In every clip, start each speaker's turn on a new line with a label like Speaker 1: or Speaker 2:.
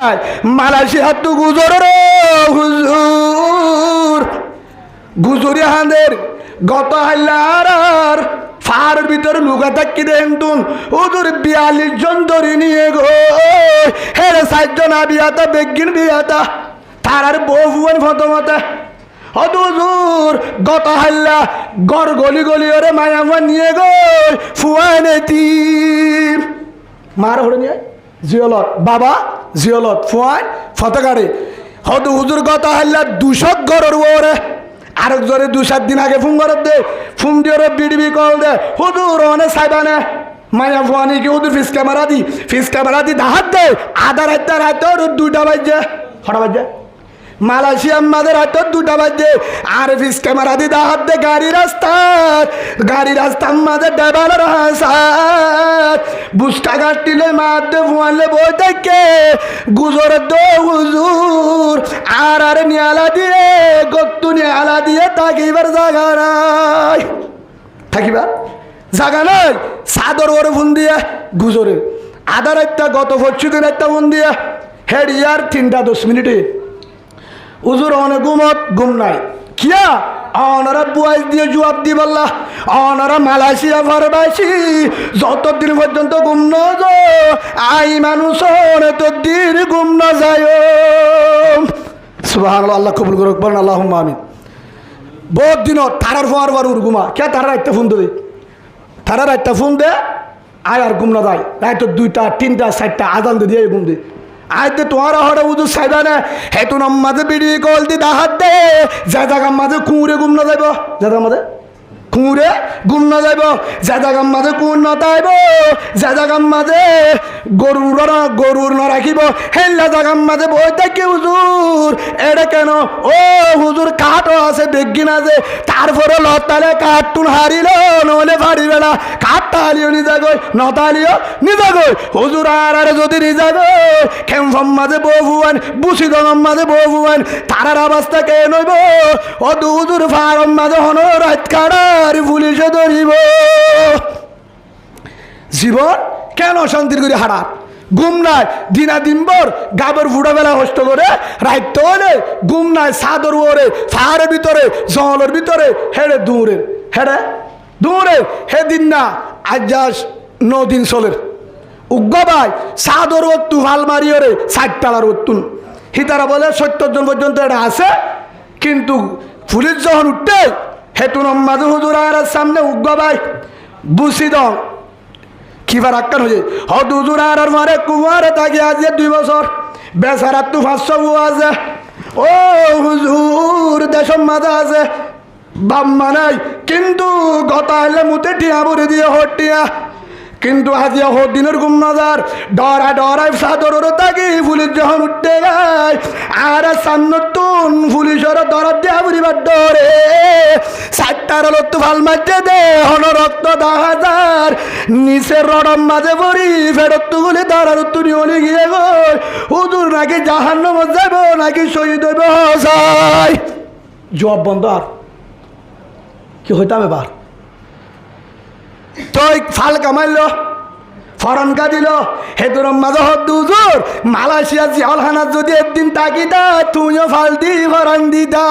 Speaker 1: Malaysia তো গুজর রে হুজুর গুজরি হাঁদের গত হাল্লার ফার ভিতরে লুকা থাকি দেন হুজুর 42 জন ধরে নিয়ে গো হেরে 60 জন বিয়াতা বেগিন বিয়াতা তার আর বহুন ফতমতে হুজুর গত হাল্লা গর গলি গলি ওরে মায়া নিয়ে গো ফুয়ানেতি মার হরে নিয়ে জিওলত বাবা জিওলত ফুয়ান ফতকারে হদু হুজুর গত হাল্লা 200 গরর ওরে আরেক জোরে 2-7 দিন আগে ফোন করে দে ফোন দিয়ে ওরে বিডবি কল দে হুজুর অনে সাইবানে মায়া ফুয়ানি কি হুজুর ফিস ক্যামেরা দি দাহাত দে আধা রাত ওর 2টা বাজে কটা বাজে মালয়েশিয়ার মাদের রাত 2টা বাজে আর ফিস ক্যামেরা দি দাহাত দে গাড়ি রাস্তার মাঝে ডেবালের হাসাত বুস্টা গাটিলে মারতে ফুয়ালে বই থেকে গুজর দো হুজুর আর নিয়ালা দিয়ে গত্তু নিয়ালা দিয়ে থাকিবার জাগা নাই সাদর ওরে ফোন দিয়ে গুজরে আধার একটা গত 25 দিন একটা ফোন দিয়ে হেড ইয়ার 3:10 মিনিটে হুজুর অনেক ঘুম নাই কিয়া অনারা বুয়াইজ দিয়ে জবাব দি বললা অনারা মালয়েশিয়া ফরবাসি যতদিন পর্যন্ত ঘুম ন আই মানুষ ততদিন ঘুম না যায় সুবহানাল্লাহ আল্লাহ কবুল করুক বলেন আল্লাহুম্মা আমিন বহুত দিন তারার ফোয়ার বার ঘুমা কে তারা একটা ফোন দে তারা একটা ফোন দে আয় আর ঘুম না যায় রাত 2টা 3টা 4টা আজান দিয়ে ঘুম দে আইতে তোমার হরে উদু সাইবা না হেতু নামাজে বিড়ি কল দি দাহাত দে যা জায়গা মাঝে কুঁড়ে ঘুম না যাইব যা জায়গা মাঝে কুঁড়ে ঘুম না যাইব যা জায়গা মাঝে কুঁড় না তাইব যা জায়গা মাঝে গরুর না রাখিব হেল্লা জায়গা মাঝে বই থাকি হুজুর এটা কেন ও হুজুর কাঠও আছে বেগিন আছে তারপরে লতালে কাঠটুন হারিল নলে পারিবে না কাঠটা হারিও নিজা গই নতালিও নিজা গই হুজুর আর যদি নিজা গই খেমফম মাঝে বহুয়ান বুসিদম মাঝে বহুয়ান তারার অবস্থা কে নইব ও হুজুর ফারম মাঝে হন রাত কাড়ার পুলিশে ধরিব জীবন কেন শান্তির করে হারার ঘুম নাই দিনা দিনভর গাবের ফুটা বেলা হস্ত করে রাইত হলে ঘুম নাই সাদর ওরে ফাহারের ভিতরে জলের ভিতরে হেড়ে দূরে হে দিন না আজ যাস 9 দিন চলের উগ্র ভাই সাদর ওত্তু হাল মারি ওরে 60 টালার ওত্তুন হিতারা বলে 70 জন পর্যন্ত এটা আছে কিন্তু পুলিশ যখন উঠতে হেতু নম্মাদু হুজুর আর সামনে উগ্র ভাই বুসি দম কিবার আক্কান হয়ে হদ হুজুর আর মারে কুমারে তাকে আজ 2 বছর বেচারা তু 500 আছে ও হুজুর দেশম মাঝে আছে বাম্মা নাই কিন্তু গত হলে মুতে টিয়া ভরে দিয়ে হটিয়া কিন্তু আজিয়া দিনের ঘুম নজার ডরাই সাদর তাকি পুলিশ যখন উঠতে গায় আর সান্নতুন পুলিশের দরার দিয়া বুড়িবার ডরে 60টার লত্তু ভাল মাঝে দে হন রক্ত 10,000 নিচের রডম মাঝে পড়ি ফেরত তুগুলি দরার তুনি অলি গিয়ে গই হুজুর নাকি জাহান্নাম যাব নাকি শহীদ হইব যায় জবাব বন্ধ আর কি হইতাম এবার তুই ফাল কামাইল ফরনকা দিল হেতুর মাঝে দুজোর মালয়েশিয়া জিয়ালখানা যদি একদিন তাকিদা তুইও ফাল দি ফরন দিদা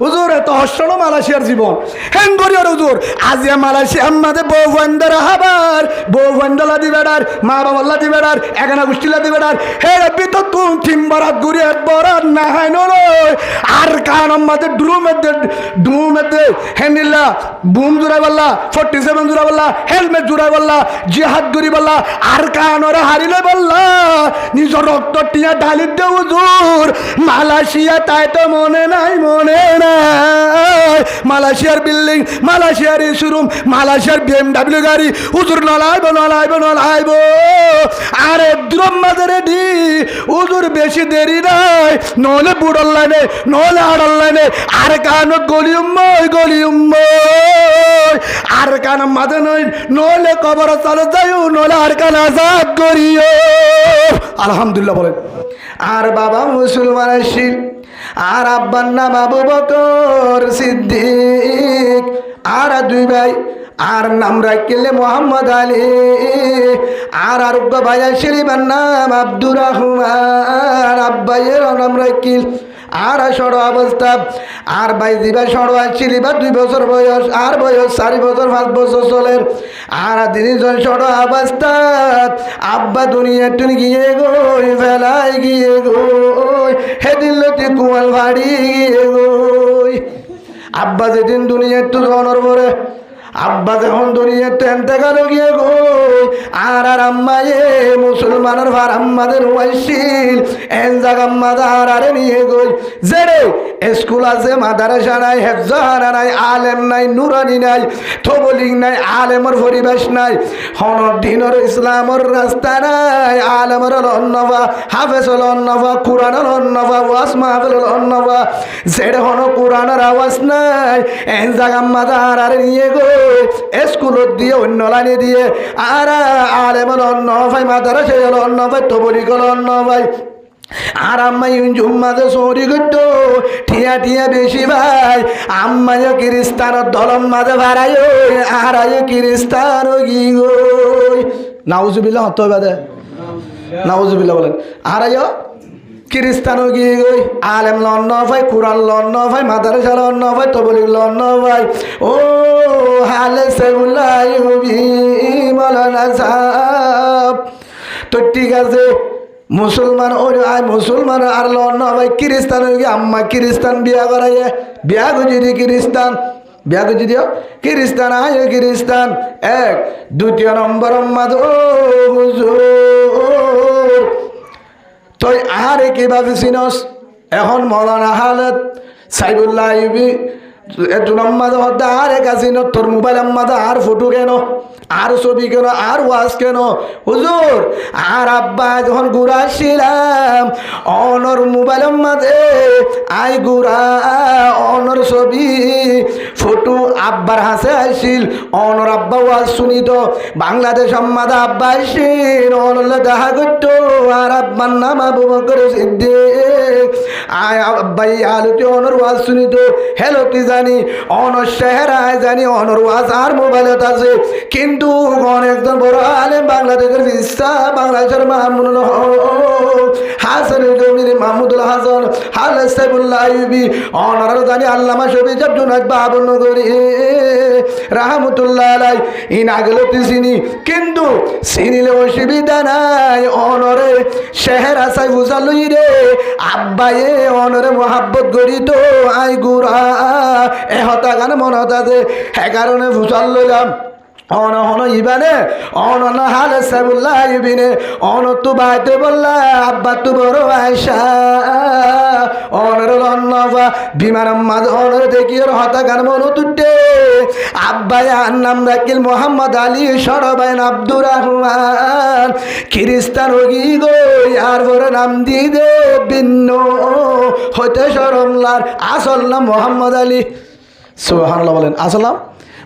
Speaker 1: হুজুর এত হস্যন মালয়েশিয়ার জীবন হেন করি হুজুর আজিয়া মালয়েশিয়ার মাঝে বউ বন্ধের হাবার বউ বন্ধলা দিবেডার মা বাবাল্লা দিবেডার এখানে গোষ্ঠীলা দিবেডার হে রবি তো তুম থিমবারাত ঘুরি বরাত না হয় নয় আর কারণ মাঝে ড্রুমেতে হেনিল্লা বুম জুড়াই বললা 47 জুড়া বললা হেলমেট জুড়াই বললা জিহাদ ঘুরি বললা আর কানরে হারিলে বললা নিজের রক্ত টিয়া ঢালি দে হুজুর মালয়েশিয়া তাই তো মনে নাই মালয়েশিয়ার বিল্ডিং মালয়েশিয়ার শোরুম মালয়েশিয়ার BMW গাড়ি হুজুর নলাইব আরে দ্রম মাঝে রেডি হুজুর বেশি দেরি নাই নলে বুড়ল লাইনে নলে আড়ল লাইনে আর কান গলিউম আর কান মাঝে নই নলে কবর চলে যাইও নলে আর কান আজাদ করিও আলহামদুলিল্লাহ বলেন আর বাবা মুসলমান আসিল আর আব্বার নাম আবু বকর সিদ্দিক আর 2 ভাই আর নাম রাখলে মোহাম্মদ আলী। আর আরোগ্য ভাইয়া শরীফের নাম আব্দুর রহমান। আব্বাইয়ের নাম রাখিল। আর সড়ো অবস্থা আর ভাই দিবা সড়ো আসছিলি বা 2 বছর বয়স, আর বয়স 4 বছর 5 বছর চলের। আর তিনজন সড়ো অবস্থা আব্বা দুনিয়া টুন গিয়ে গই ফেলাই গিয়ে গই হেদিন লতি কুয়াল ভাড়ি গিয়ে গই। আব্বা যেদিন দুনিয়া একটু জনর পরে আব্বা যখন দুনিয়াতে এনতে গেল গিয়ে গই আর আম্মায়ে মুসলমানের ভার আম্মাদের ওয়াইছিল এন জায়গা মাদার আরে নিয়ে গই জেরে স্কুল আছে মাদ্রাসা নাই হেফজানা নাই আলেম নাই নুরানি নাই তবলিগ নাই আলেমর পরিবেশ নাই হন দিনের ইসলামর রাস্তা নাই আলেমর লন্নবা হাফেজল লন্নবা কুরআনের লন্নবা ওয়াজ মাহফিল লন্নবা জেরে হন কুরআনের আওয়াজ নাই এন জায়গা মাদার আরে নিয়ে গই স্কুলত দিয়ে অন্য লাইনে দিয়ে আর আলেমল অন্য ভাই মাদ্রাসা অন্য ভাই তবলিগল অন্য ভাই। আর আম্মাই জুম্মাতে চৌরি করতো ঠিয়া ঠিয়া বেশি ভাই আম্মাইও খ্রিস্টানের দলম মাঝে ভাড়াই আর আয়ো খ্রিস্টান গি গই নাউজুবিল্লাহ হতো বাদে নাউজুবিল্লাহ বলেন। আর আয়ো খ্রিস্টান গিয়ে গই আলেম লন্ন ভাই কুরআন লন্ন ভাই মাদ্রাসা লন্ন ভাই তবলিগ লন্ন ভাই। ও হালে সেগুলাই হবি মৌলানা সাহেব তো ঠিক আছে মুসলমান ওই আয় মুসলমান আর লন্ন ভাই খ্রিস্টান গিয়ে আম্মা খ্রিস্টান বিয়া করাইয়ে বিয়া গুজি খ্রিস্টান বিয়া গুজি দিও খ্রিস্টান আয় খ্রিস্টান। 1 2 নম্বর মাদ ও হুজুর তুই আরে কিভাবে চিনস এখন মৌলানা হালত সাইবুল্লাহ আইবি একটু নম্বর হদ্দা আর এক আসিন তোর মোবাইল আম্মাদা আর ফটো কেন আর ছবি কেন আর ওয়াজ কেন হুজুর। আর আব্বা যখন ঘুরা আসছিলাম অনর মোবাইল আম্মাদে আই ঘুরা অনর ছবি ফটো আব্বার হাসে আসছিল অনর আব্বা ওয়াজ শুনিত বাংলাদেশ আম্মাদা আব্বা আসছিল অনলে দেখা করতো আর আব্বার নাম আবু বকর সিদ্দিক আয় আব্বাই আলোতে অনর ওয়াজ শুনিত হেলো তুই জানি অনর চেহারায় জানি অনর ওয়াজ আর মোবাইলত আছে কিন্তু অনেকজন বড় আলেম বাংলাদেশের বিশা বাংলাদেশের মাহমুদুল হাসান জমির মাহমুদুল হাসান হাল সাইবুল্লাহ আইবি অনর জানি আল্লামা শফি জুনাদ বাবনগরী রাহমাতুল্লাহ আলাই ইন আগলতি চিনি কিন্তু চিনিলে অসুবিধা নাই অনরে চেহারা চাই বুঝালুই রে আব্বায়ে অনরে মহাব্বত গড়ি তো আই গুড়া এহতা গান মনত আছে সে কারণে ভূচাল লইলাম অন হন ইবানে অন হালে সাইবুল্লাহ ইবিনে অন তু বাইতে বললা আব্বা তু বড় আয়সা অনর লন্নবা বিমান মাদ অনর দেখি ওর হতা গান মন তুটে আব্বাই আর নাম রাখিল মোহাম্মদ আলী সরবাইন আব্দুর রহমান খ্রিস্টান হগি গই আর বড় নাম দি দে ভিন্ন হইতে সরমলার আসল নাম মোহাম্মদ আলী সুবহানাল্লাহ বলেন আসল নাম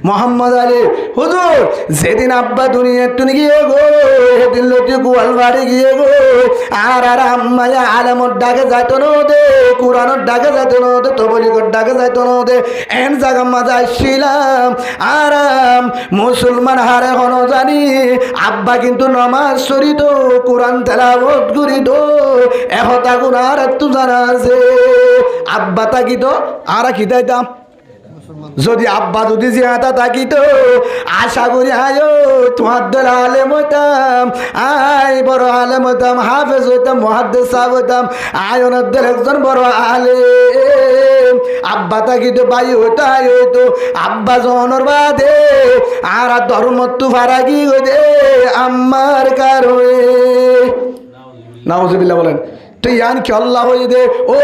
Speaker 1: মোহাম্মদ আলী। হুজুর যেদিন আব্বা দুনিয়া টুনি গিয়ে গো সেদিন লতি গোয়াল বাড়ি গিয়ে গো আর আম্মায়া আলেমর ডাকে যাইতো না দে কুরআনের ডাকে যাইতো না দে তবলিগর ডাকে যাইতো না দে এন জায়গা মাঝে আসছিলাম আরাম মুসলমান হারে হন জানি আব্বা কিন্তু নমাজ শরীত কুরআন তেলাওয়াত করিত এহতা গুণ আর একটু জানা আছে আব্বা তাকিত আর খিদাইতাম যদি আব্বা যদি জিয়াতা থাকিত আশা করি আয়ো তোমার দল আলেম হইতাম আই বড় আলেম হইতাম হাফেজ হইতাম মুহাদ্দিস সাহেব হইতাম আয়নের দল একজন বড় আলেম আব্বা থাকিত বাই হইতো আই হইতো আব্বা জনর বাদে আর ধর্মত্তু ফারাকি হইতে আম্মার কারণে নাউজুবিল্লাহ বলেন তুই আন কি আল্লাহ হই দে ও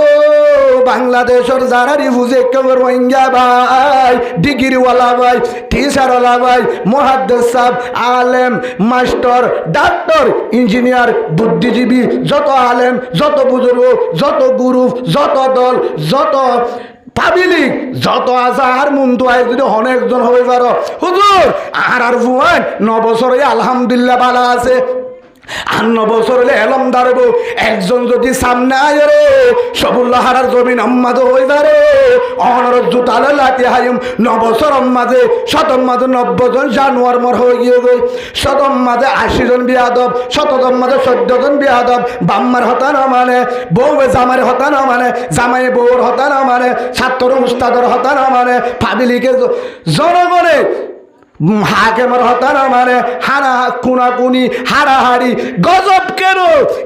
Speaker 1: বাংলাদেশের যারারি বুঝে কেবল রোহিঙ্গা ভাই ডিগ্রিওয়ালা ভাই টিচারওয়ালা ভাই মুহাদ্দিস সাহেব আলেম মাস্টার ডাক্তার ইঞ্জিনিয়ার বুদ্ধিজীবী যত আলেম যত বুজুর্গ যত গুরু যত দল যত পাবলিক যত আজার মুন্তু আয় যদি অনেকজন হয়ে পারো হুজুর আর ভুয়ান 9 বছরে আলহামদুলিল্লাহ ভালো আছে আন্ন বছর হলে এলম দাঁড়াবো একজন যদি সামনে আয় রে সবুল্লাহ হারার জমিন আম্মাদ হইবারে অনর জুতালে লাতি হাইম 9 বছর আম্মাদে শতম মাঝে 90 জন জানুয়ার মর হয়ে গিয়ে গই শতম মাঝে 80 জন বিয়াদব শতম মাঝে 14 জন বিয়াদব বাম্মার হতা না মানে বউ জামার হতা না মানে জামাই বউর হতা না মানে ছাত্র উস্তাদর হতা না মানে ফাবিলিকে জনগণে হাকেমর হতা না মানে হানা কুনাকুনি হারাহারি গজব কেন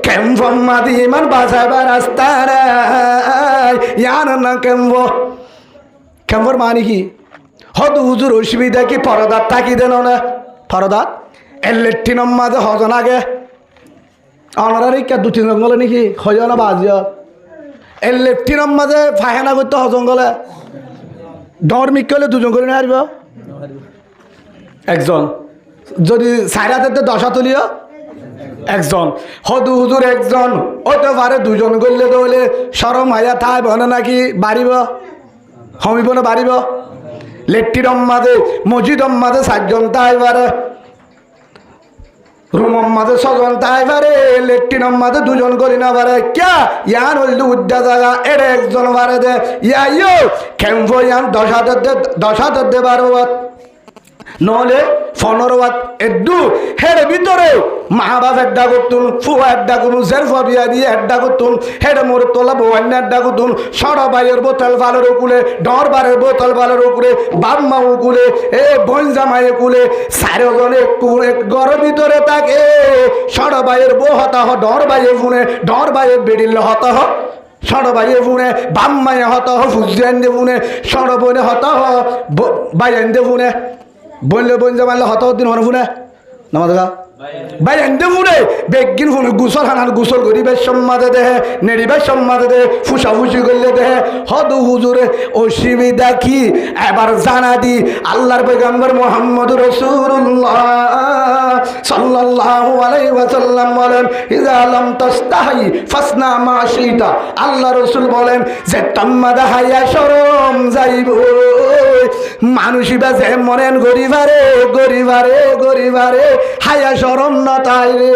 Speaker 1: কেমফম্মাদি ইমান বাঁচাবার রাস্তা ইয়ান না কেমফর মানে কি হদ হুজুর অসুবিধা কি ফরদাত থাকি দেন না ফরদাত এলেট্টিনম মাঝে হজন আগে অনারারি কে 2-3 জঙ্গলে নাকি হয় না বাজিয়া এলেট্টিনম মাঝে ফাহেনা করতে হজঙ্গলে ডরমিক করলে 2 জন করে না হারব একজন যদি 4 হাতে 10 তুলিও একজন হদু হুজুর একজন হতে পারে 2 জন করলে দৌলে সরম হাইয়া থাই বনে নাকি বাড়িব হমিব না বাড়িব লেট্টিরম মাঝে মসজিদম মাঝে 4 জন তাই পারে রুমম মাঝে 6 জন তাই পারে লেট্টিনম মাঝে 2 জন করি না পারে ক্যা ইয়ান হইল উদ্যা জায়গা এর একজন পারে দে ইয়ো খেমফো ইয়ান 10 হাতে দে 12 নহলে 15 ওয়াট এডু হের ভিতরে মা বাপ এড্ডা করতুন ফুয়া এড্ডা করুন জেরফা বিয়া দিয়ে এড্ডা করতুন হের মোর তোলা বন্যা এড্ডা করতুন সড়া বাইয়ের বোতল ভালোর কুলে ডর বারের বোতল ভালোর কুলে বাম্মা কুলে এ বোন জামাইয়ে কুলে 4 জনে ঘরের ভিতরে থাকে সড়া বাইয়ের বউ হতা হ ডর বাইয়ে ফুনে ডর বাইয়ে বেডিল হতা হ সড় বাইয়ে ফুনে বাম্মায়ে হতা হ ফুজিয়ান দে ফুনে সড় বনে হতা হ বাইয়ান দে ফুনে বললে বোন জামাইলে হত দিন হন ফুনে নামা দেখা ভাই এনতে ফুনে বেগিন ফুনে গুসল হানান গুসল করি বেশ সম্মাদে দেহে নেড়ি বেশ সম্মাদে দেহে ফুসা ফুসি করলে দেহে হদু হুজুরে অসুবিধা কি এবার জানা দি আল্লাহর পয়গম্বর মুহাম্মদ রাসূলুল্লাহ সাল্লাল্লাহু আলাইহি ওয়াসাল্লাম বলেন ইযা লাম তাস্তাহি ফাসনা মা শিতা আল্লাহ রাসূল বলেন যে তাম্মাদা হায়া শরম যাইব মানুষই বা যে মনেন গরিবারে গরিবারে গরিবারে হায়া শরম না তাইলে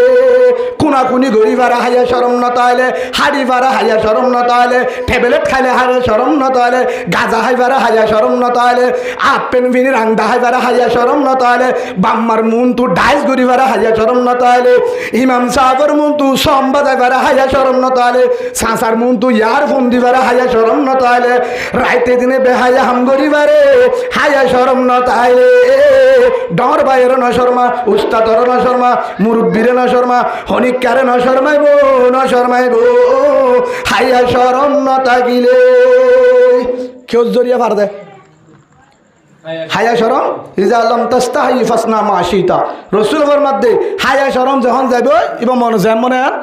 Speaker 1: কুনাকুনি গরিবারে হায়া শরম না তাইলে হাড়ি বারা হায়া শরম না তাইলে ট্যাবলেট খাইলে হায়া শরম না তাইলে গাজা হাইবারে হায়া শরম না তাইলে আপেন বিনি রাংদা হাইবারে হায়া শরম না তাইলে বাম্মার মুন তু ডাইস গরিবারে হায়া শরম না তাইলে ইমাম সাহেবের মুন তু সম্বা যাইবারে হায়া শরম না তাইলে সাসার মুন তু ইয়ার ফোন দিবারে হায়া শরম না তাইলে রাইতে দিনে বেহায়া হাম গরিবারে হায়া শরম না তাইলে ডর বাইর না শর্মা উস্তাদর না শর্মা মুরব্বীরে না শর্মা হনিকারে না শর্মাইব না শর্মাইব হায়া শরম না তাকিলে কেউ জড়িয়ে পার দে হায়া শরম ইজা লাম তাস্তাহি ফাসনা মা শিতা রাসূল ফরমাতে হায়া শরম যখন যাইব এবং মনে যায় মনে আর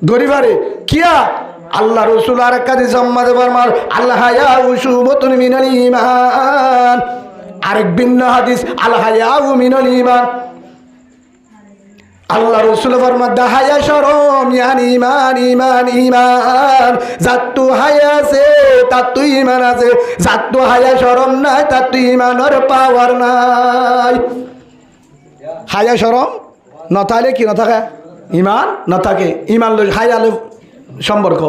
Speaker 1: গরিবারে কিয়া আল্লাহ রাসূল আর কাদি সম্মাদে ফরমার আল্লাহ হায়া উশুবতুন মিনাল ঈমান আরেক ভিন্ন হাদিস আল হায়াউ মিনাল ঈমান আল্লাহ রাসূল ফরমাতে হায়া শরম ইয়ানি ঈমান ঈমান ঈমান জাতু হায়া আছে তাতু ঈমান আছে জাতু হায়া শরম নাই তাতু ঈমানের পাওয়ার নাই হায়া শরম না থাকলে কি না থাকে ঈমান না থাকে ঈমান লই হায়ালে সম্পর্ক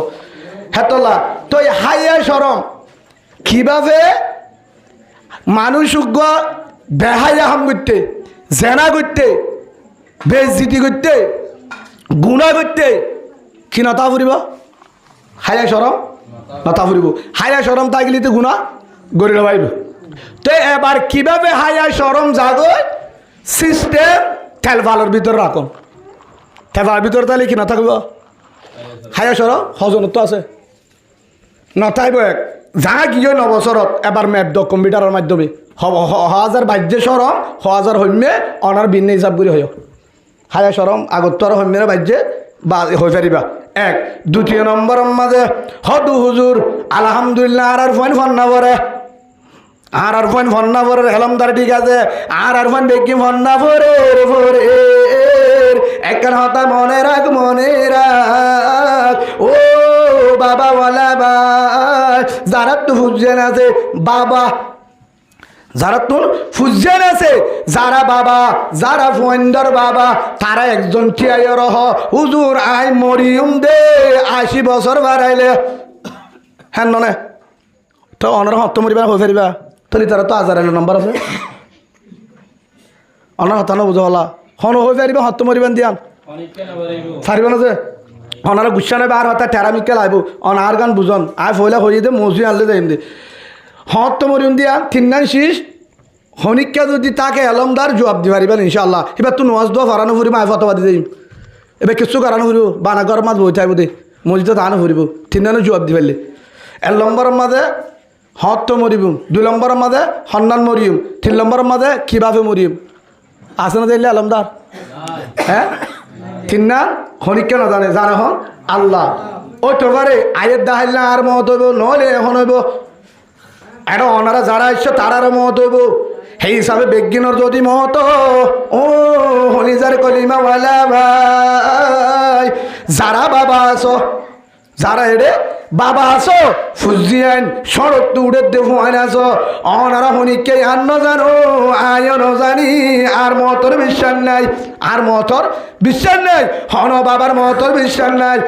Speaker 1: হেতলা তো হায়া শরম কিভাবে মানুষ বেহায়া হাম করতে জেনা করতে বেজ্জিতি করতে গুণা করতে কি নতা ফুরিব হায়া সরম নতা ফুরিব হায়া সরম থাকলে তো গুণা গরিব পাইব তো এবার কিভাবে হায়া সরম জাগয় সিস্টেম তেলভালোর ভিতর রাখুন তেলভালোর ভিতর তাহলে কি না থাকব হায়া সরম হজনত আছে নথাইব এক যা গিয়ে 9 বছরত এবার ম্যাপ দ কম্পিউটারের মাধ্যমে হাজার বাজ্যে সরম হাজার হইমে অনার ভিন্ন হিসাব করে হয় হায়া সরম আগত তো আর হইমের বাজ্যে বা হয়ে পারিবা 1 দ্বিতীয় নম্বর মাঝে হদু হুজুর আলহামদুলিল্লাহ আর ফোন ফোন না পরে আর ফোন ফোন না পরে হেলমদার ঠিক আছে আর ফোন বেকি ফোন না পরে পরে একখান হতা মনে রাখ ও বাবা ওয়ালা বা যারা তো বুঝছেন আছে বাবা যারা তোর ফুজেন আছে, যারা বাবা, যারা ফোয়েন্দার বাবা, তারা একজন টিয়াই রহ হুজুর আই মরিয়ম দে 80 বছর বাড়াইলে হ্যাঁ ননে তো অনার হত্য মরিবা হয়ে ফেরিবা তলি তারা তো আজার নম্বর আছে অনার হতানো বুঝা হলা হন হয়ে ফেরিবা হত্য মরিবান দিয়ান ফারিব না যে অনারা গুসা নেবে আর হতা টেরামিকে লাইব অনার গান বুঝন আয় ফইলা হয়ে দে মজুরি আনলে যাইম দে হত মরিয়ম দিয়া 3 নান শীষ হনিকা যদি তাকে এলমদার জবাব দি পারিবেন ইনশাআল্লাহ। এবার তো নোয়াজ দোয়া ফারানো ফুরিব আয় ফতোয়া দি যাইম এবার কিছু কারানো ফুরিব বানাগর মাছ বই থাকবো দে মসজিদে তাহানো ফুরিব 3 নানো জবাব দি পারলে 1 নম্বরের মাঝে হত মরিব, 2 নম্বরের মাঝে হন্নান মরিয়ম, 3 নম্বরের মাঝে কিভাবে মরিয়ম আছে না দিলে আলমদার হ্যাঁ 3 না হনিকা না জানে জানে হন আল্লাহ ওই তো পারে আয়ের দাহাইল আর মত হইব নহলে এখন হইব এটা ওনারা যারা ইচ্ছে তারারও মত হইব সেই হিসাবে বেগিনের যদি মত ও হলিজার কলিমাওয়ালা ভাই যারা বাবা আছো যারা এড়ে বাবা আছো ফুজিয়ান সড়ক তো উড়ে দেখো আইন আছো অনারা হনিকে আর ন জানো আয় ন জানি আর মতর বিশ্বাস নাই আর মতর বিশ্বাস নাই হন বাবার মতর বিশ্বাস নাই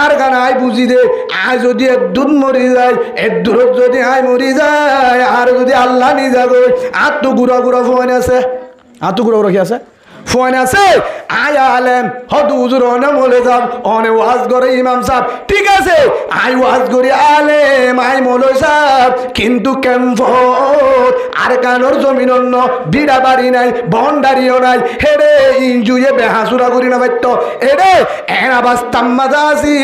Speaker 1: আর গান আয় বুঝি দে আয় যদি একদূর মরি যায় একদূর যদি আয় মরি যায় আর যদি আল্লাহ নি যাগো আর তো গুড়া গুড়া ফোন আছে আর তো গুড়া গুড়া কি আছে ফোন আছে আয় আলেম হদ হুজুর অনে মলে যাব অনে ওয়াজ করে ইমাম সাহেব ঠিক আছে আয় ওয়াজ করি আলেম আয় মলে সাহেব কিন্তু কেমফ আর কানোর জমিন অন্য বিড়া বাড়ি নাই বন্ডারিও নাই হেরে ইঞ্জুয়ে বেহাসুরা করি না বাইত্য এরে এরা বাস্তাম মাজা আছি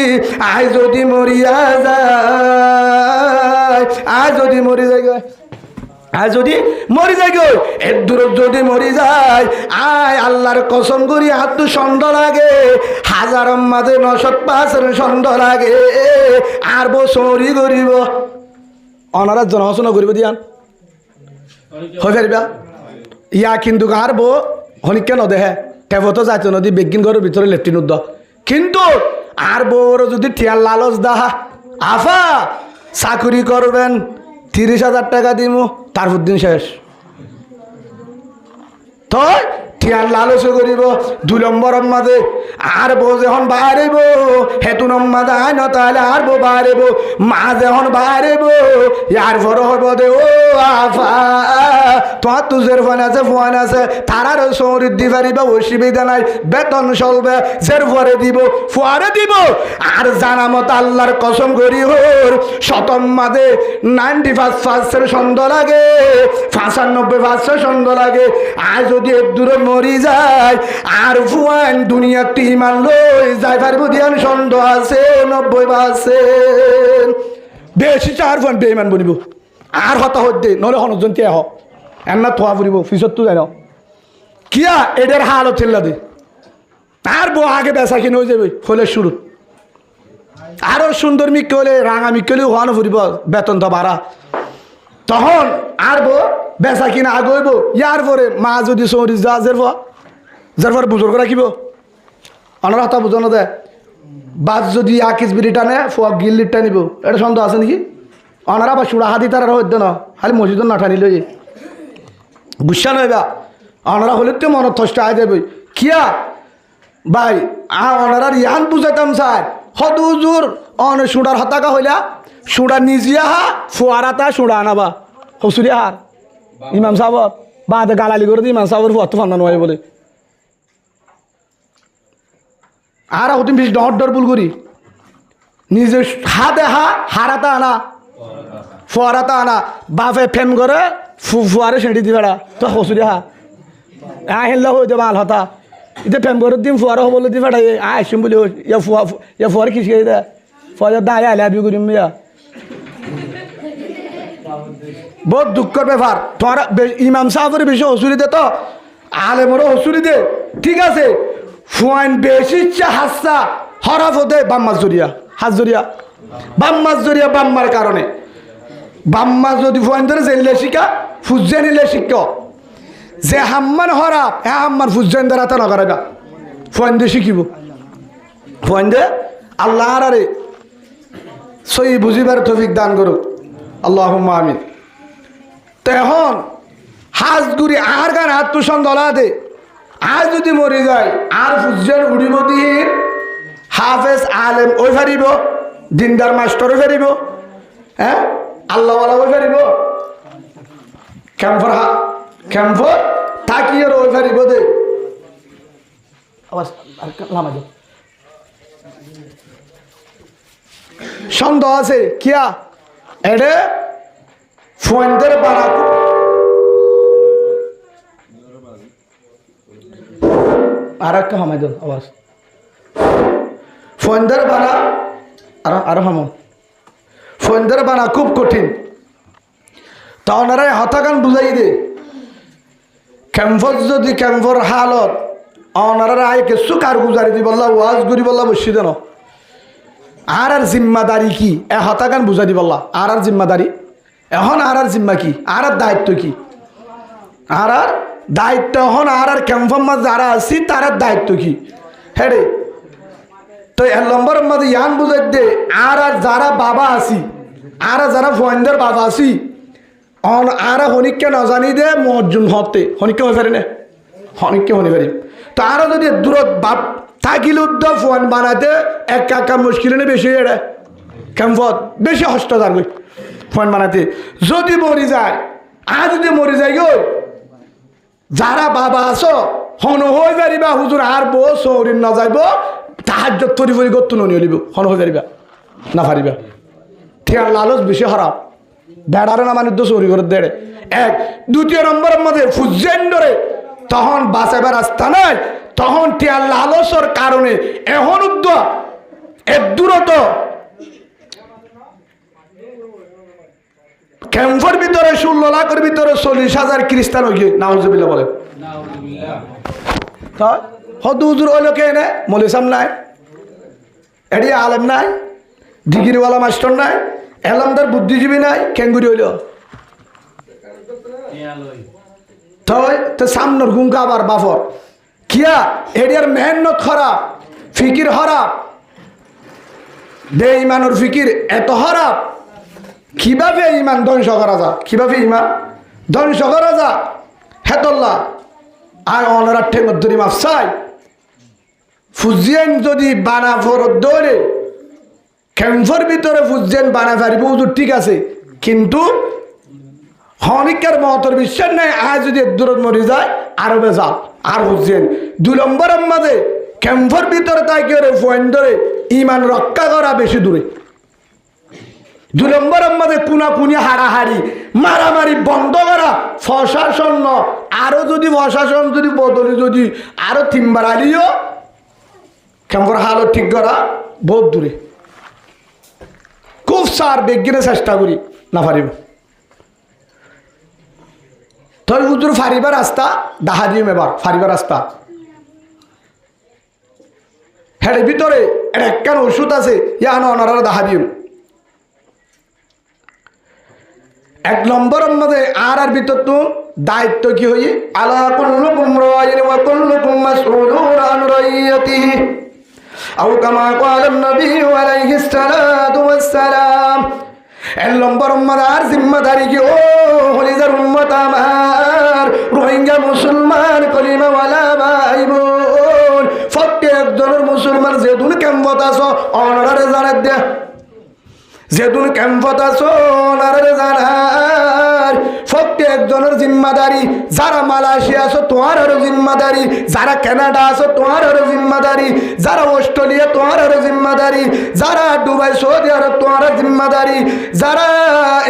Speaker 1: আয় যদি মরিয়া যায় আয় যদি মরি যায় আর যদি মরি যায় গো এর দূর যদি মরি যায় আয় আল্লাহর কসম করি হাত তো সন্দ লাগে হাজারের মাঝে 905 সন্দ লাগে আর বসরি করিব অনারা জনসনা করিব দিয়ান হয়ে ফেরবা ইয়া কিন্তু আর বো হনিকে নদেহে টেবতো যাইতো নদী বেগিন ঘরের ভিতরে লেফটিন উদ্দ কিন্তু আর বউর যদি টিয়ার লালচ দাহা আফা চাকরি করবেন 30,000 টাকা দিমু তারপর দিন শেষ তো টিয়ার লালচ করিব 2 নম্বরের মাঝে আর বউ যখন বাড়িব হেতু নম্মাদে আয় না তাহলে আর বউ বাড়িব মা যখন বাড়িব ইয়ার পর হইব দে ও আফা তোমার তুজের ফোন আছে তারারও শরীর দি পারিবা অসুবিধা নাই বেতন চলবে জের পরে দিব ফুয়ারে দিব আর জানা মতো আল্লাহর কসম করি হোর শতম মাঝে 95% সন্দ লাগে 95% সন্দ লাগে আর যদি দূরে মরি যায় আর ফুয়ান দুনিয়া টিমান লই যাই পারবো দিয়ান সন্দ আছে 90% বেশি 4 ফুয়ান বেইমান বনিব আর হতা হদ্দে নলে হনজন কে হ এমনা থোয়া ফুরিব ফিসত তো জানো কিয়া এদের হালত ঠেলা দে আর বউ আগে বেচা কিনে হয়ে যাবে ফলে শুরু আরো সুন্দর মিক্কে হলে রাঙা মিক্কে হলে হওয়ানো ফুরিব বেতন তো বাড়া তখন আর বউ বেচা কিনা আগে হইব ইয়ার পরে মা যদি সৌরি যা যার পর বুজুর্গ রাখিব অনার হতা বুঝানো দেয় বাস যদি আকিস বিড়ি টানে ফোয়া গিল্লিটা নিব এটা সন্দেহ আছে নাকি অনারা বা সুড়া হাতি তারা হইতে না খালি মসজিদ না ঠানিল গুসা নইবা অনারা হলে তো মনত থষ্ট আয় যাবে কিয়া ভাই অনারার ইয়ান বুঝাইতাম স্যার হদ হুজুর অন সুড়ার হতাকা হইলা সুড়া নিজিয়া হা ফুয়ারাতা সুড়া আনাবা হসুরিয়া হার ইমাম সাহেব বাদে গালালি করে দিই ইমাম সাহেবের ফুয়া তো ফান্না নয় বলে আর হতিম বেশি ডর বুল করি নিজে হাতে হারাতা আনা ফুয়ারাতা আনা বাপে ফেম করে ফুয়ারে সেঁটি দি বেড়া তো হসুরি হা হেল্লা হয়ে যাবে আল হতা ইতে ফেম করে দিম ফুয়ারা হবলে দি বেড়া আসিম বলে ফুয়ারে খিস খেয়ে দেয় ফুয়া দায় আলে আবি করিম ইয়া বহুত দুঃখের ব্যাপার তোমার ইমাম সাহেবের বেশি হসুরি দে তো আলেমরও হসুরি দে ঠিক আছে ফুয়াইন বেশি ইচ্ছা হাসা হরাফ দে বাম্মাস জরিয়া হাত জরিয়া বাম্মাস জরিয়া বাম্মার কারণে বাম্মা যদি ফুয়াইন ধরে জেলে শিকা ফুজে নিলে শিক্ষ যে হাম্মান হরাপ হ্যাঁ হাম্মার ফুজেন দ্বারা তা নকরাইবা ফুয়াইন দে শিখিব ফুয়াইন দে আল্লাহ আরে সই বুঝিবার তৌফিক দান করুক আল্লাহুম্মা আমিন। তখন হাজগুড়ি আর গান হাত তুষণ দলা দে আর যদি মরে যায় আর ফুজন উড়িব দিন হাফেজ আলেম ওই ফারিব দিনদার মাস্টারও ফারিব হ্যাঁ আল্লাহওয়ালা ওই ফারিব ক্যাম্পর থাকিয়ে ওই ফারিব দে সন্দেহ আছে কিয়া এডে ফোনদের বাড়া আর একটা হামাই দেন আওয়াজ ফোনদের বানা আর হামো ফোনদের বানা খুব কঠিন তা ওনারাই হতাকান বুঝাই দে ক্যাম্পর যদি ক্যাম্পর হালত ওনারা আয় কিছু কার গুজারি দি বললা ওয়াজ গুরি বললা বসি দেন আর জিম্মাদারি কি এ হতাকান বুঝাই দি বললা আর জিম্মাদারি এখন আর জিম্মা কি আর দায়িত্ব কি আর দায়িত্ব এখন আর ক্যাম্পের মাঝে যারা আছি তার দায়িত্ব কি হ্যাঁ রে তো এক নম্বরের মধ্যে ইয়ান বুঝাই দে আর যারা বাবা আছি আর যারা ফোনদের বাবা আছি আর হনিককে না জানি দে মর্জুন হতে হনিককে হয়ে পারি না হনিককে হনি পারি তো আরো যদি দূরত বাপ থাকিল ফোন বানাতে এক কাকা মুশকিল নেই বেশি এটা ক্যাম্পত বেশি হস্ত থাকবে ফোন বানাতে যদি মরি যায় আর যদি মরি যায় গো যারা বাবা আছো হন হয়ে পারিবা হুজুর আর বো সৌরিন না যাইব তাহার তরি ফরি গত্তু নিয়ে লিব হন হয়ে পারিবা না পারিবা ঠিক আর লালচ বেশি হারাম বেড়ারে না মানুষ চৌরি করে দেড়ে এক দ্বিতীয় নম্বরের মধ্যে ফুজেন ধরে তখন বাঁচাবার রাস্তা নাই তখন টিয়ার লালসর কারণে এখন উদ্যোগ এর দূরত ক্যাম্পের ভিতরে 16 লাখের ভিতরে 40,000 খ্রিস্টান হয়ে গিয়ে নাউজুবিল্লাহ বলে হদু হুজুর ওই লোকে এনে মলিসাম নাই এডি আলেম নাই ডিগ্রিওয়ালা মাস্টার নাই এলামদার বুদ্ধিজীবী নাই কেঙ্গুরি হইল তো সামনের গুঙ্কা আবার বাফর কিয়া এডিয়ার মেহনত খারাপ ফিকির খারাপ বেঈমানের ফিকির এত খারাপ কিভাবে ইমান ধ্বংস করা যা কিভাবে ইমান ধ্বংস করা যা হেতল্লা আর অনারা ঠেঙ্গর ধরি মাফসাই ফুজিয়েন যদি বানা ফরত দৌড়ে ক্যাম্পের ভিতরে ফুজিয়েন বানা ফারিব ঠিক আছে কিন্তু হনিকের মহতর বিশ্বাস নাই আজ যদি দূরত মরে যায় আরো বেজাল আর ফুজিয়েন 2 নম্বরের মাঝে ক্যাম্পের ভিতরে তাই কি ফোন ধরে ইমান রক্ষা করা বেশি দূরে 2 নম্বরের মধ্যে কুনাকুনি হারাহারি মারামারি বন্ধ করা প্রশাসন আরো যদি প্রশাসন যদি বদলি যদি আরো 3বার আলিও কেমন হালত ঠিক করা বহুত দূরে খুব সার বেগিনে চেষ্টা করি না পারিব তোর হুজুর ফারিবার রাস্তা দাহা দিম এবার ফারিবার রাস্তা হ্যাঁ ভিতরে একখান ওষুধ আছে ইয়ান অনারা দাহা দিম 1 নম্বরের মধ্যে আর ভিতর তো দায়িত্ব কি হই আলা কুল্লুকুম রাইন ওয়া কুল্লুকুম মাসউলুন আন রাইয়াতিহি আও কামা ক্বালা নবী আলাইহিস সালাতু ওয়াস সালাম 1 নম্বরের মধ্যে আর জিম্মাদারি কি ও হলিজার উম্মত আমার রোহিঙ্গা মুসলমান কলিমা ওয়ালা ভাই বোন প্রত্যেকজনের মুসলমান যেদুন ক্যাম্পত আছো অনারে জানাত দে যেদুন ক্যাম্পত আছো অনারে জানার প্রত্যেকজনের জিম্মাদারি যারা মালয়েশিয়া আছো তোমার জিম্মাদারি যারা কানাডা আছো তোমার জিম্মাদারি যারা অস্ট্রেলিয়া তোমার জিম্মাদারি যারা দুবাই সৌদি আরব তোমার জিম্মাদারি যারা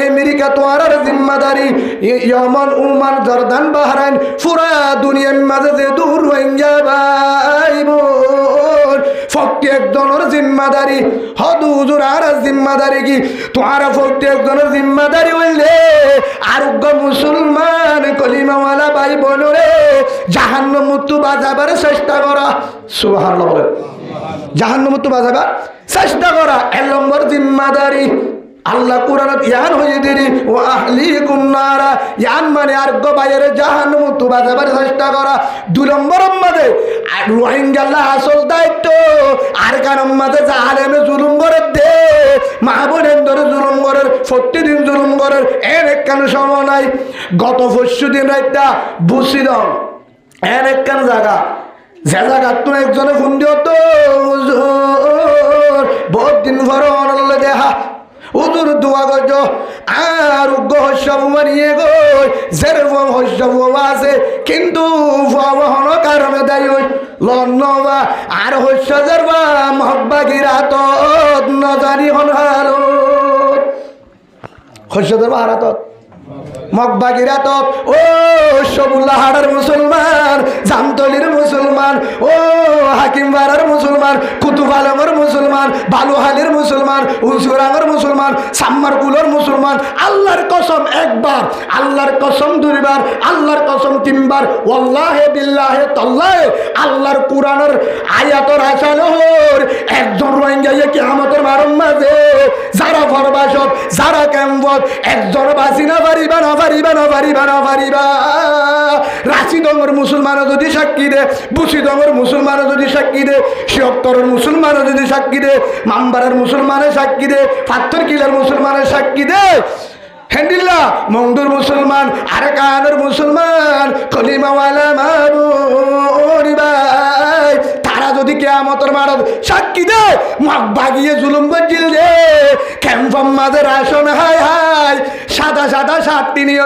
Speaker 1: আমেরিকা তোমার জিম্মাদারি ইয়েমেন ওমান জর্দান বাহরাইন পুরা দুনিয়ার মাঝে যে দূর রোহিঙ্গা ভাই বোন প্রত্যেকজনের জিম্মাদারি হদ হুজুর আর জিম্মাদারি কি তোমার প্রত্যেকজনের জিম্মাদারি হইলে আরোগ্য মুসলমান কলিমাওয়ালা ভাই বোন রে জাহান্নাম মুক্ত বাজাবার চেষ্টা করা সুবহানাল্লাহ বলে জাহান্নাম মুক্ত বাজাবার চেষ্টা করা 1 নম্বর জিম্মাদারি আল্লাহ কুরআনত ইয়ান হয়ে দিরি ও আহলিকুম নারা ইয়ান মানে আরোগ্য বাইরে জাহান্নাম মুক্ত বাজাবার চেষ্টা করা 2 নম্বরের মধ্যে রোহিঙ্গা আসল দায়িত্ব আর কারণ মধ্যে জাহালেমে জুলুম করে দে মা বোনের ধরে জুলুম করে প্রতিদিন জুলুম করে এর একখান সময় নাই। গত পরশু দিন রাইতা বুঝছিলাম এন একখান জায়গা যে জায়গা তুমি একজনে ফোন দিও তো বহুত দিন পর অনল দেখা উজুর দোয়া গজ আর উগ্র শস্য মারিয়ে গই যেরকম শস্য আছে কিন্তু হন কারণে দায়ী হই লন্নবা আর শস্য যারবা মহব্বাগির হাত নজানি হন হালো শস্য যারবা হারাত মগবাগিরাত ও সবুল্লাহাড়ার মুসলমান, জামতলির মুসলমান, ও হাকিমবাড়ার মুসলমান, কুতুব আলমের মুসলমান, বালুহালির মুসলমান, উসুরাঙের মুসলমান, সাম্মারকুলোর মুসলমান। আল্লাহর কসম একবার, আল্লাহর কসম দুইবার, আল্লাহর কসম তিনবার, ওয়াল্লাহে বিল্লাহে তাল্লাহে আল্লাহর কোরআনের আয়াতর আসালহর একজন রোহিঙ্গা কিয়ামতের মারম মাঝে যারা ফরবাসত যারা ক্যাম্পত একজন বাসিনা পারিবা না পারিবা না পারিবা না পারিবা। রাশিদঙ্গর মুসলমানও যদি সাক্ষী দে, বুসিদঙ্গর মুসলমানও যদি সাক্ষী দে, শিয়ক্তরের মুসলমানও যদি সাক্ষী দে, মামবারের মুসলমানের সাক্ষী দে, পাথর কিলার মুসলমানের সাক্ষী দে, হেন্ডিল্লা মংদুর মুসলমান, আরকানের মুসলমান, কলিমাওয়ালা মারুনি ভাই তারা যদি কিয়ামতের মারত সাক্ষী দে মগ বাগিয়ে জুলুম গজিল দে ক্যাম্পম মাঝে রাশন হাই হাই সাদা সাদা শার্টটি নিয়ে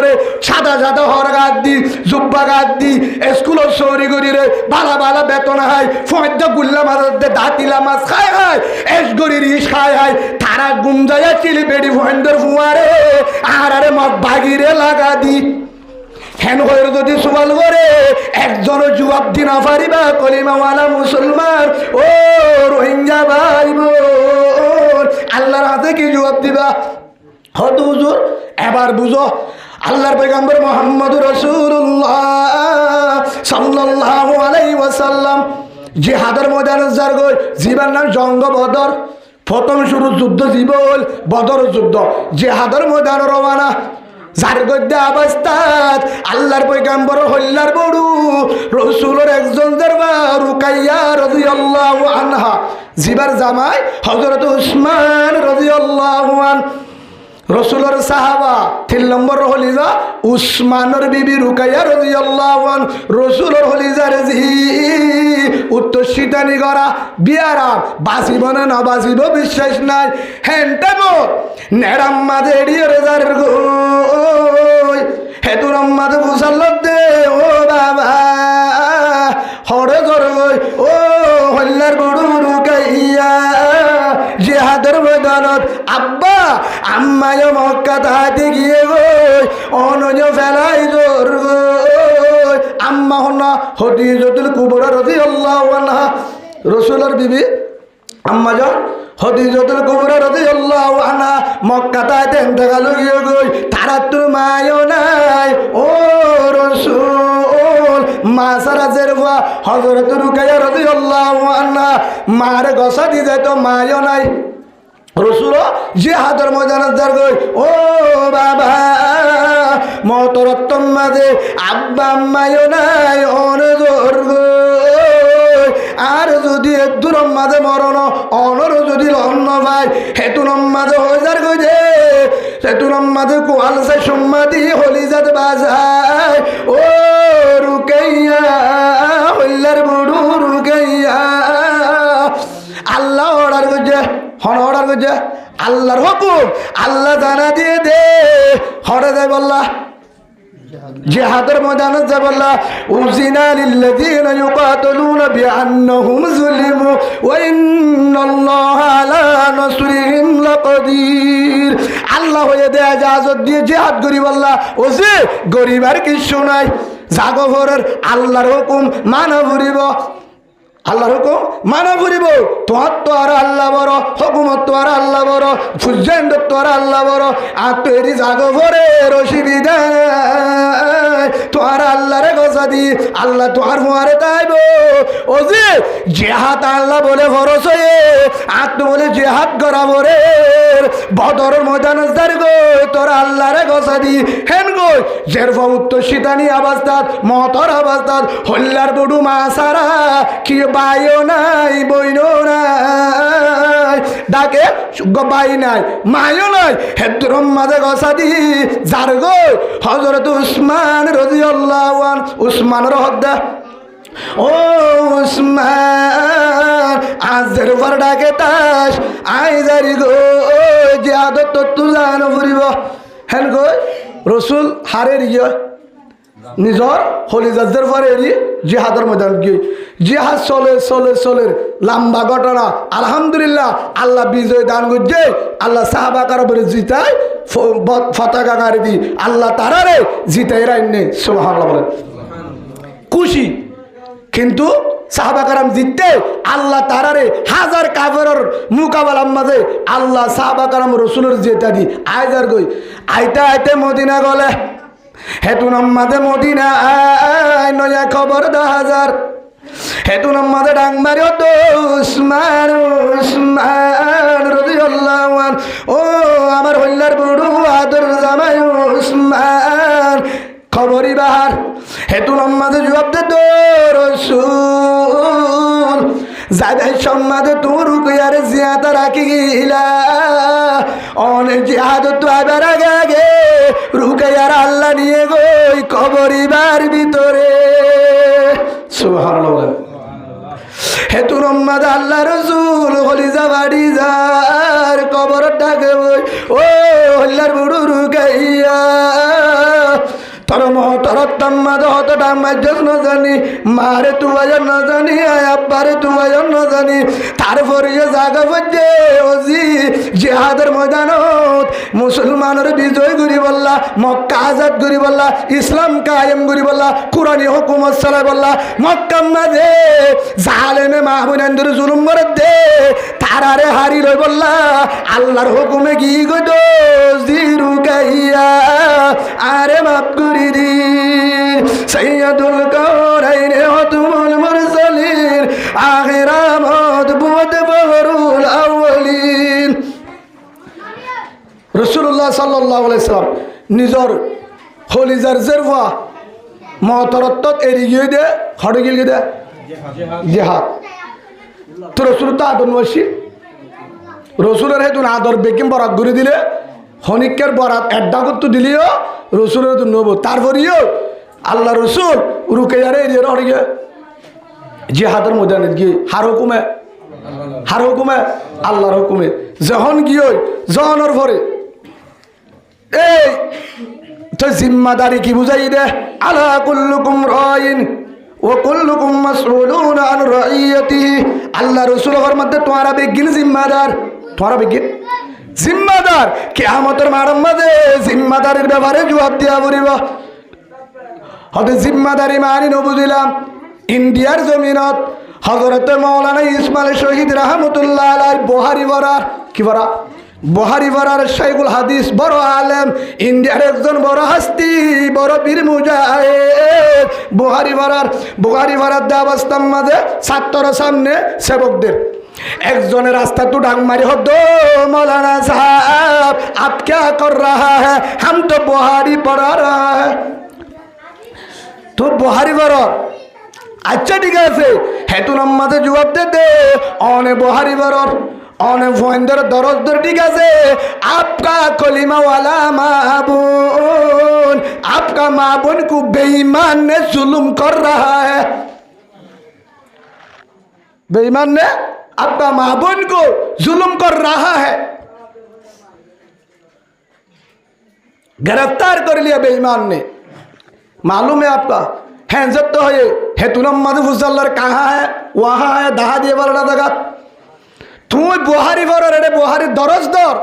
Speaker 1: সাদা সাদা হর গাদ দি জুব্বা গাদ দি স্কুলের সৌরি গরি রে বালা বালা বেতন হাই ফয়দ গুল্লা মাঝে দাঁতিলা মাছ খায় হাই এস গরি রিস খায় হাই তারা গুমজায়া চিলি বেড়ি ফয়েন্ডের ফুয়ারে আর আরে মগ বাগিরে লাগা দি হেন হয়ে যদি সওয়াল করে একজন জবাব দি না পারিবা কলিমাওয়ালা মুসলমান ও রোহিঙ্গা ভাই বোন আল্লাহর হাতে কি জবাব দিবা? হত হুজুর এবার বুঝো আল্লাহর পয়গম্বর মুহাম্মদুর রাসূলুল্লাহ সাল্লাল্লাহু আলাইহি ওয়াসাল্লাম জিহাদের ময়দানে যার গই জীবন নাম জঙ্গ বদর প্রথম শুরু যুদ্ধ জীবন বদর যুদ্ধ জিহাদের ময়দানে রওনা যার গদ্যে অবস্থাত আল্লাহর পয়গম্বর হল্লার বড়ু রাসূলের একজন দরবার রুকাইয়া রাদিয়াল্লাহু আনহা জিবার জামাই হযরত উসমান রাদিয়াল্লাহু আন রাসূলের সাহাবা 3 নম্বর হলিজা উসমানের বিবি রুকাইয়া রাদিয়াল্লাহু আন রাসূলের হলিজা রেজি উত্তর শীতানি গড়া বিয়ারা বাসিব না বাসিব বিশ্বাস নাই হেনটামো নেরাম মাঝে এড়িয়ে রেজার গই হেতুর মাঝে বুঝাল্লত দে ও বাবা হরে জর গই ও হল্লার বড়ু রুকাইয়া জিহাদের ময়দানত আব্বা আম্মায় মক্কা তাহাতে গিয়ে গই অনজ ফেলাই জোর গই আম্মা হনা খদিজাতুল কুবরা রাদিয়াল্লাহু আনহা রাসূলের বিবি আম্মা জান খদিজাতুল কুবরা রাদিয়াল্লাহু আনহা মক্কা তাহাতে ইন্তেকাল গিয়ে গই তারা তো মায়ও নাই ও রাসূল মা সারা জেরবা হযরত রুকাইয়া রাদিয়াল্লাহু আনহা মার গসা দি যায় তো মায়ও নাই রসুল জিহাদের ময়দানে যার গই ও বাবা মতরত্তম মাঝে আব্বা আম্মায়ও নাই অনজর গই আর যদি দূরম মাঝে মরণ অনর যদি অন্য ভাই হেতুনম মাঝে হয়ে যার গই দে হেতুনম মাঝে কোয়াল সে সম্মাদি হলি যাত বাজায় ও রুকাইয়া হল্লার বড়ু রুকাইয়া আল্লাহ অর্ডার করছে হন অর্ডার করছে আল্লাহর হুকুম আল্লাহ জানা দিয়ে দে হরে দেয় বললা জিহাদের ময়দানে যা বললা উযিনা লিল্লাযিনা ইউকাতিলুনা বিআন্নাহুম যুলিমু ওয়া ইন্নাল্লাহা আলা নাসরিহিম লাকাদির। আল্লাহ হয়ে দেয়া ইজাজত দিয়ে জিহাদ করি বললা ও যে গরিবার কিছু নাই জাগভরের আল্লাহর হুকুম মানা ভরিব আল্লাহর হুকুম মানা ফুরিব তোমার তো আর আল্লাহ বড় হুকুমত তো আর আল্লাহ বড় ফুজান্ড তো আর আল্লাহ বড় আর তৈরি জাগো ভরে রসিবিদা তোমার আল্লাহরে গসা দি আল্লাহ তোমার ফুয়ারে তাইব ও যে জেহাদ আল্লাহ বলে ভরস হয়ে আর তো বলে জেহাদ করা ভরে বদর ময়দান দার গো তোর আল্লাহরে গসাদি হেন গো জেরফা উত্তর শীতানি আবাস্তাদ মতর আবাস্তাদ হল্লার বডু মা সারা কি বাইও নাই বইনো নাই ডাকে বাই নাই মায়ও নাই হেদ্রম মাঝে গসাদি যার গো হযরত উসমান রাদিয়াল্লাহু আনহু উসমান রহদা ও উসমান আজের পর ডাকে তাস আই জারি গো যে আদত তু জানো ফুরিব হেন গো রসুল হারের ইয়ে নিজর হলিজাজের পরে এরি জিহাদের ময়দান গিয়ে জিহাদ চলে চলে চলে লম্বা ঘটনা আলহামদুলিল্লাহ আল্লাহ বিজয় দান করছে আল্লাহ সাহাবা কারবরে জিতায় পতাকা গাড়ি দি আল্লাহ তারারে জিতাই রাইনে সুবহানাল্লাহ বলেন খুশি কিন্তু সাহাবা কারাম জিততে আল্লাহ তারারে হাজার কাফেরের মোকাবেলার মাঝে আল্লাহ সাহাবা কারাম রসুলের জেতা দি আইজার গই আইতে আইতে মদিনা গলে হেতু নামাজে মদিনা নয়া খবর 10,000 হেতু নামাজে ডাং মারিও তো উসমান উসমান রাদিয়াল্লাহু আনহু ও আমার হল্লার বড় আদর জামাই উসমান খবরই বাহার হেতু নামাজে জবাব দে তো রসুল যাবে সম্মাদে তোর রুকিয়ার জিয়াতা রাখিলা অনেক জিহাদ তো আবার আগে আগে রুকিয়ার আল্লাহ নিয়ে গই কবরিবার ভিতরে সুবহানাল্লাহ হেতু নামাজ আল্লাহ রসুল হলিজা বাড়ি যার কবর ডাকে ও হল্লার বুড়ু রুকাইয়া তোর মহতর তাম্মা দহত ডাম্মার জন্য জানি মারে তু আজন না জানি আব্বারে তু আজন না জানি তারপরে যে জায়গা পড়ছে ওজি জিহাদের ময়দানত মুসলমানের বিজয় করি বললা মক্কা আজাদ করি বললা ইসলাম কায়েম করি বললা কুরআনী হুকুমত চালাই বললা মক্কা মাঝে জালেমে মাহবুবানদের জুলুম করে দে তারারে হারি লই বললা আল্লাহর হুকুমে কি গো জিরু গাইয়া আরে মাফ করি দি সাইয়্যিদুল কাওনাইন ওয়াতুল মুরসালিন আখিরামত বুদ বহরুল আউয়ালিন রাসূলুল্লাহ সাল্লাল্লাহু আলাইহি সাল্লাম নিজর খলিজার জরফা মহতরত এরিয়ে দে হড় গিয়ে দে জিহাদ তো রাসূল তো আদর নসি রসুলের হেতু আদর বেকিম বরাত ঘুরে দিলে হনিকের বরাত এড্ডা করতে দিলিও রসুলের তো নব তারপরেও আল্লাহ রসুল রুকেয়ারে এরিয়ে হড়িয়ে জিহাদের ময়দানে গিয়ে হার হুকুমে আল্লাহর হুকুমে যখন গিয়ে জহনের ভরে এই তো জিম্মাদারি কি বুঝাই দে আলা কুল্লুকুম রাইন ও কুল্লুকুম মাসউলুন আন রাইয়াতিহি আল্লাহ রাসূলের মধ্যে তোমরা বেগিন জিম্মাদার তোমরা বেগিন জিম্মাদার কিয়ামতের মাঠের মধ্যে জিম্মাদারির ব্যাপারে জবাব দিয়া পড়িব হতে জিম্মাদারি মানি নবুদিলাম ইন্ডিয়ার জমিনত হযরত মাওলানা ইসমাইল শহীদ রাহমাতুল্লাহ আলাইহি বুখারী বরার কি বরা বুখারী বরার শাইখুল হাদিস বড় আলেম ইন্ডিয়ার একজন বড় হস্তি বড় বীর মুজাহিদ বুখারী বরার দাওয়াস্তাম মাঝে ছাত্রর সামনে সেবকদের একজনের রাস্তা তো ডাং মারি হতো मौलाना साहब आप क्या कर रहा है हम तो बुखारी पढ़ा रहा है तो बुखारी पढ़ो अच्छा ठीक है हेतु नम्माते जवाब देते ओने बुखारी पढ़ो ओने फोंदर दरजदर ठीक है आपका कलिमा वाला माबून आपका माबून को बेईमान ने जुल्म कर रहा है बेईमान ने आपका माबून को जुल्म कर रहा है गिरफ्तार कर लिया बेईमान ने मालूम है आपका हैंजत तो है हेतुनम मधुफुसल्लर कहाँ है वहाँ है दहा दिए वाला जगह तुम बुहारी पर रे बुहारी दरज दर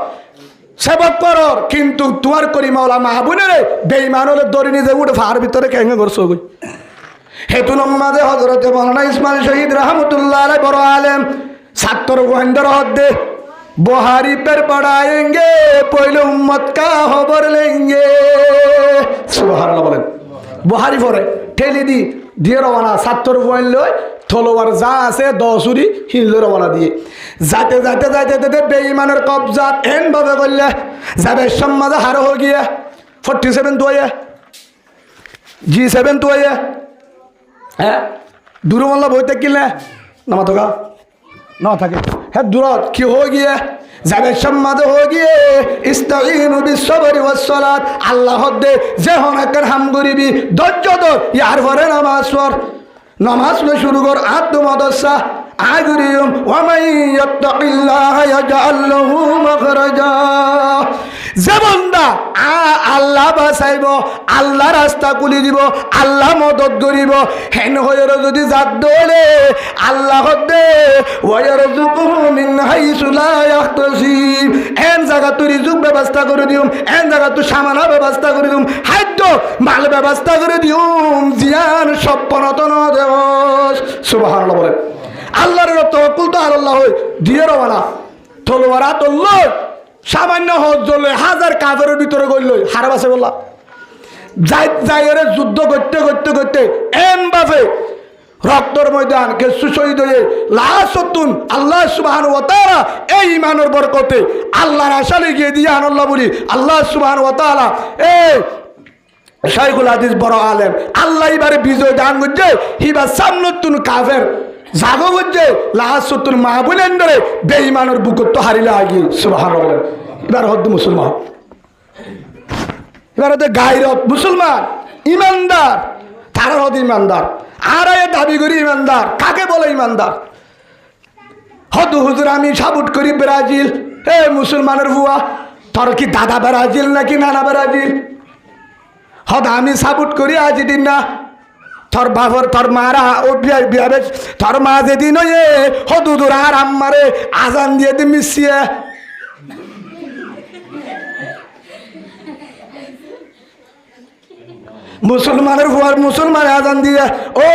Speaker 1: सेबक पर किंतु तुम्हार करी मौला माहबूने रे बेईमानों ले दौरी नहीं उठ फार भीतर कहेंगे घर सो गई हेतुनम मधु हजरत मौलाना इस्माइल शहीद रहमतुल्लाह अलैह बड़ो आलेम ছাত্র গোয়েন্দার হদ্দে बुहारी पर पढ़ाएंगे पहले उम्मत का खबर लेंगे सुबहानाल्लाह बोलें बुहारी पढ़े ठेली दी দিয়ে রওনা ছাত্র গোয়েন লই তলোয়ার যা আছে 10 উরি হিললো রওনা দিয়ে যাতে যাতে যাতে যাতে বেঈমানের কবজা এন ভাবে করলে যাবে সম্মাদে হার হয়ে গিয়ে 47 তো আয়ে G7 তো আয়ে হ্যাঁ দুরমল্লা বইতে কিলে নামা তো না থাকে হ্যাঁ দূরত কি হয়ে গিয়ে যাবে সম্মাদে হয়ে গিয়ে ইস্তাঈনু বিসসবরি ওয়াসসালাত আল্লাহ দে যে হনাকের হাম গরিবি ধৈর্য ধর ইয়ার পরে নামাজ পড় নামাজ পড়ে শুরু কর আত্মমাদসা আগুরিয়ুম ওয়া মান ইয়াত্তাকিল্লাহ ইয়াজআল লাহু মাখরাজা যে বান্দা আল্লাহ বাঁচাইব আল্লাহ রাস্তা খুলি দিব আল্লাহ মদত করিব হেন হয়ে যদি জাত দলে আল্লাহ দে ওয়ারযুকুহু মিন হাইসু লা ইয়াহতাসিব এন জায়গা তুই রিজুক ব্যবস্থা করে দিউম এন জায়গা তুই সামানা ব্যবস্থা করে দিউম খাদ্য মাল ব্যবস্থা করে দিউম জিয়ান সপনতন দেব সুবহানাল্লাহ বলে আল্লাহর তাওয়াক্কুল তো আল্লাহ হয় দিয়ে রওনা তলোয়ার আতল্লাহ সামান্য হজ জ্বলে 1000 কাফেরের ভিতরে গইল হারাব আছে বললা যাইরে যুদ্ধ করতে করতে করতে এম বাফে রক্তর ময়দান কেসু শহীদ হয়ে লাসতুন আল্লাহ সুবহানাহু ওয়া তাআলা এই ঈমানের বরকতে আল্লাহর আশালে গিয়ে দিয়ে আল্লাহ বলি আল্লাহ সুবহানাহু ওয়া তাআলা এই শাইখুল হাদিস বড় আলেম আল্লাহ এবারে বিজয় দান করছে হিবা সামনতুন কাফের জাগো বুঝছে লাসতুন মাহবুলেন ধরে বেঈমানের বুকত তো হারিলে আগি সুবহানাল্লাহ এবার হদ মুসলমান এবার হতে গায়রত মুসলমান ইমানদার তারা হদ ইমানদার আর এ দাবি করি ইমানদার কাকে বলে ইমানদার হদ হুজুর আমি সাবুট করি ব্রাজিল এ মুসলমানের বুয়া তোর কি দাদা ব্রাজিল নাকি নানা ব্রাজিল হদ আমি সাবুট করি আর্জেন্টিনা না তোর বাবর তোর মারা ও বিয়াবে তোর মা যেদিন ওয়ে হদুদুর আর আম্মারে আজান দিয়ে দি মিশিয়ে মুসলমানের হুয়ার মুসলমান আজান দিয়ে ও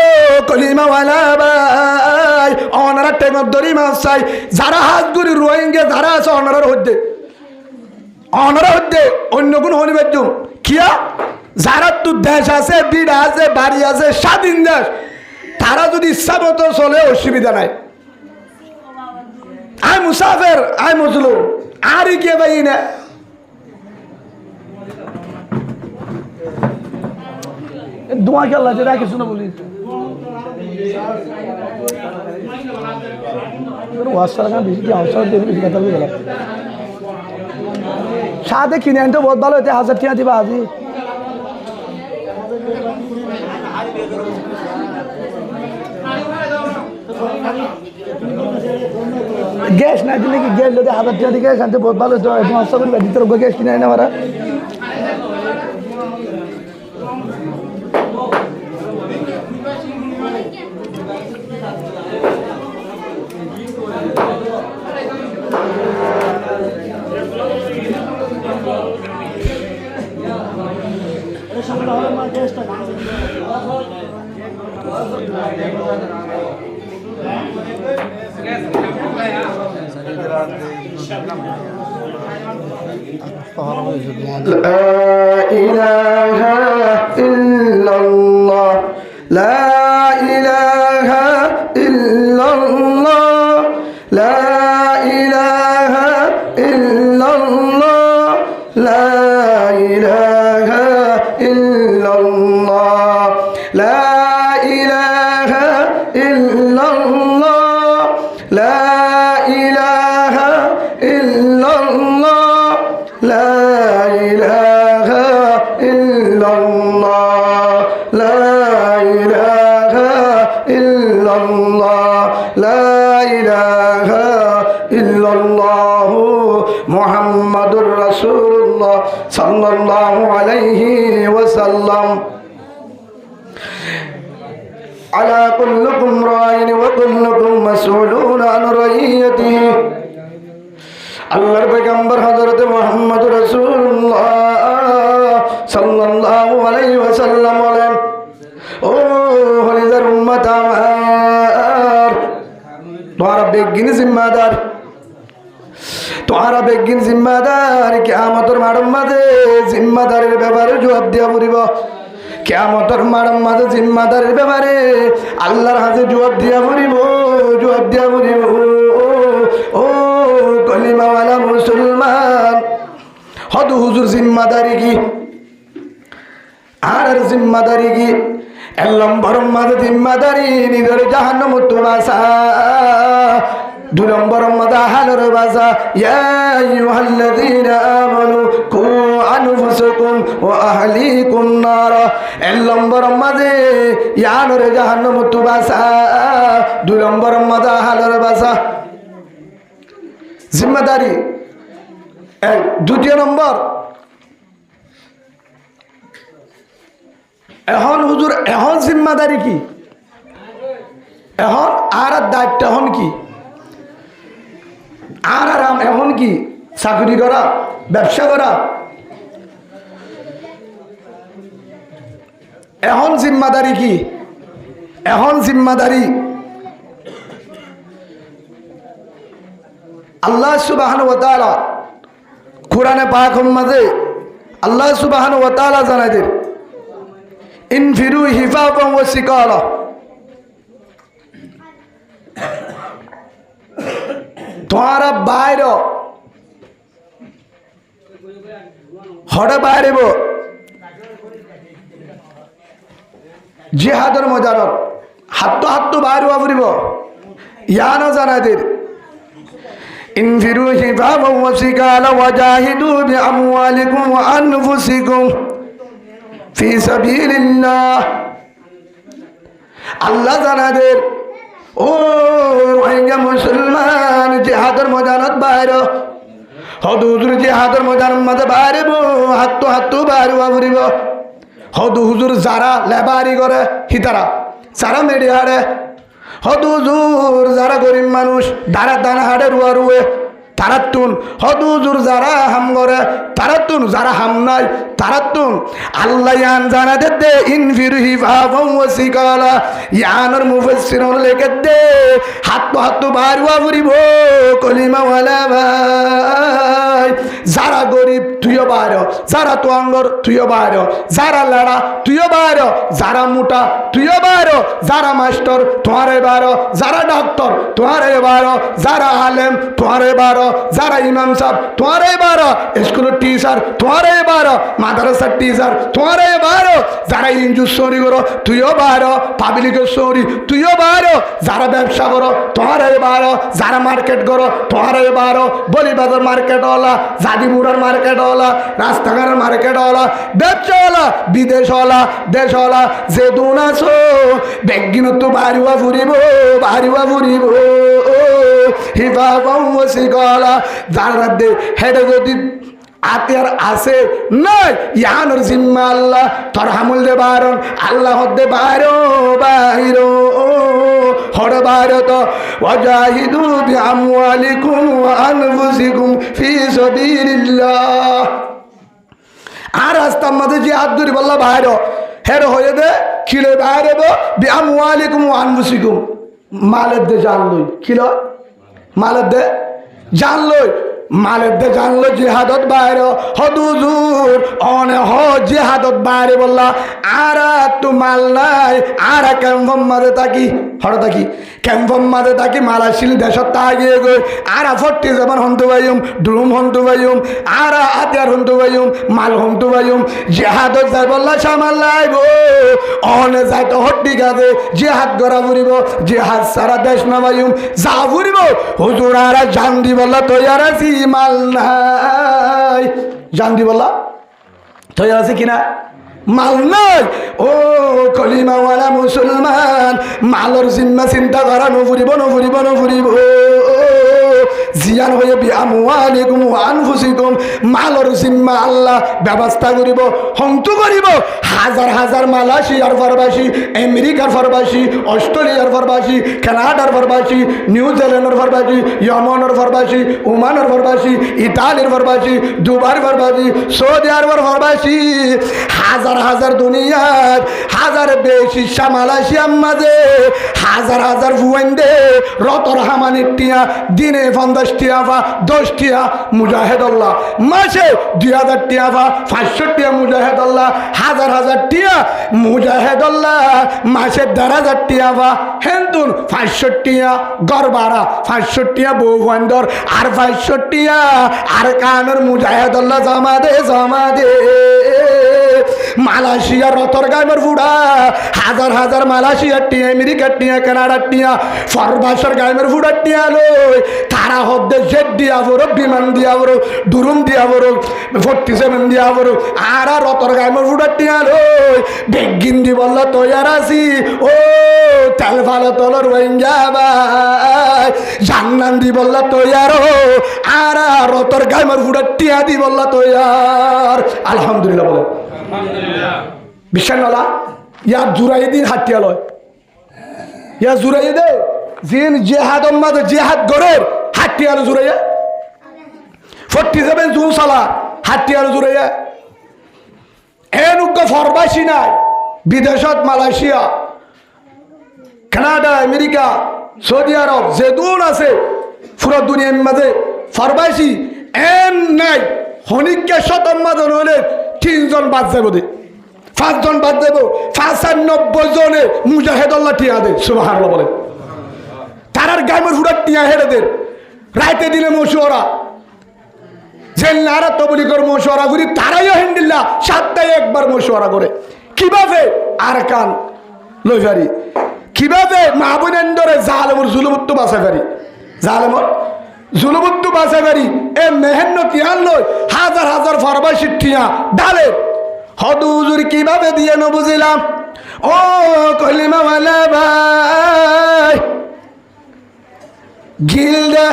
Speaker 1: কলিমা ওয়ালা ভাই অনারা টেমত ধরি মাছ চাই যারা হাত গুড়ি রোহিঙ্গা যারা আছে অনারার হদ্দে অন্য কোন হনিবের জন্য কিয়া যারা তো দেশ আছে বিড় আছে বাড়ি আছে স্বাধীন দেশ তারা যদি ইচ্ছা মতো চলে অসুবিধা নাই আই মুসাফের আই মজলু আর কে ভাই না দোয়া কে আল্লাহ রাখে শুনে বলি সাথে কিনে আনতে বহুত ভালো হতে 1000 টাকা দিবা আজি গ্যাস না দিলে কি গ্যাস লোকে 1000 টাকা দিয়ে গ্যাস আনতে বহুত ভালো হতো সমস্যা করবে ভিতরে গ্যাস কিনে আনে আমরা মুহাম্মাদুর রাসূলুল্লাহ সাল্লাল্লাহু আলাইহি ওয়াসাল্লাম আলা কুল্লুকুম রাইন ওয়া কুল্লুকুম মাসউলুন আন রাইয়াতিহি আল্লাহর পয়গম্বর হযরত মুহাম্মদুর রাসূলুল্লাহ সাল্লাল্লাহু আলাইহি ওয়াসাল্লাম বলেন ও হলিদার উম্মত আমার তোমরা বেগিন জিম্মাদার তোমরা বেগিন জিম্মাদার কিয়ামতের মাঠের মাঝে জিম্মাদারের ব্যাপারে জবাব দিয়া পড়িব কিয়ামতের মাঝে জিম্মাদারের ব্যাপারে আল্লাহর হাতে জবাব দিয়া পড়িব, জবাব দিয়া পড়িব। ও কলিমাওয়ালা মুসলমান, হদ হুজুর জিম্মাদারি কি আর জিম্মাদারি কি? এক নম্বর মাঝে জিম্মাদারি নিজের জাহান্নাম তুবাসা, দুই নম্বর মাঝে হালের বাসা। ইয়া আইয়ুহাল্লাযীনা আমানু কু আনফুসাকুম ওয়া আহলিকুম নার। এক নম্বর মাঝে ইয়ানোর জাহান্নাম তুবাসা, দুই নম্বর মাঝে হালের বাসা। জিম্মাদারি এক। দ্বিতীয় নম্বর, এখন হুজুর এখন জিম্মাদারি কি? এখন আর দায়িত্ব এখন কি? আর আরাম এখন কি? চাকরি করা, ব্যবসা করা। এখন জিম্মাদারি কি? এখন জিম্মাদারি আল্লাহ সুবহানাহু ওয়া তাআলা কুরআনে পাকের মাঝে আল্লাহ সুবহানাহু ওয়া তাআলা জানায় দেন, ইনফিরু হিফাফান ওয়া সিকালা। তোমারা বাইর হড়ে বাইরেব জিহাদের মজারত হাত্ত বাইর ফুরিব। ইয়ানো জানাদের ইনফিরু হিফাফান ওয়া সিকালা ওয়াজাহিদু বিআমওয়ালিকুম ওয়া আনফুসিকুম ফি সাবিলিল্লাহ। আল্লাহ জানাদের ও রোহিঙ্গা মুসলমান, জিহাদের ময়দানত বাইর হদুজুর, জিহাদের ময়দানের মাঝে বাইরেব, হাত্ত বাইর ফুরিব। হদুজুর যারা লেবারি করে হিতারা, যারা মেডি হাড়ে, হদুজুর যারা গরিব মানুষ দাঁড়া দানা হাড়ে রুয়া রুয়ে তারাতুন, হদুজুর যারা হাম করে তারাতুন, যারা হাম নাই তারাতুন। আল্লাহ ইয়ান জানা দে ইনফিরু হিফাফান ওয়া সিকালা। ইয়ানের মুফাসসিরুন লেখে দে হাত্ত বারওয়া ফুরিব কলিমাওয়ালা ভাই। যারা গরিব তুইও বাইর, যারা তোয়াঙ্গর তুইও বাইর, যারা লাড়া তুইও বাইর, যারা মোটা তুইও বাইর, যারা মাস্টার তোমারে বাইর, যারা ডাক্তার তোমারে বাইর, যারা আলেম তোমারে বাইর, যারা ইমাম সাহেব তোমারে বাইর, স্কুলের টিচার তোমারে বাইর, মাদ্রাসার টিচার তোমারে বাইর, যারা ইঞ্জুর সরি করো তুইও বাইর, পাবলিকের সরি তুইও বাইর, যারা ব্যবসা করো তোমারে বাইর, যারা মার্কেট করো তোমারে বাইর, বলিবাজার মার্কেটওয়ালা, জাদিমুড়ার মার্কেটওয়ালা, রাস্তাঘাটের মার্কেটওয়ালা, ব্যবসাওয়ালা, বিদেশওয়ালা, দেশওয়ালা, যে দুন আছো বেগিনত তো বাড়িওয়া ফুরিব, বাড়িওয়া ফুরিব হিফাফান ওয়া সিকালা। যারা দে হেডে যদি আতিয়ার আছে নাই ইয়ানোর জিম্মা আল্লাহ তোর হামুল দে বারণ, আল্লাহ দে বাইরো বাইরো হড় বাইরো তো ওয়াজাহিদু বিআমওয়ালিকুম ওয়া আনফুসিকুম ফি সাবিলিল্লাহ। আর রাস্তার মাঝে যে হাত ধরি বললা বাইরো হেড হয়ে দে খিলে বাইরেব বিআমওয়ালিকুম ওয়া আনফুসিকুম। মালের দে জানলই খিল, মালের দে জানলই, মালের দে জানলো জিহাদত বাইর হদুজুর অনে হ জিহাদত বাইরে বললা। আর তো মাল নাই, আর ক্যাম্পম মাঝে থাকি হঠাৎ থাকি ক্যাম্পম মাঝে থাকি মালাশিল দেশত তাগিয়ে গই আর 47 হন্তু বাইম, ড্রুম হন্তু বাইম, আর আতিয়ার হন্তু বাইম, মাল হন্তু বাইম। জিহাদত যাই বললা সামাল লাইব অনে যাই তো হট্টি গাছে জিহাদ গড়া ফুরিব, জিহাদ সারা দেশ না বাইম যা ফুরিব। হুজুর আর জান দি বললা তৈয়ার আছি, মাল নাই। জান দি বললা তৈয়ার আছে কিনা? মাল নাই। ও কলিমাওয়ালা মুসলমান, মালর জিম্মা চিন্তা করা নফুরিব নফুরিব নফুরিব। জিয়ান হয়ে বিআমওয়ালিকুম ওয়া আনফুসিকুম, মালর জিম্মা আল্লাহ ব্যবস্থা করিব, হন্তু করিব। হাজার হাজার মালয়েশিয়ার প্রবাসী, আমেরিকার প্রবাসী, অস্ট্রেলিয়ার প্রবাসী, কানাডার প্রবাসী, নিউজিল্যান্ডের প্রবাসী, ইয়েমেনের প্রবাসী, ওমানের প্রবাসী, ইতালির প্রবাসী, দুবাইয়ের প্রবাসী, সৌদি আরবের প্রবাসী, হাজার হাজার দুনিয়ার হাজার বেশি মালয়েশিয়ার মাঝে হাজার হাজার ভুয়েন্দে রতর হামানির টিয়া দিনে 50 50 টিয়া বা 10 টিয়া মুজাহিদ আল্লাহ, মাসে 2000 টিয়া বা 500 টিয়া মুজাহিদ আল্লাহ, হাজার হাজার টিয়া মুজাহিদ আল্লাহ, মাসে 1500 টিয়া বা হেন্দুন 500 টিয়া গড় ভাড়া, 500 টিয়া বউ বন্দর, আর 500 টিয়া আর কানের মুজাহিদ আল্লাহ জমা দে মালয়েশিয়া রতর গাইমের ফুড়া হাজার হাজার মালয়েশিয়ার টিয়া, আমেরিকার টিয়া, কানাডার টিয়া, ফরবাসর গাইমের ফুড়ার টিয়া লই তারা হদ্দে জেট দিয়া বড়, বিমান দিয়া বড়, ডুরুম দিয়া বড়, 47 দিয়া বড়, আর রতর গাইমের ফুড়ার টিয়া লই বেগিন দি বললা তৈয়ার আছি ও তেল ভালো তলর রোহিঙ্গা ভাই, জান্নান দি বললা তৈয়ার আর রতর গাইমের ফুড়ার টিয়া দি বললা তৈয়ার। আলহামদুলিল্লাহ বলে বিশ্বাস নলা ইয়ার জুড়াই দিন হাতিয়া লয়, ইয়া জুড়াই দে জিন জেহাদ মাঝে জেহাদ গড়ের হাতিয়ার জুড়াইয়া 47 জুন সালা হাতিয়ার জুড়াইয়া এনুগ্য ফরবাসী নাই বিদেশত মালয়েশিয়া, কানাডা, আমেরিকা, সৌদি আরব যে দুন আছে পুরো দুনিয়ার মাঝে ফরবাসী এম নাই হনিককে শতম মাঝে হলে 3 জন বাদ যাবো দে, 5 জন বাদ দেবো, 95 জনে মুজাহিদুল্লাহ টিয়া দে সুবহানাল্লাহ বলে তারার গাইমের হুড়ার টিয়া হেরে দে রাইতে দিনে মশুয়ারা জেল নারা তবলিগর মশুয়ারা করি তারাই আলহামদুলিল্লাহ সপ্তাহে একবার মশুয়ারা করে কিভাবে আর কান লই পারি, কিভাবে মাহবুবেন্দরে জালেমর জুলুমুত্তু বাঁচাই পারি, জালেমর জুলুমুত্তু বাঁচাই পারি এ মেহনত ইয়ান লই হাজার হাজার ফরবাসী টিয়া ডালে হদুজুর কিভাবে দিয়ে ন বুঝিলাম ও কলিমাওয়ালা ভাই গিল দে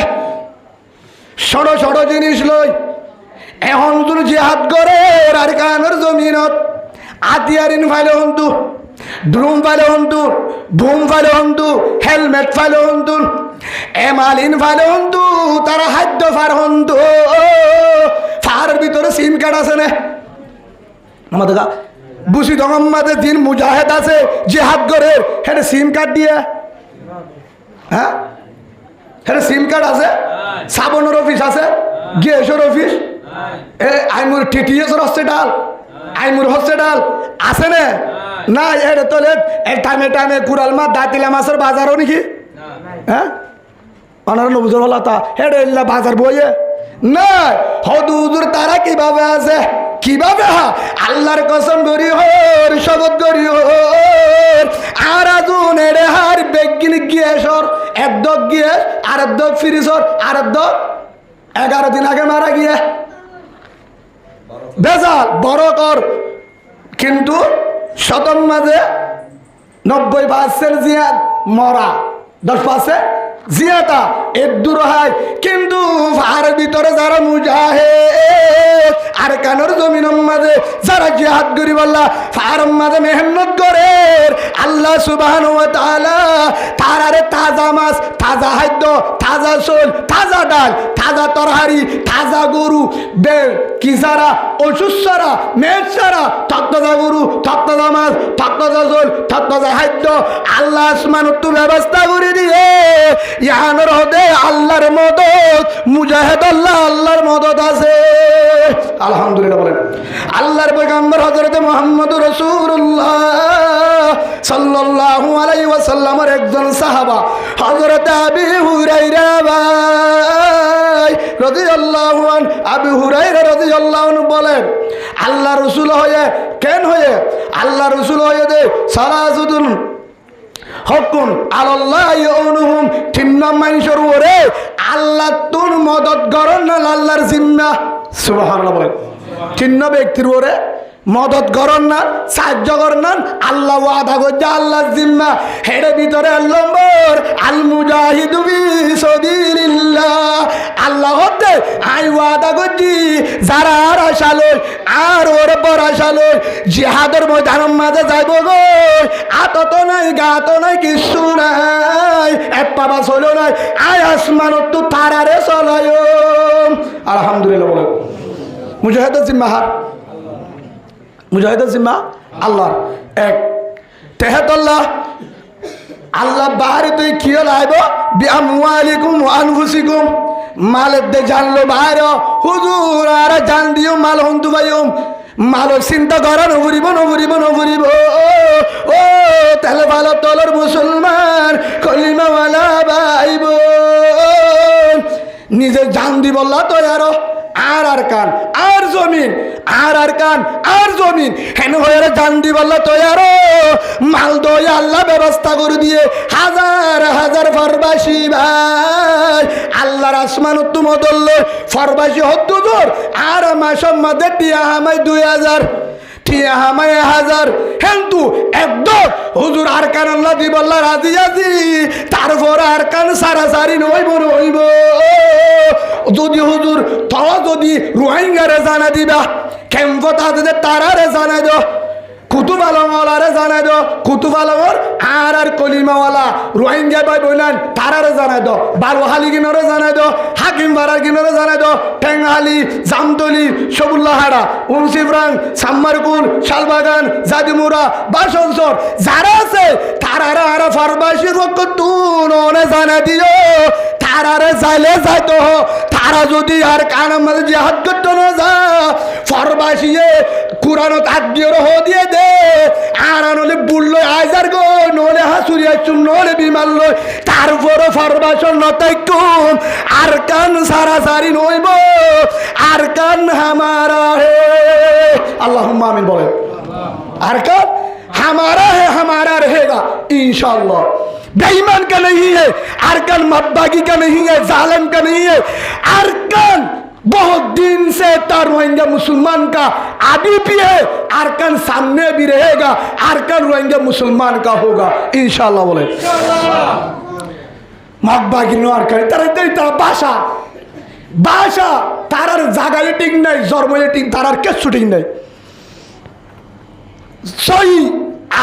Speaker 1: ছোট ছোট জিনিস লই এখন তোর জিহাদ করে আর কানের জমিনত আতিয়ারিন ফাইলে হন্তু, ড্রুম ফাইলে হন্তু, বুম ফাইলে হন্তু, হেলমেট ফাইলে হন্তু, এমালিন ফাইলে হন্তু, তারা খাদ্য ফার হন্তু, ফারের ভিতরে সিম কার্ড আছে না আমাদের বুসি দমাদের দিন মুজাহিদ আছে জিহাদ করে হেরে সিম কার্ড দিয়ে, হ্যাঁ হেরে সিম কার্ড আছে, সাবনের অফিস আছে, গ্যাসের অফিস, আইমুর টিটিএস হসপিটাল, আইমুর হসপিটাল আছে না না এর তোলে টাইমে টাইমে কুড়াল মাছ দাঁতিলা মাছের বাজারও নাকি, হ্যাঁ অনার নবুজর হলা তা হেরে বাজার বইয়ে না হদুজুর তারা কিভাবে আছে, কিভাবে আল্লাহর কসম করি হর শপথ করি হর আর আজুন এড়ে হার বৈজ্ঞানিক গ্যাসর একদক গ্যাস আর একদক ফ্রিজর আর একদক 11 দিন আগে মারা গিয়ে বেজাল বড় কর কিন্তু শতম মাঝে 90% জিয়াদ মরা 10% জিয়াতা এর দূর হয় কিন্তু আর ভিতরে যারা মুজাহিদ আর কানের জমিনের মাঝে যারা জিহাদ করি বললা ফার্ম মাঝে মেহনত করে আল্লাহ সুবহানাহু ওয়া তাআলা তারারে তাজা মাছ, তাজা খাদ্য, তাজা চোল, তাজা ডাল, তাজা তরকারি, তাজা গরু কি ছাড়া ওষুধ ছাড়া মেঘ ছাড়া তত্তাজা গরু, তত্তাজা মাছ, তত্তাজা চোল, তত্তাজা খাদ্য আল্লাহ আসমানত ব্যবস্থা করে দিয়ে ইয়ানোর হদে আল্লাহর মদত মুজাহিদ আল্লাহ আল্লাহর মদত আছে আলহামদুলিল্লাহ বলেন। আল্লাহর পয়গম্বর হযরত মুহাম্মদুর রাসূলুল্লাহ সাল্লাল্লাহু আলাইহি ওয়াসাল্লামের একজন সাহাবা হযরত আবু হুরায়রা ভাই রাদিয়াল্লাহু আনহু, আবু হুরায়রা রাদিয়াল্লাহু আনহু বলেন আল্লাহ রাসূল হয়ে কেন হয়ে আল্লাহ রাসূল হয়ে দে সালাসুতুন হকুন আল্লাহ ইউনুহুম তিন্ন মানুষের ওরে আল্লাহ তোর মদত করন না আল্লাহর জিম্মা সুবহানাল্লাহ বলেন তিন্ন ব্যক্তির ওরে মদত করন না সাহায্য করন না আল্লাহ ওয়াদা করছে আল্লাহর জিম্মা হেরে ভিতরে নম্বর আল মুজাহিদু ফি সাবিলিল্লাহ আল্লাহ হতে আই ওয়াদা করছি যারা আর আশালো আর ওর পর আশালো জিহাদের ময়দানের মাঝে যাইব গো আতত নাই গাত নাই কিছু নাই এক পাবা চলো নাই আয় আসমানত তো তারারে চলায় আলহামদুলিল্লাহ বলে মুজাহিদের জিম্মা হার মুজাহিদের জিম্মা আল্লাহ এক তেহাত আল্লাহ আল্লাহ বাহারে তুই কিয় লাইব বিআমওয়ালিকুম ওয়া আনফুসিকুম মালের দে জানলো বাইর হুজুর আর জান দিও মাল হন্তু ভাইম মালক চিন্তা করা নভরিব নভরিব নভরিব ও তাহলে ভালো তলর মুসলমান কলিমাওয়ালা ভাইব নিজে জান দিবল্লা তো আর কান আর জমিন আর কান আর জমিন হেন হয়ে জান দিবল্লা তো মাল দই আল্লাহ ব্যবস্থা করে দিয়ে হাজার হাজার ফরবাসী ভাই আল্লাহর আসমান তুমদল ফরবাসী হদ্দুর আর মাসের মধ্যে টিয়া হামাই 2000 টিয়া হামাই 1000 হেন্তু একদম হুজুর আর কান আল্লাহ দিবল্লা রাজি আজি তারপর আর কান সারাসারি নইব নইব যদি হুজুর তাও যদি রোহিঙ্গারে জানা দিবা কেমন তাদের তারারে জানাই দো কুতুব আলমওয়ালারে জানাই দো কুতুব আলমর আর কলিমাওয়ালা রোহিঙ্গা ভাই বললেন তারারে জানাই দো বালুহালি কিনরে জানাই দো হাকিম বাড়ার কিনরে জানাই দো টেঙ্গালি জামতলি সবুল্লাহ হাড়া উনসিফরাং সাম্মারকুল শালবাগান জাদিমুরা বাসনসর যারা আছে তারারে আর ফারবাসির রকতুন জানাই দিও তারারে যাইলে যাইতো তারা যদি আর কান আমাদের জিহাদ করতে না যা ফরবাসিয়ে কুরআনত আদিয়র হ দিয়ে দে আর নলে বুললো আইজার গো নলে হাসুরি আইছুন নলে বিমান লই তারপর ফরবাসন নতাইকুম আর কান সারাসারি নইব আর কান হামারা হে আল্লাহুম্মা আমিন বলেন আর কান हमारा रहेगा इंशाअल्लाह बेईमान का नहीं है अरकान मब्बागी का नहीं है जालिम का नहीं है अरकान बहुत दिन से रोहिंग्या मुसलमान का आदि भी है अरकान सामने भी रहेगा अरकान रोहिंग्या मुसलमान का होगा इंशाअल्लाह बोले मब्बागी नो अरकान तारा भाषा तारार जागाय ठीक नहीं जर्मय ठीक तारार किच्छु ठीक नहीं सही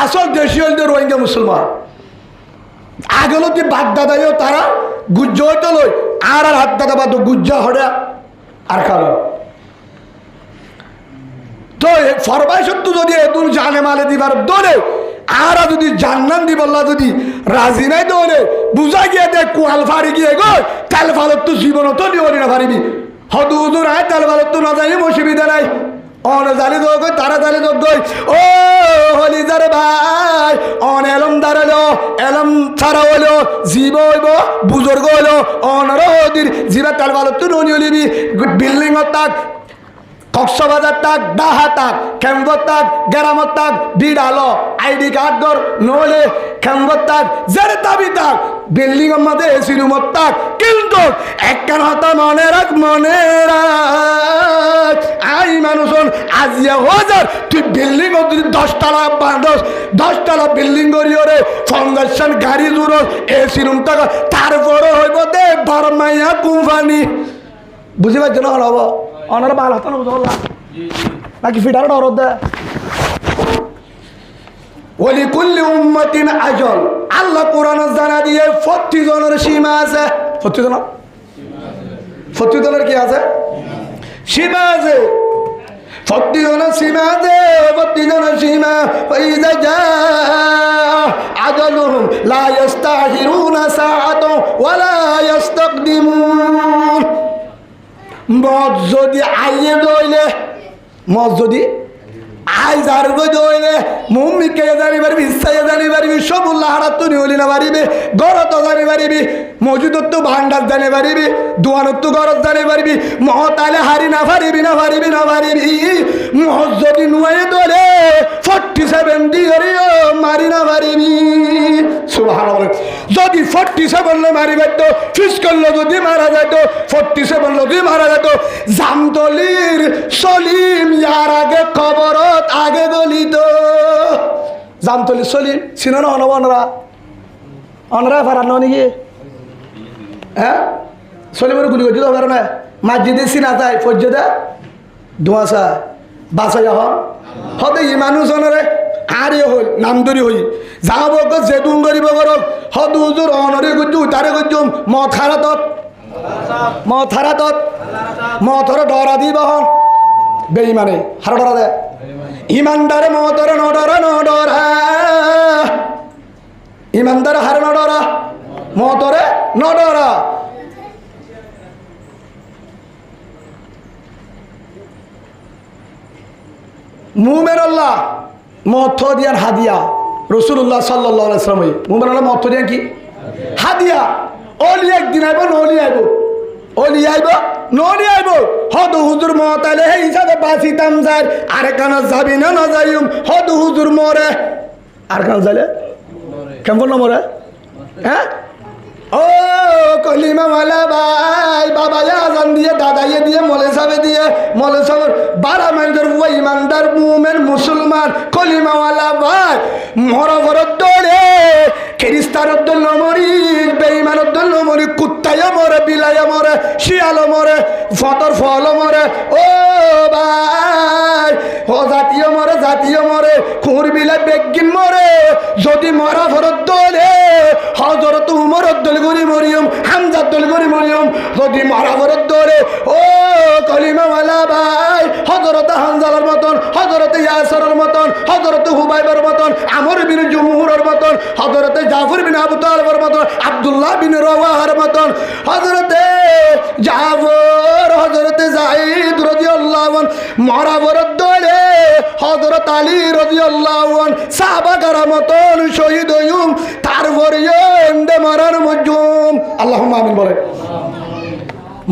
Speaker 1: আসল দেশীয় রোহিঙ্গা মুসলমান আগলতি বাদ দাদাইও তারা গুজ্জ হইতে লই আর হাত দাদা বাদ গুজ্জ হড়া আর খালো তো ফরমাইশত যদি এদুল জানে মালে দিবার দরে আর যদি জান্নান দিবল্লা যদি রাজি নাই দরে বুঝা গিয়ে দে কোয়াল ফারি গিয়ে গো তেল ফালত তো জীবন তো নিওরি না পারিবি হদু হুজুর আয় তেল ফালত তো না যাই অসুবিধা নাই অন জালি দোগ তারা জালি দোগ ও হলিজার ভাই অন এলম দাঁড়ালো এলম ছাড়া হলো জীব হইব বুজুর্গ হলো অনর হদির জীবা তাল ভালো তুই ননি হলিবি বিল্ডিং তাক কক্সবাজার তাক ডাহা তাক খেম্বর তাক গেরামত তাক বিড়ালো আইডি কার্ড দর নলে খেম্বর তাক জের দাবি তাক বিল্ডিং এর মধ্যে এসি রুমত তাক কিন্তু একখান হতা মনে রাখ আই মানুষন আজিয়া হাজার তুই বিল্ডিং যদি 10 তলা 10 তলা বিল্ডিং করিও রে ফাউন্ডেশন গাড়ি জুড়ো এসি রুম তাক তারপরে হইব দে বারমাইয়া কোম্পানি বুঝি পাচ্ছ না হব অনার বাল হাতানো বুঝলা নাকি ফিটার ডর দে ওলি কুল্লি উম্মতিন আজল আল্লাহ কোরআন জানা দিয়ে 40 জনের সীমা আছে 40 জনের কি আছে সীমা আছে 40 জনের সীমা আছে 40 জনের সীমা ফাইজা জা আজলুহুম লা ইস্তাখিরুনা সাআতাও ওয়ালা ইস্তাকদিমুন মদ যদি আইয়ে দইলে মদ যদি আই যার গই দইলে মুমিকে জানি পারবি ইচ্ছায় জানি পারবি সবুল্লাহ হারাত তো নিহলি না পারিবি গরত জানি পারিবি মজুদত তো ভান্ডার জানি পারিবি দোয়ানত তো গরত জানি পারিবি মহতালে হারি না পারিবি মহৎ যদি নুয়ে দলে 47 দিও মারি না পারিবি সুবহানাল্লাহ যদি 47 লে মারি বাইতো ফিস করলো যদি মারা যাইতো 47 যদি মারা যাইতো জামতলির সলিম ইয়ার আগে খবরত আগে গলিত জামতলির সলিম চিনো না অনরা ফারানো নাকি হ্যাঁ সলিমের গুলি করছিল পারে না মসজিদে চিনা যায় ফজ্জদা ধোঁয়াশা বাসাই হতে ই মানুষ অনরে আর হল নামদরি হই যাব যেতুন করিব করক হদ হুজুর অনরে গুজু তারে গুজুম মথারাতত মথর ডরা দিব হন বেঈমানে হার ডরা দে ইমানদারে মথর নডরা ইমানদার হার নডরা মথরে নডরা মুমের আল্লাহ মত দিয়ার হাদিয়া রসুল্লাহ সাল্লাল্লাহু আলাইহি ওয়াসাল্লাম মুমের আল্লাহ মত দিয়ার কি হাদিয়া অলি একদিন আইব নলি আইব অলি আইব নলি আইব হদ হুজুর মত আইলে হে হিসাবে বাঁচিতাম যাই আর কানা যাবি না না যাইম হদ হুজুর মরে আর কানা যাইলে কেমন না মরে হ্যাঁ ও কলিমা ওয়ালা ভাই বাবা আজান দিয়ে দাদাইয়ে দিয়ে মলে সাবে দিয়ে মলে সাবের 12 মাইন্ডের ওই ইমানদার মুমিন মুসলমান কলিমা ওয়ালা ভাই মরা ঘরত দৌড়ে খ্রিস্টানের দল মরি বেঈমানের দল মরি কুত্তায় মরে বিলায় মরে শিয়াল মরে ফতর ফল মরে ও ভাই ও জাতীয় মরে খুর বিলায় বেগিন মরে যদি মরা ঘরত দৌড়ে হযরত উমর দল গরি মরিয়ম হামজা দল গরি মরিয়ম যদি মরা ঘরত দৌড়ে ও কলিমা ওয়ালা ভাই হযরত হামজার মতন হযরত ইয়াসরের মতন হযরত হুবাইবের মতন আমর বিন জুমহুরের মতন হযরত জাফর বিন আবু তালেবের মতন আব্দুল্লাহ বিন রওয়াহার মতন হযরত জাফর হযরত যায়েদ রাদিয়াল্লাহু আনহু মরা ঘরত দৌড়ে হযরত আলী রাদিয়াল্লাহু আনহু সাহাবাগার মতন শহীদ হইম তারপরে এন্ডে মরার মজুম আল্লাহুম্মা আমিন বলে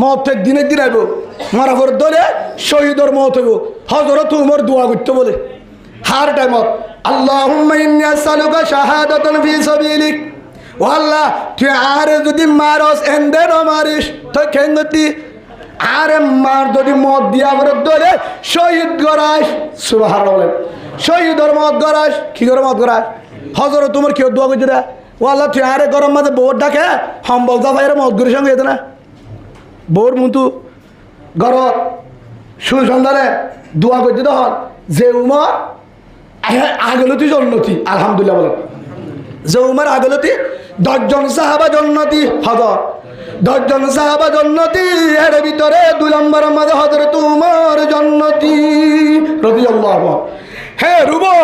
Speaker 1: মত দিনে দিন আইব মরা ঘরত দৌড়ে শহীদর মত হইব হযরত উমর দোয়া করতে বলে হার টাইমত আল্লাহুম্মা ইন্নী আসআলুকা শাহাদাতান ফি সাবিলিক ও আল্লাহ তুই আর যদি মারস এন্ডে ন মারিস তো কেঙ্গতি আরে মার যদি মত দিয়া ঘরত দৌড়ে শহীদ গরাস সুবহানাল্লাহ বলেন শহীদর মত গরাস কি করে মত গরাস হযরত উমর কি দোয়া করতে রে ও আল্লাহ তুই আরে গরম মাঝে বোর ডাকে সম্বল দা ভাইয়ের মত গরির সঙ্গে যেত না বোর মুতু গরত সুসন্ধানে দোয়া করতে তখন যে উমর আগলতি জন্নতি আলহামদুলিল্লাহ বলেন যে উমর আগলতি 10 জন সাহাবা জন্নতি হযর 10 জন সাহাবা জন্নতি এর ভিতরে 2 নম্বরের মাঝে হযরত উমর জন্নতি রাদিয়াল্লাহু আনহু হে রুবো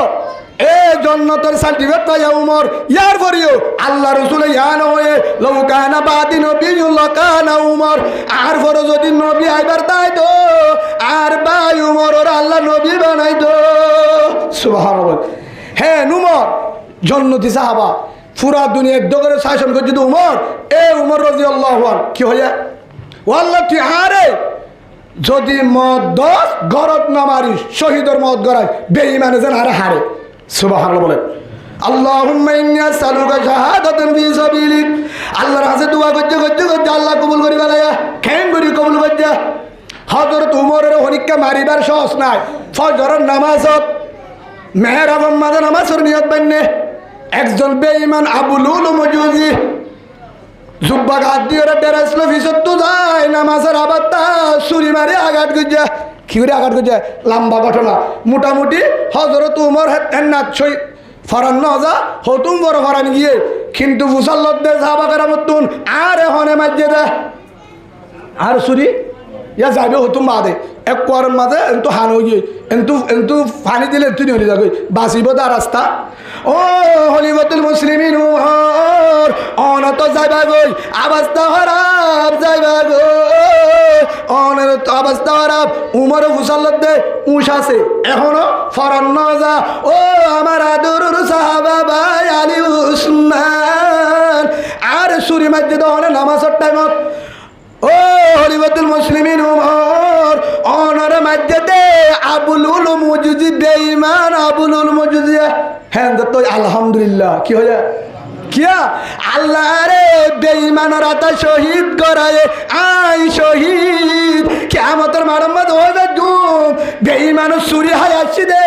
Speaker 1: এ জন্নতের সার্টিফিকেট পাইয়া উমর ইয়ার পরেও আল্লাহ রাসূল ইয়ান হয়ে লাউ কানা বাদি নবিয়্যুল কানা উমর আর পরে যদি নবী আইবার তাই তো আর ভাই উমর ওর আল্লাহ নবী বানাই তো সুবহানাল্লাহ হে উমর জন্নতি সাহাবা পুরা দুনিয়া দগরে শাসন করছে তো উমর এ উমর রাদিয়াল্লাহু আনহু কি হইয়া ও আল্লাহ তুই আরে যদি মদ দশ গরত না মারিস শহীদর মদ গড়াই বেঈমানে যেন আরে হারে সুবহানাল্লাহ বলেন আল্লাহুম্মা ইন্নী আসআলুকা শাহাদাতান ফি সাবিলিক আল্লাহর কাছে দোয়া করতে আল্লাহ কবুল করি বালায়া কেন করি কবুল করতে হযরত উমরের হরিকা মারিবার সাহস নাই ফজরের নামাজত মেহরাবের মাঝে নামাজের নিয়ত বান্নে একজন বেঈমান আবু লুলু মজুজি জুব্বা গাদ দিয়ে ডেরাসলো ফিসত তো যায় নামাজের আবাদটা ছুরি মারি আঘাত করছে কি করে আঘাত করছে লম্বা ঘটনা মোটামুটি হযরত উমর হেন্নাত ছই ফরান নজা হতুম বড় ফরান গিয়ে কিন্তু মুসাল্লত দে সাহাবা কেরামতুন আর এখনে মাঝে দে আর ছুরি ইয়া যাবে হতুম বাদে এক কোয়ারের মাঝে এন্তু হান হয়ে গিয়ে এন্তু পানি দিলে তুই হয়ে যাবে বাঁচিব তার রাস্তা ও হলিবতুল মুসলিমিন উমর অনত যাইবা গই অবস্থা খারাপ যাইবা গো অনত অবস্থা খারাপ উমর মুসাল্লত দে উশ আছে এখনো ফরান নজা ও আমার আদরের সাহাবা ভাই আলী উসমান আর ছুরি মাঝে দহনে নামাজের টাইমত ও হলিবতুল মুসলিমিন উমর অনর মাঝে দে আবুল উলুম মুজুজি বেঈমান আবুল উলুম মুজুজি হ্যাঁ তো আলহামদুলিল্লাহ কি হয়ে কিয়া আল্লাহ রে বেঈমানের আতা শহীদ করায় আই শহীদ কিয়ামতের মারামাত হবে দুম বেঈমানের ছুরি হায় আসি দে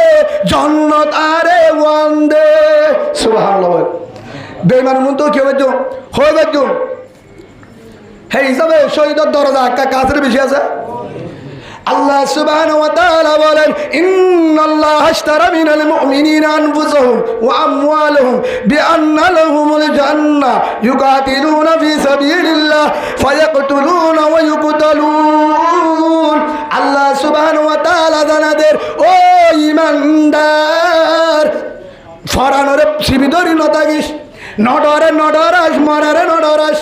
Speaker 1: জান্নাত আরে ওয়ান্দে সুবহানাল্লাহ বেঈমানের মন তো কি হবে দুম হে হিসাবে শহীদের দরজা কাছের বেশি আছে আল্লাহ সুবহানাহু ওয়া তাআলা বলেন ইন্নাল্লাহা আশতারা মিনাল মুমিনিনা আনফুসাহুম ওয়া আমওয়ালাহুম বিআন্না লাহুমুল জান্নাহ ইউকাতিলুনা ফি সাবিলিল্লাহ ফায়াকতুলুনা ওয়া ইউকতালুন আল্লাহ সুবহানাহু ওয়া তাআলা জানাদের ও ঈমানদার ফরানরে শিবিদরি নতাগিস নডরে নডরাস মরারে নডরাস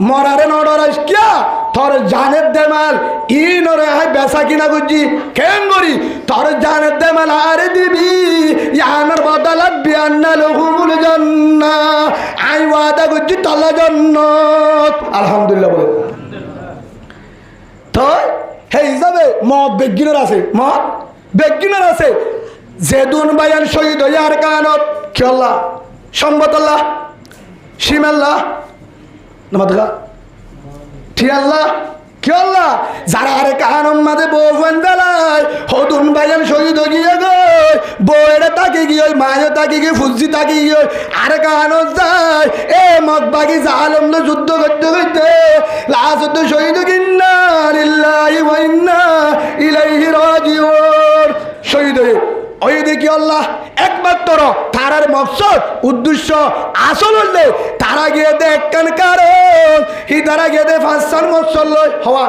Speaker 1: মরারে নডরাস কিয়া তোর জানের দেমাল ইনরে আয় বেসা কিনা করছি কেন করি তোর জানের দেমাল আরে দিবি ইয়ানোর বদলাত বিয়ান্না লহুমুল জান্নাহ আই ওয়াদা করছি তাল্লা জান্নাত আলহামদুলিল্লাহ বলে তো হে হিসাবে মত বেগিনের আছে মত বেগিনের আছে যেদুন বায়ান শহীদ হইয়ার কানত কি আল্লাহ সম্মত আল্লাহ শিম আল্লাহ নামাদগা ঠিক আল্লাহ কি আল্লাহ যারা আরে কানম মাদে বউন বেলায় হদুন বায়ান শহীদ হইয়া গই বউয়েরা তাকে গিয়ে মায়ও তাকে গিয়ে ফুজি তাকে গিয়ে আরে কানত যায় এ মত বাকি জালম না যুদ্ধ করতে করতে লাস্ট শহীদ কিন্না লিল্লাহি ওয়া ইন্না ইলাইহি রাজিউন শহীদ হয়ে ওই দেখি আল্লাহ একমাত্র তারার মকসদ উদ্দেশ্য আসল হলে তারা গিয়ে দেখ কেন কারণ হি তারা গিয়ে দে ফাঁসান মকসল হওয়া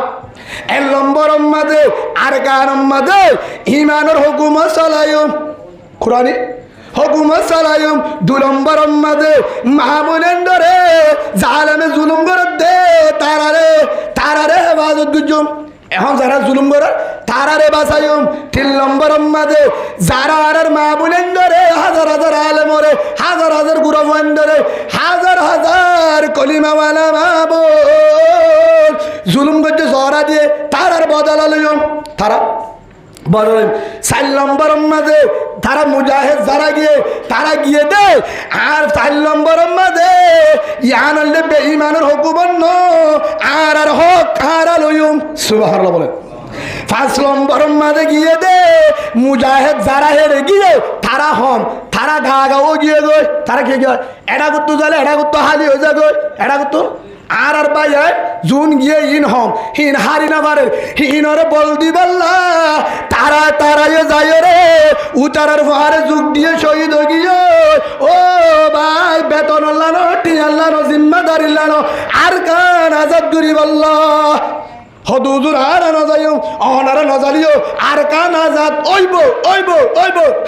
Speaker 1: এর নম্বর মাঝে আর কার মাঝে ইমানের হুকুমত চালায়ুম কোরআনে হুকুমত চালায়ুম 2 নম্বর মাঝে মাহমুলেন ধরে জালেমে জুলুম করে দে তারারে হেফাজত গুজুম এখন যারা জুলুম করে তারারে বাঁচাইম 3 নম্বর মাঝে যারা আর মা বোনেন ধরে হাজার হাজার আলেমরে হাজার হাজার গুরবান ধরে হাজার হাজার কলিমাওয়ালা মা বোন জুলুম করতে জহরা দিয়ে তারার বদলা লইম তারা বড় 4 নম্বর মাঝে তারা মুজাহিদ যারা তারা গিয়ে দে আর 4 নম্বর মাঝে ইয়ানলে বেঈমানের হুকুমন আর হক কারা লইম সুবহানাল্লাহ বলেন 5 নম্বর মাঝে গিয়ে দে মুজাহিদ যারা হেরে গিয়ে তারা হন তারা গাও গিয়ে গই তারা কি গয় এটা করতে জালে এটা করতে হালি হয়ে যা গই এটা করতে আর ভাই জুন গিয়ে ইন হম হিন হারি না পারে হিনরে বল দিবাল্লা তারাই যায় রে উতারার ফারে যুগ দিয়ে শহীদ গিয়ে ও ভাই বেতন আল্লাহ টি আল্লাহ জিম্মাদার ইল্লাহ আর কান আজাদ করিবাল্লা হদুজুর আর না যাইও অনারা না জালিও আর কান আজাদ ওইব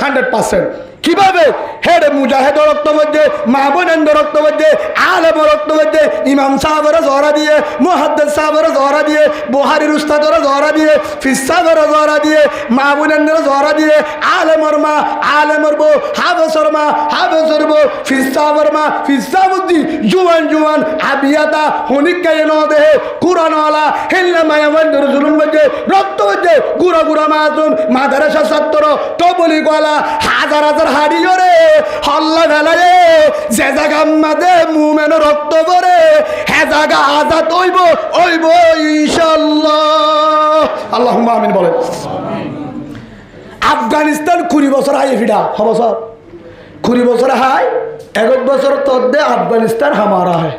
Speaker 1: 100% কিভাবে হেড মুজাহিদ রক্তবদ্ধে মাহবুবেন্দ রক্তবদ্ধে আলেম রক্তবদ্ধে ইমাম সাহেবের জহরা দিয়ে মুহাদ্দিস সাহেবের জহরা দিয়ে বুখারীর উস্তাদের জহরা দিয়ে ফিস সাহেবের জহরা দিয়ে মাহবুবেন্দের জহরা দিয়ে আলেমর মা আলেমর বউ হাফেজর মা হাফেজর বউ ফিস সাহেবের মা ফিস সাহেবুদ্দি জুয়ান আবিয়াতা হনিকায় ন দেহে কুরআনওয়ালা হিল্লা মায়াবন্দের জুলুম বদ্ধে রক্তবদ্ধে গুড়া মাসুম মাদ্রাসা ছাত্র তবলিগওয়ালা হাজার হাজার হারিও রে হল্লা ফেলায় যে জায়গা মাঝে মুমেন রক্ত করে হে জায়গা আজাদ ওইব ইনশাআল্লাহ আল্লাহুম্মা আমিন বলেন আফগানিস্তান 20 বছর হাই ফিডা বছর 20 বছর হাই 1 বছর তদ্দে আফগানিস্তান হামারা है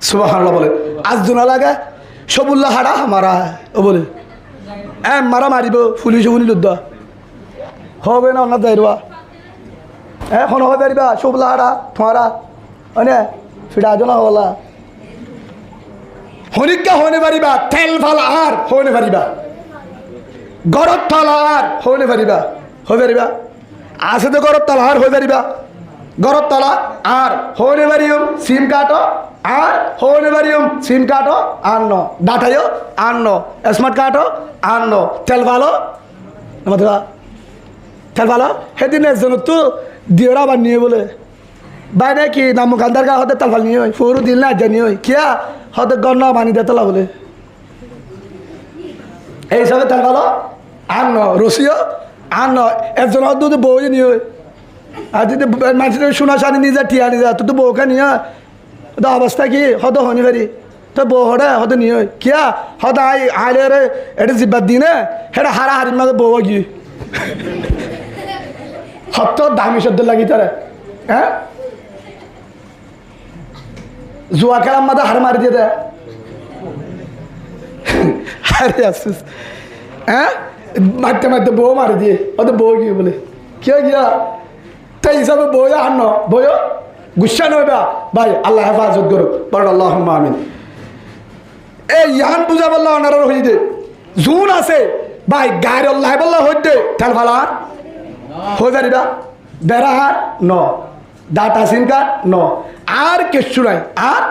Speaker 1: সুবহানাল্লাহ বলে আজ দুনা লাগা সবুল্লাহ হাড়া হামারা है ও বলে মারা মারিব পুলিশ লুদ্ধ হবে না না যাইরবা এখন হবে পারিবা সবুল্লাহ হাড়া তোমারা মানে ফিডা জনা হলা হনিকা হনে পারিবা তেল ফাল আর হনে পারিবা গরত থাল আর হনে পারিবা হয়ে পারিবা আছে তো গরত তাল আর হয়ে পারিবা গরত তালা আর হনে পারিম সিম কাটো আর হনে পারিম সিম কাটো আর ন ডাটাইও আর ন স্মার্ট কাটো আর ন তেল ভালো আমাদের তেল ভালো সেদিন একজন তো দিওরা আবার নিয়ে বলে বাই নাকি নাম কান্দার গা হতে তেল ভাল নিয়ে হয় ফোরু দিল না জানি হয় কিয়া হতে গন্না বানি দে তোলা বলে এই হিসাবে তেল ভালো আর ন রসিও আর ন একজন হতে তো বউ নিয়ে হয় আর যদি মানুষের শোনা শানি নিয়ে যা টিয়া নিয়ে যা তুই তো বউকে নিয়ে তো অবস্থা কি হতে হনি পারি তো বউ হরে হতে নিয়ে হয় কিয়া হতে আইলে রে এটা জিব্বার দিনে সেটা হারা হারির মাঝে বউ গিয়ে হত দামি শব্দ লাগি তারা হ্যাঁ জুয়া খেলার মাঝে হার মারি দিয়ে দেয় হারে আসছিস হ্যাঁ মারতে বউ মারি দিয়ে হয়তো বউ গিয়ে বলে কে গিয়া তাই হিসাবে বই আর ন বইও গুসা নইবা ভাই আল্লাহ হেফাজত করুক বড় আল্লাহুম্মা আমিন এই ইয়ান বুঝা বললা ওনারা হই দে জুন আছে ভাই গায়ের আল্লাহ বললা হই দে তেল ভালা হয়ে যারিবা বেড়াহার ন ডাটা সিম কার্ড ন আর কিচ্ছু নাই আর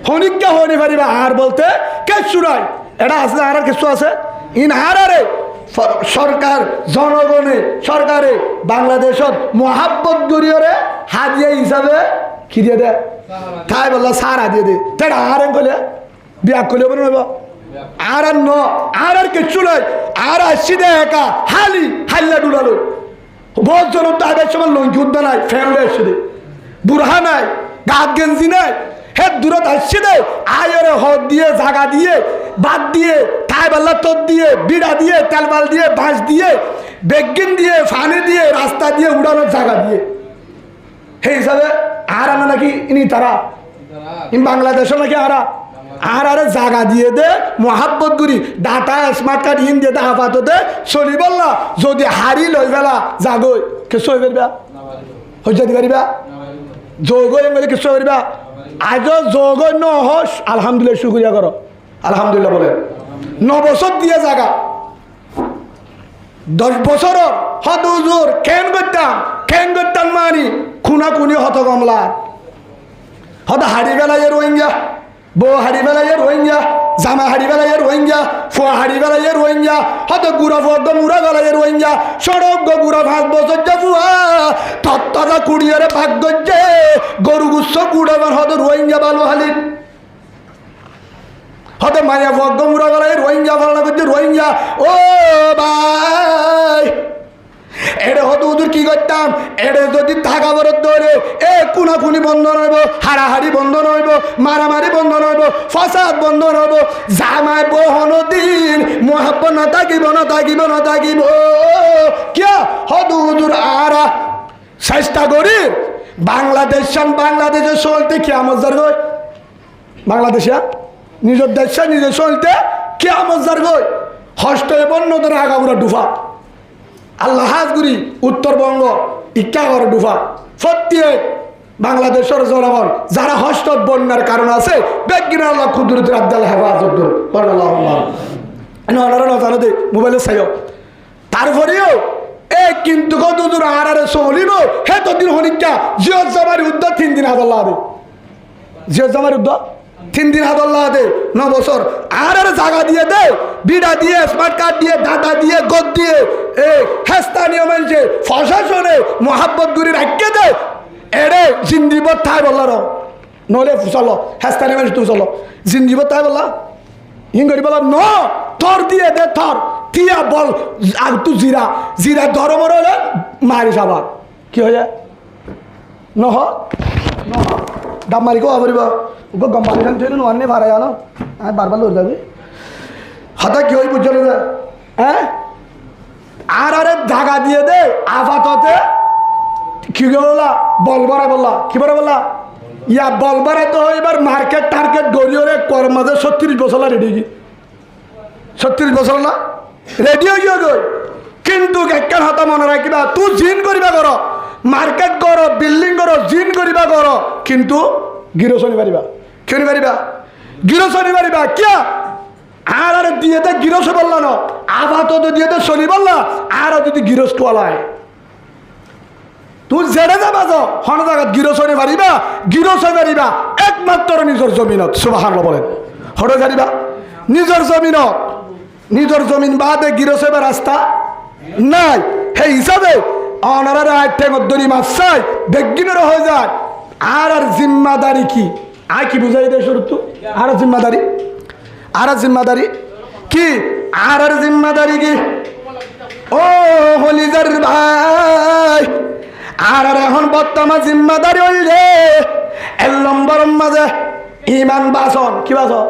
Speaker 1: হনিকা হনি পারিবা আর বলতে কেসু নাই এটা আছে আর কিছু আছে ইন হারারে সরকার জনগণে সরকারে বাংলাদেশত মহাব্বত গরিয়রে হাদিয়া হিসাবে কি দিয়ে দে তাই বললা সারা দিয়ে দে তাই আর কইলে বিয়া কইলে বলে নেব আর ন আর কিছু নাই আর আসছি দে একা হালি হাল্লা ডুলালো বহুত জন তাদের সময় লঙ্কি উঠবে নাই ফ্যামিলি আসছে দে বুড়হা নাই গাত গেঞ্জি নাই হে দূরত আসছে দে আয়রে হদ দিয়ে জাগা দিয়ে বাদ দিয়ে তাই বললা তোর দিয়ে বিড়া দিয়ে তেলবাল দিয়ে বাঁশ দিয়ে বেগিন দিয়ে ফানি দিয়ে রাস্তা দিয়ে উড়ানোর জায়গা দিয়ে সেই হিসাবে আর আনা নাকি ইনি তারা ইন বাংলাদেশও নাকি আর আরে জায়গা দিয়ে দে মহাব্বত করি ডাটা স্মার্ট কার্ড ইন দিয়ে আপাততে চলি বললা যদি হারি লই ফেলা জাগই কিছু হয়ে পারিবা হয়ে দিতে পারিবা যোগ বলে কিছু পারিবা আজ যোগ নহস আলহামদুলিল্লাহ শুক্রিয়া করো আলহামদুলিল্লাহ বলে 9 বছর দিয়ে জায়গা 10 বছর হদ হুজুর কেন করতাম মানি খুনা খুনি হত কমলা হদ হারি বেলায় রোহিঙ্গা বউ হারি বেলায় রোহিঙ্গা জামা হারি বেলায় রোহিঙ্গা ফুয়া হারি বেলায় রোহিঙ্গা হত গুড়া ফুয়া মুড়া বেলায় রোহিঙ্গা সড়ক গুড়া 5 বছর যা ফুয়া তত্তা কুড়িয়ারে ভাগ্য যে গরু গুচ্ছ গুড়াবার হত রোহিঙ্গা বালো হালিন হতে মায়া ভগ্গ মুড়া বেলায় রোহিঙ্গা ভালো করছে রোহিঙ্গা ও ভাই এড়ে হতো উদুর কি করতাম এড়ে যদি থাকা বরত ধরে এ কুনাকুনি বন্ধ নইব হাড়াহাড়ি বন্ধ নইব মারামারি বন্ধ নইব ফসাদ বন্ধ নইব জামাই বহন দিন মহাব্বত না থাকিব কিয়া হতো উদুর আরা চেষ্টা করি বাংলাদেশে চলতে কি আমার গই বাংলাদেশে নিজের দেশে নিজে চলতে কে আমার গই হস্ত বন্যদের আগাগুড়া ডুফা আল্লাহ হাজগুড়ি উত্তরবঙ্গ ইচ্ছা করে ডুফা প্রত্যেক বাংলাদেশের জনগণ যারা হস্ত বন্যার কারণ আছে বেগিনা আল্লাহ খুদরত আব্দাল হেফাজত জানো মোবাইলে চাইও তারপরেও এ কিন্তু কত দূর আর চলিল হে তদিন হনিকা জিও জামার উদ্যোগ 3 দিন হাজার দে জিও জামার উদ্যোগ 3 দিন হাজার দে 9 বছর আর জায়গা দিয়ে দে বিড়া দিয়ে স্মার্ট কার্ড দিয়ে ডাটা দিয়ে গদ দিয়ে এ স্থানীয় মানুষে প্রশাসনে মহাব্বত গুরি রাখিয়ে দে এড়ে জিন্দিবত থাই বললার নলে চলো স্থানীয় মানুষ তুই চলো জিন্দিবত তাই বললা ইং করি বল ন থর দিয়ে দে থর তিয়া বল আর তুই জিরা ধরো মরে হলে মারিস আবার কি হয়ে যায় নহ দাম মারি কোয়া পারিব ওকে গম পানি খান থইলে নোয়ার নেই ভাড়া জানো আমি বারবার লড় যাবি হঠাৎ কি হই বুঝলো না হ্যাঁ আর জাগা দিয়ে দে আপাততে কি বললা বলবরা কি বললা ইয়া বলবরা তো এবার মার্কেট টার্গেট গড়িয়ে কর মাঝে 36 বছর রেডি 36 বছর না রেডি হয়ে গই কিন্তু একখান হাতা মনে রাখিবা তুই জিন করিবা কর মার্কেট কর বিল্ডিং কর জিন করিবা কর কিন্তু গিরসনি পারিবা কেউ পারিবা গিরসনি পারিবা কিয়া আর দিয়ে দে গিরস বললা ন আপাতত দিয়ে দে শনি বললা আর যদি গিরস তোলায় তুই জেড়ে যাবা যাও হন জায়গা গিরসনি পারিবা একমাত্র নিজের জমিনত সুবহানাল্লাহ বলেন হরে জানিবা নিজের জমিন বাদে গিরস এবার রাস্তা নাই সেই হিসাবে অনারার ঠেঙরি মাছ চাই বেগিনের হয়ে যায় আর জিম্মাদারি কি আর কি বুঝাই দেয় শুরু আর জিম্মাদারি কি আর জিম্মাদারি কি ও হলিজার ভাই আর এখন বর্তমান জিম্মাদারি হইলে 1 নম্বর মাঝে ইমান বাসন কি বাসন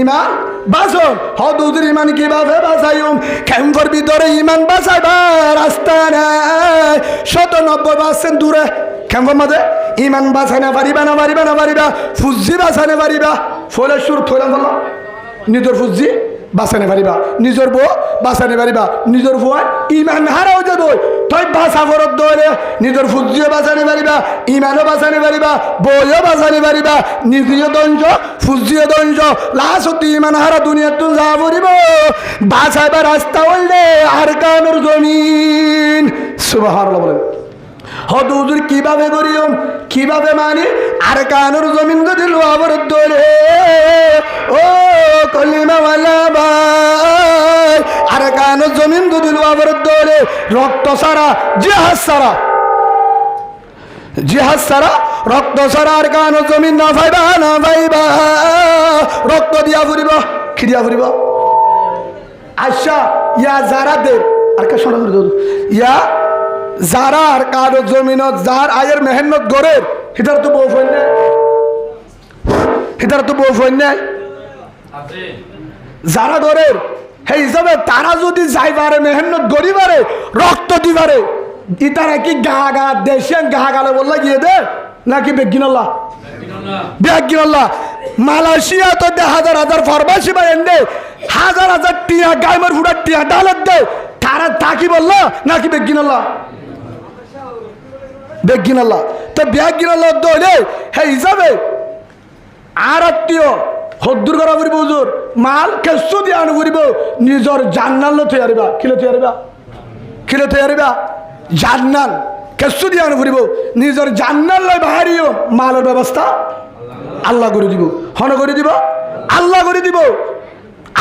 Speaker 1: ইমান বাসন হদুদের ইমান কিভাবে বাঁচাইম ক্যাম্পের ভিতরে ইমান বাঁচাইবা রাস্তা নাই 97% দূরে ক্যাম্পের মাঝে ইমান বাঁচাইনা পারিবা ফুজি বাঁচাইনা পারিবা ফলে সুর থইলাম বলো নিজের ফুজি বাঁচাইনা পারিবা নিজের বউ বাঁচাইনা পারিবা নিজের ভুয়ায় ইমান হারাও যাব তই বাঁচা ফরত দৌড়ে নিজের ফুজিও বাঁচাইনা পারিবা ইমানও বাঁচাইনা পারিবা বউও বাঁচাইনা পারিবা নিজেও দঞ্জ ফুজিও দঞ্জ লাস্ট ইমান হারা দুনিয়ার তো যা পড়িব বাঁচাইবা রাস্তা হইলে আর কানোর জমিন সুবহানাল্লাহ বলেন হদু হুজুর কিভাবে করিম কিভাবে মানি আর কানুর জমিন যদি লোয়াবর দোলে ও কলিমাওয়ালা ভাই আর কানুর জমিন যদি লোয়াবর দোলে রক্ত সারা জিহাদ সারা জিহাদ সারা রক্ত সারা আর কানুর জমিন না পাইবা রক্ত দিয়া ফুরিব কি দিয়া ফুরিব আচ্ছা ইয়া যারাদের আর কা শোনা করে ইয়া যারা আর কারো জমিনত যার আয়ের মেহনত গড়ে হিতার তো বউ ফোন নেয় হিতার তো বউ ফোন নেয় যারা গড়ে সেই হিসাবে তারা যদি যাই পারে মেহনত গড়ি পারে রক্ত দি পারে ইতারা কি গা গা দেশে গা গালে বললা গিয়ে দে নাকি বেগিনাল্লাহ বেগিনাল্লাহ মালয়েশিয়া তো হাজার হাজার ফার্মাসি বা এনে হাজার হাজার টিয়া গাইমার ফুটার টিয়া ডালত দে তারা তাকি বললো নাকি বেগিনাল্লাহ বেগিনাল্লাহ তো বেগিনাল্লাহ দলে হে হিসাবে আর আত্মীয় হদ্দুর করা ফুরিব হুজুর মাল কেসু দিয়ে আনু ফুরিব নিজর জান্নাল তৈয়ারিবা কিলো তৈয়ারিবা কিলো তৈয়ারিবা জান্নাল কেসু দিয়ে আনু ফুরিব নিজর জান্নাল লয় বাহারিও মালের ব্যবস্থা আল্লাহ করে দিব হন করে দিব আল্লাহ করে দিব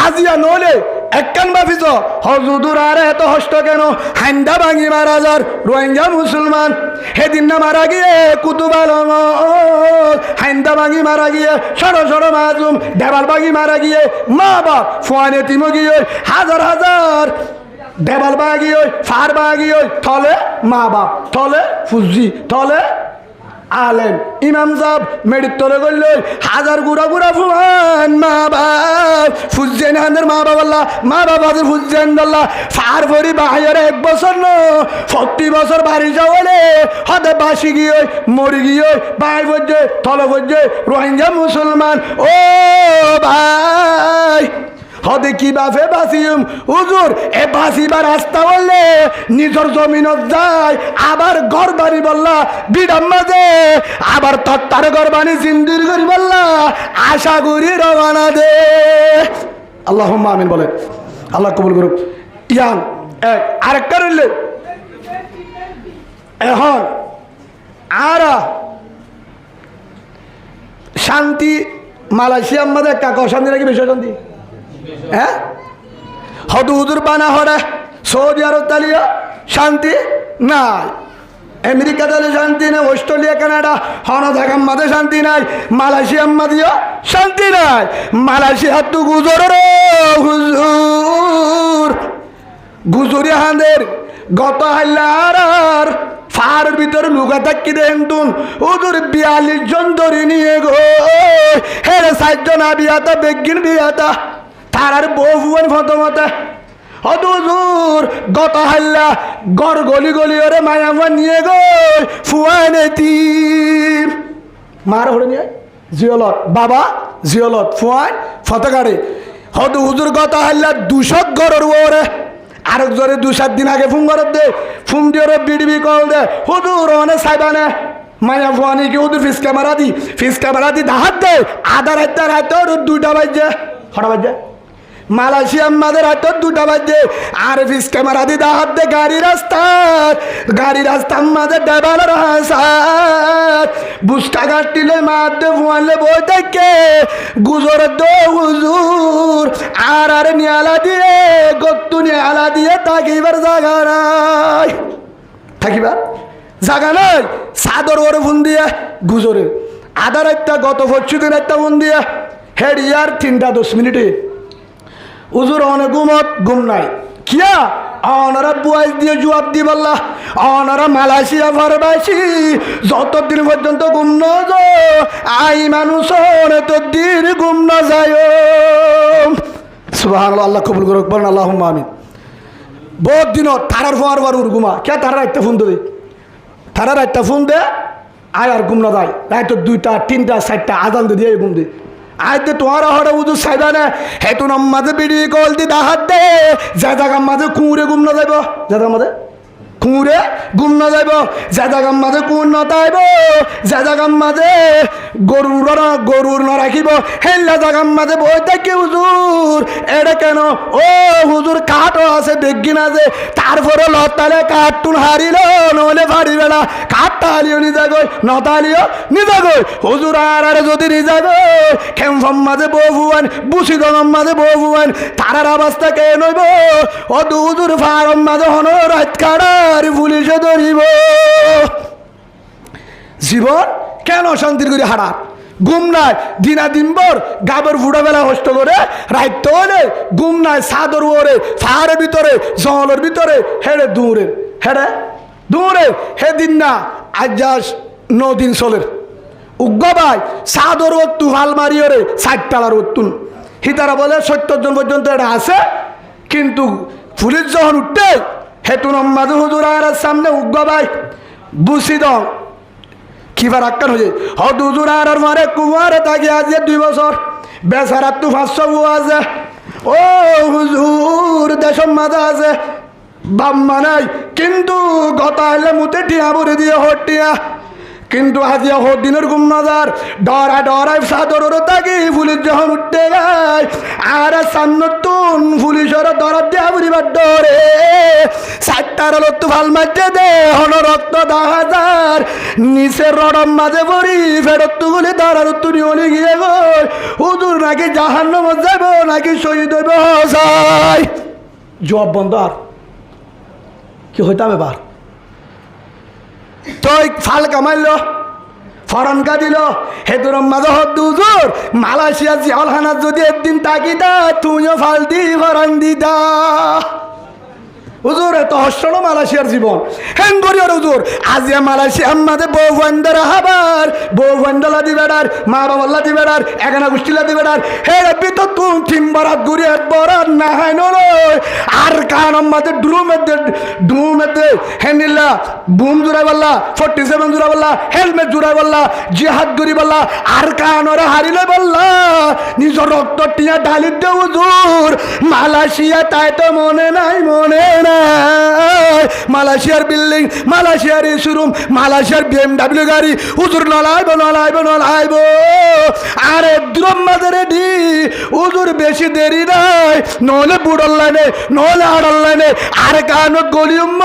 Speaker 1: আজিয়া নলে একখান বাফিস হজুদুর আরে এত হষ্ট কেন হাইন্দা ভাঙি মারা যার রোহিঙ্গা মুসলমান সেদিন না মারা গিয়ে কুতুবাল হাইন্দা ভাঙি মারা গিয়ে সর সর মাজুম দেবাল ভাঙি মারা গিয়ে মা বাপ ফুয়ানে তিমো গিয়ে হাজার হাজার দেবাল বাগি ওই ফার বাগি ওই থলে মা বাপ থলে ফুজি থলে আলেম ইমাম সাহেব মেডিত তলে করল হাজার গুড়া গুড়া ফুয়ান মা বাপ ফুজেন হাদের মা বাবাল্লাহ মা বাবাদের ফুজেন দাল্লাহ ফার ভরি বাহির 1 বছর ন 40 বছর বাড়ি যাওয়ালে হদে বাসি গিয়ে মরি গিয়ে বাই বজে থলে বজে রোহিঙ্গা মুসলমান ও ভাই হদে কি বাফে বাসিম হুজুর এ বাসিবার রাস্তা বললে নিজের জমিনত যায় আবার ঘর বাড়ি বললা বিডাম মাঝে আবার তত্তার ঘর বানি জিন্দির করি বললা আশা করি রওনা দে আল্লাহুম্মা আমিন বলেন আল্লাহ কবুল করুক ইয়ান এক আরেকটা রইলে এখন আরা শান্তি মালয়েশিয়ার মধ্যে কাকা অশান্তি নাকি বেশি অশান্তি হ্যাঁ হদু হুজুর বানা হরে সৌদি আরব তালিয়া শান্তি নাই আমেরিকা তালে শান্তি নাই অস্ট্রেলিয়া কানাডা হন জায়গার মাঝে শান্তি নাই মালয়েশিয়ার মাঝেও শান্তি নাই মালয়েশিয়ার তো গুজর রে হুজুর গুজরি হাঁদের গত হাল্লার ফার ভিতরে লুকা থাকি দেন তুন হুজুর 42 জন ধরে নিয়ে গো হেরে 60 জন বিয়াতা বেগিন বিয়াতা তার বহুন ফতমতে হদুজুর গত হাল্লা গড় গলি গলি ওরে মায়ামা নিয়ে গো ফুয়ানে তিম মার হরে নিয়ে জিওলত বাবা জিওলত ফুয়ান ফতকারে হদু হুজুর গত হাল্লা 200 গড়র ওরে আরেক জোরে 2-7 দিন আগে ফোন করে দে ফোন দিয়ে ওরে বিডিবি কল দে হুজুর অনে সাইবানে মায়া ফুয়ানি কি হুজুর ফিস ক্যামেরা দি দাহাত দে আধা রাত 2টা বাজে কটা বাজে মালয়েশিয়ার মাদের হাত 2টা বাজে আর ফিস ক্যামেরা দি দাহাত দে গাড়ি রাস্তার মাঝে ড্রাইভারের হাসাত বুস্কা কাটিলে মারতে ফুয়ালে বই থাকে গুজর দো হুজুর আর নিয়ালা দিয়ে গত্তু নিয়ালা দিয়ে থাকিবার জায়গা নাই থাকিবার জায়গা নাই চাদর ওরে ফোন দিয়ে গুজরে আধা রাতটা গত 25 দিন একটা ফোন দিয়ে হেড ইয়ার 3:10 মিনিটে হুজুর অনেক ঘুম নাই কিয়া অনারা বুয়াই দিয়ে জবাব দি বললা অনারা মালয়েশিয়া ফারবাসি যতদিন পর্যন্ত ঘুম ন আই মানুষ ততদিন ঘুম না যায় সুবহানাল্লাহ আল্লাহ কবুল করুক বলেন আল্লাহুম্মা আমিন বহুত দিন তারার ফোয়ার বার ঘুমা কে তারা একটা ফোন দে তারা একটা ফোন দে আয় আর ঘুম না যায় রাত 2টা 3টা 4টা আজান দিয়ে ঘুম দে আইতে তোমার হরে উজু সাইবা না হেতু নাম মাঝে ভিডিও কল দি দাহাত দে যা জায়গার মাঝে কুঁড়ে ঘুম না যাইব জায়গার মাঝে কুঁড়ে গুম না যাইব যে জায়গার মাঝে কুঁড় নতাইব যে জায়গার মাঝে গরুর ন রাখিব হেল্লা জায়গার মাঝে বই দেখি হুজুর এটা কেন ও হুজুর কাঠও আছে বেগিন আছে তারপরে লতালে কাঠ টুন হারিল নইলে ভারি বেলা কাঠটা হারিও নিজা গই নতালিও নিজা গই হুজুর আর যদি নিজা গই খেমফম মাঝে বহুয়ান বুসি দঙম মাঝে বহুয়ান তারার অবস্থা কে নইব ও হুজুর ফারম মাঝে হন রাত কাড়ার পুলিশে ধরিব জীবন কেন শান্তির করে হারার গুম নাই দিনা দিনবর গাবর ফুটা বেলা হস্ত করে রাইতে হলে গুম নাই সাদর ওরে ফাহারের ভিতরে জলের ভিতরে হেড়ে দূরে হে দিন না আজ যাস 9 দিন চলের উগ্র ভাই সাদর ওত্তু হাল মারি ওরে 60 টালার ওত্তুন হিতারা বলে 70 জন পর্যন্ত এটা আছে কিন্তু পুলিশ যখন উঠতে হেতু নম্মাদু হুজুর আর সামনে উগ্র ভাই বুসি দং কিবার আক্কান হয়ে হদ হুজুর আর মারে কুমারে থাকি আজ 2 বছর বেচারার তু 500 আছে ও হুজুর দেশম মাঝে আছে বাম্মা নাই কিন্তু গতা হলে মুতে টিয়া ভরে দিয়ে হটিয়া কিন্তু আজিয়া হর দিনের গুম নজার ডরাই সাদর থাকি পুলিশ যখন উঠতে গায় আর সান্নতুন পুলিশের দরার দিয়া বুড়িবার ডরে 60টার লত্তু ভাল মারতে দে হন রক্ত 10,000 নিচের রডম মাঝে পড়ি ফেরত তুলে দরার উত্তুনি হলে গিয়ে গো হুজুর নাকি জাহান্নাম যাব নাকি শহীদ হইব যাই জবাব বন্ধ আর কি হইতাম এবার তুই ফাল কামাইল ফরনকা দিল হেতুর মাঝে হদ্দুজুর মালয়েশিয়া জিয়ালহানাত যদি একদিন তাকিদা তুইও ফাল দি ফরন দিদা হুজুর এত হস্যন মালয়েশিয়ার জীবন হ্যাং করি ওর হুজুর আজিয়া মালয়েশিয়ার মাঝে বউ বন্ধের হাবার বউ বন্ধলা দিবেডার মা বাবাল্লা দিবেডার এখানে গোষ্ঠীলা দিবেডার হে রবি তো তুম থিমবারাত ঘুরি একবার না হয় নয় আর কান মাঝে ড্রুমেতে হ্যান্ডিল্লা বুম জুড়াই বললা 47 জুড়া বললা হেলমেট জুড়াই বললা জিহাদ করি বললা আর কান ওরা হারিলে বললা নিজের রক্ত টিয়া ঢালি দে হুজুর মালয়েশিয়া তাই তো মনে নাই মালয়েশিয়ার বিল্ডিং মালয়েশিয়ার শোরুম মালয়েশিয়ার BMW গাড়ি হুজুর নলাইব আরে দ্রম মাঝে রেডি হুজুর বেশি দেরি নাই নলে বুড়ল লাইনে নলে আড়ল লাইনে আর কান গলিউম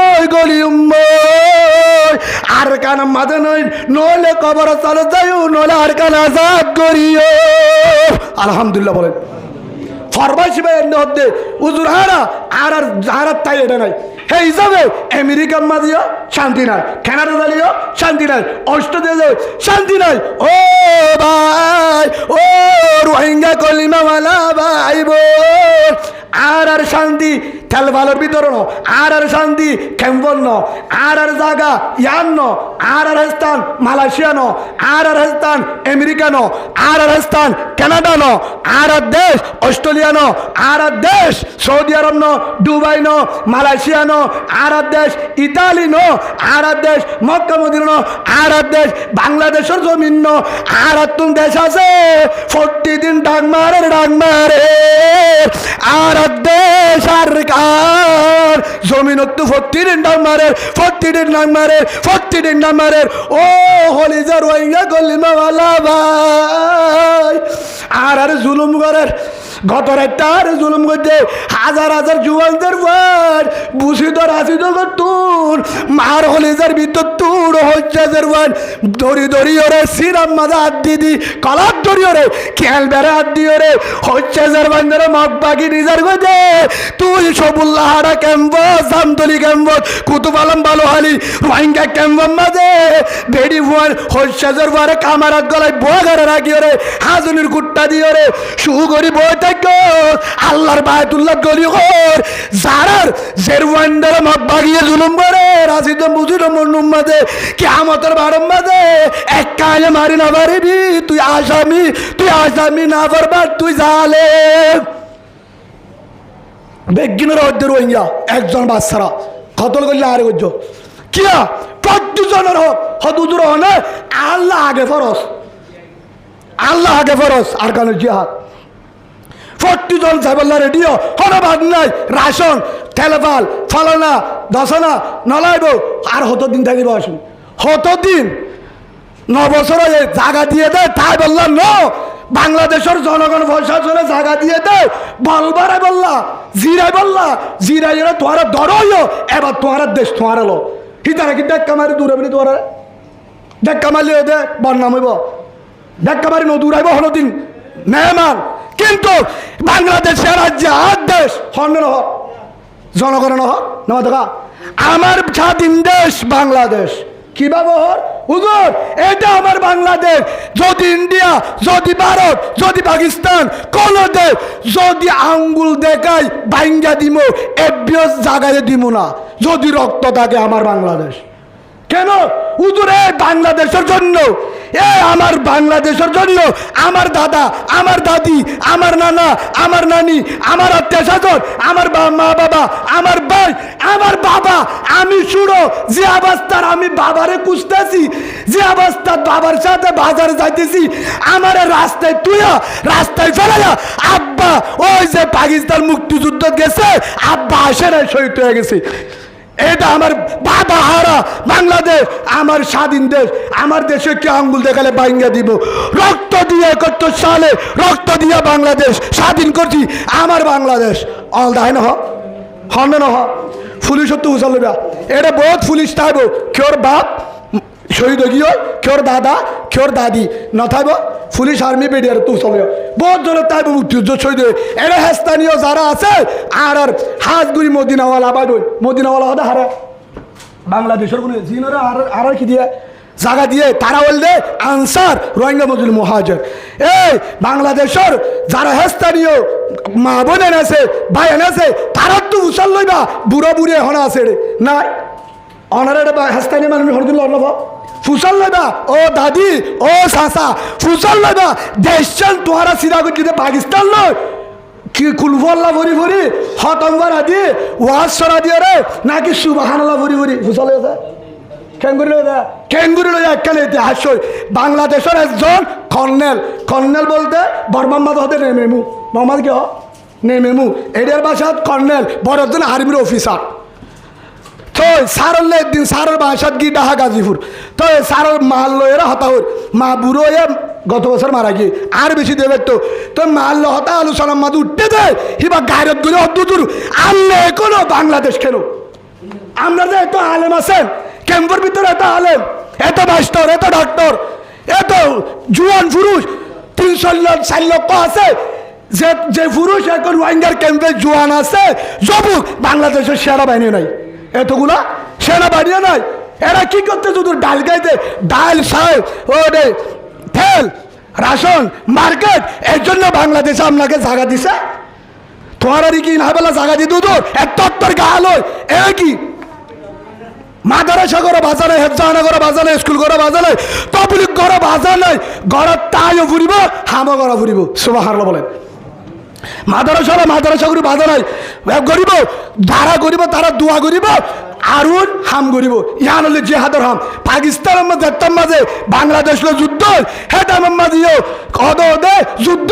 Speaker 1: আর কান মাঝে নই নলে কবর চলে যাইও নলে আর কান আজাদ করিও আলহামদুলিল্লাহ বলেন ফরমাইশ হতে উজুর হারা তাই এটা নাই হে হিসাবে আমেরিকার মাঝেও শান্তি নাই কানাডা দাঁড়িয়েও শান্তি নাই অস্ট্রেলিয়া শান্তি নাই ও ভাই ও রোহিঙ্গা কলিমাওয়ালা ভাই বোন আর শান্তি তেল ভালোর ভিতরে ন আর শান্তি কেমন ন আর জায়গা ইয়ান ন আর স্থান মালয়েশিয়া ন আর স্থান আমেরিকা ন আর স্থান কানাডা ন আর দেশ অস্ট্রেলিয়া ন আর দেশ সৌদি আরব ন দুবাই ন মালয়েশিয়া ন আর দেশ ইতালি ন আর দেশ মক্কা মদিনা ন আর দেশ বাংলাদেশের জমিন ন আর তুম দেশ আছে 40 দিন ডাক মারে আর দেশ আর জমিন তো 40 দিন ডাক মারে ও হলিজার রোহিঙ্গা গলিমাওয়ালা ভাই আর জুলুম করার গত রাত জুলুম করতে হাজার জুয়ানদের ভাই বুঝি তো রাশি তো তুর মার হলিজার ভিতর তুর হচ্ছে ভাই দড়ি ওরে সিরাম মাজা হাত দিদি কলার দড়ি ওরে খেল বেড়া হাত দি ওরে হচ্ছে বান্ধব মগ বাকি নিজের গজে তুই সবুল্লাহ হারা campus Jamtoli campus Kutub Alam Balukhali Rohingya campus মাঝে বেডি ভুয়ান হচ্ছে ভারে কামারাত গলায় বয়া ঘরে রাখি ওরে হাজুনির কুট্টা দিয়ে ওরে শু করি বই আল্লাহর বায়তুল্লাহ গলি কর জারার জেরওয়ান্ডার মগ বাগিয়ে জুলুম করে রাশিদ বুঝিল মন্নুম মাঝে কিয়ামতের বারম মাঝে এক কালে মারি না পারিবি তুই আসামি না পারবার তুই জালেম বেগিনের অর্ধে রোহিঙ্গা একজন বাচ্চারা কতল করলে আরে করছ কিয়া প্রত্যেকজনের হোক হদুজুর হনে আল্লাহ আগে ফরস আর কানের জিহাদ 40 জন যাইবল্লা রেডিও কোনো বাদ নাই রাশন তেলফাল ফলানা দশনা নলাইব আর দিন থাকিব আসুন দিন 9 বছর জায়গা দিয়ে দেয় তাই বললাম বাংলাদেশের জনগণ প্রশাসনে জায়গা দিয়ে দেয় বলবারে বললা জিরাই তোমার দরইও এবার তোমার দেশ তোমার এলো হিতারা কি ডেক্কা মারি দূরে বলি তোমার ডেক্কা মারলে দে বন্যাম হইব ডেক্কা মারি দূরাইব দিন মেহমান কিন্তু বাংলাদেশের রাজ্যে আর দেশ হন্ড জনগণ দেখা আমার স্বাধীন দেশ বাংলাদেশ কিভাবে হুজুর এটা আমার বাংলাদেশ যদি ইন্ডিয়া যদি ভারত যদি পাকিস্তান কোন দেশ যদি আঙ্গুল দেখাই বাইঙ্গা দিমো এবিএস জায়গায় দিব না যদি রক্ত থাকে আমার বাংলাদেশ কেন হুজুর এই বাংলাদেশের জন্য আমার বাংলাদেশের জন্য আমার দাদা আমার দাদি আমার নানা আমার নানি আমার আত্মীয় স্বজন আমার মা বাবা আমার ভাই আমার বাবা আমি শুনো যে অবস্থার আমি বাবারে খুঁজতেছি যে অবস্থার বাবার সাথে বাজারে যাইতেছি আমার রাস্তায় তুইয়া রাস্তায় ফেলাইয়া আব্বা ওই যে পাকিস্তান মুক্তিযুদ্ধ গেছে আব্বা আসে না শহীদ হয়ে গেছে এটা আমার বাবা হারা বাংলাদেশ আমার স্বাধীন দেশ আমার দেশে কি আঙ্গুল দেখালে বাইঙ্গা দিব রক্ত দিয়ে 71 সালে রক্ত দিয়ে বাংলাদেশ স্বাধীন করছি আমার বাংলাদেশ অল দায় না হন্ড না পুলিশ তো উচালবা এটা বহুত পুলিশ থাকবো কেউর বাপ শহীদ গিয়ে কেউর দাদা কেউর দাদি না থাকবো পুলিশ আর্মি বেরিয়ার তো চলে বহুত জনের তাইব মুক্তিযুদ্ধ শহীদ এটা স্থানীয় যারা আছে আর হাজগুড়ি মদিনাওয়ালা বাইব মদিনাওয়ালা হতে হারে বাংলাদেশের কোনো জিনরা আর কি দিয়ে জায়গা দিয়ে তারা বললে আনসার রোহিঙ্গা মজুল মহাজের এই বাংলাদেশের যারা স্থানীয় মা বোন এনেছে ভাই এনেছে তারা তো উচাল লইবা বুড়ো বুড়ি এখন আছে রে নাই অনারে স্থানীয় মানুষ হরদিন লড়ব ফুসল লইবা ও দাদি ও চাচা ফুসল লইবা দেশ তোহারা সিধা করছি পাকিস্তান নয় কি কুলফল্লা ভরি ভরি হতঙ্গর আদি ওয়াজ সরা দিয়ে রে নাকি সুবাহানাল্লাহ ভরি ভরি ফুসল আছে কেঙ্গুরি লইয়া একখানে ইতিহাস বাংলাদেশের একজন কর্নেল বলতে বর্মাম্মাদ হতে নেমেমু মোহাম্মদ কে নেমেমু এটার বাসাত কর্নেল বড় একজন আর্মির অফিসার তো সারল একদিন সারের বাসাত গিয়ে ডাহা গাজীপুর তো সারের মাল লয়েরা হতাহুর মা বুড়ো গত বছর মারা গিয়ে আর বেশি দেবে তো মাল হতা আলোচনার মাঝে উঠতে দেয় হিবা গায়রত গুলো অদ্ভুত আনলে কোনো বাংলাদেশ কেন আমরা যে এত আলেম আছেন ক্যাম্পের ভিতরে এত আলেম এত মাস্টার এত ডাক্তার এত জুয়ান পুরুষ 300 লক্ষ আছে যে পুরুষ এখন রোহিঙ্গার ক্যাম্পে জুয়ান আছে যুবক বাংলাদেশের সেনাবাহিনী নাই এতগুলা সেনাবাহিনী নাই এরা কি করতে শুধু ডাল গাইতে ডাল সাহেব ও রে তেল রাশন মার্কেট এর জন্য বাংলাদেশে আপনাকে জায়গা দিছে তোমার কি না বেলা জায়গা দিত তোর এত গাল এ কি মাদারাসা করে বাজা নাই হেফজানা করে বাজা নাই স্কুল করে বাজা নাই পাবলিক করে বাজা নাই ঘরের তাইও ফুরিব হামো করা ফুরিব সুবহানাল্লাহ বলেন মাদারাসা করে বাজা নাই গরিব যারা গরিব তারা দোয়া করিব আরুন হাম করিব ইয়ান হলে জেহাদর হাম পাকিস্তানের মধ্যে মাঝে বাংলাদেশ যুদ্ধ হেটাম মাঝিও কদ দে যুদ্ধ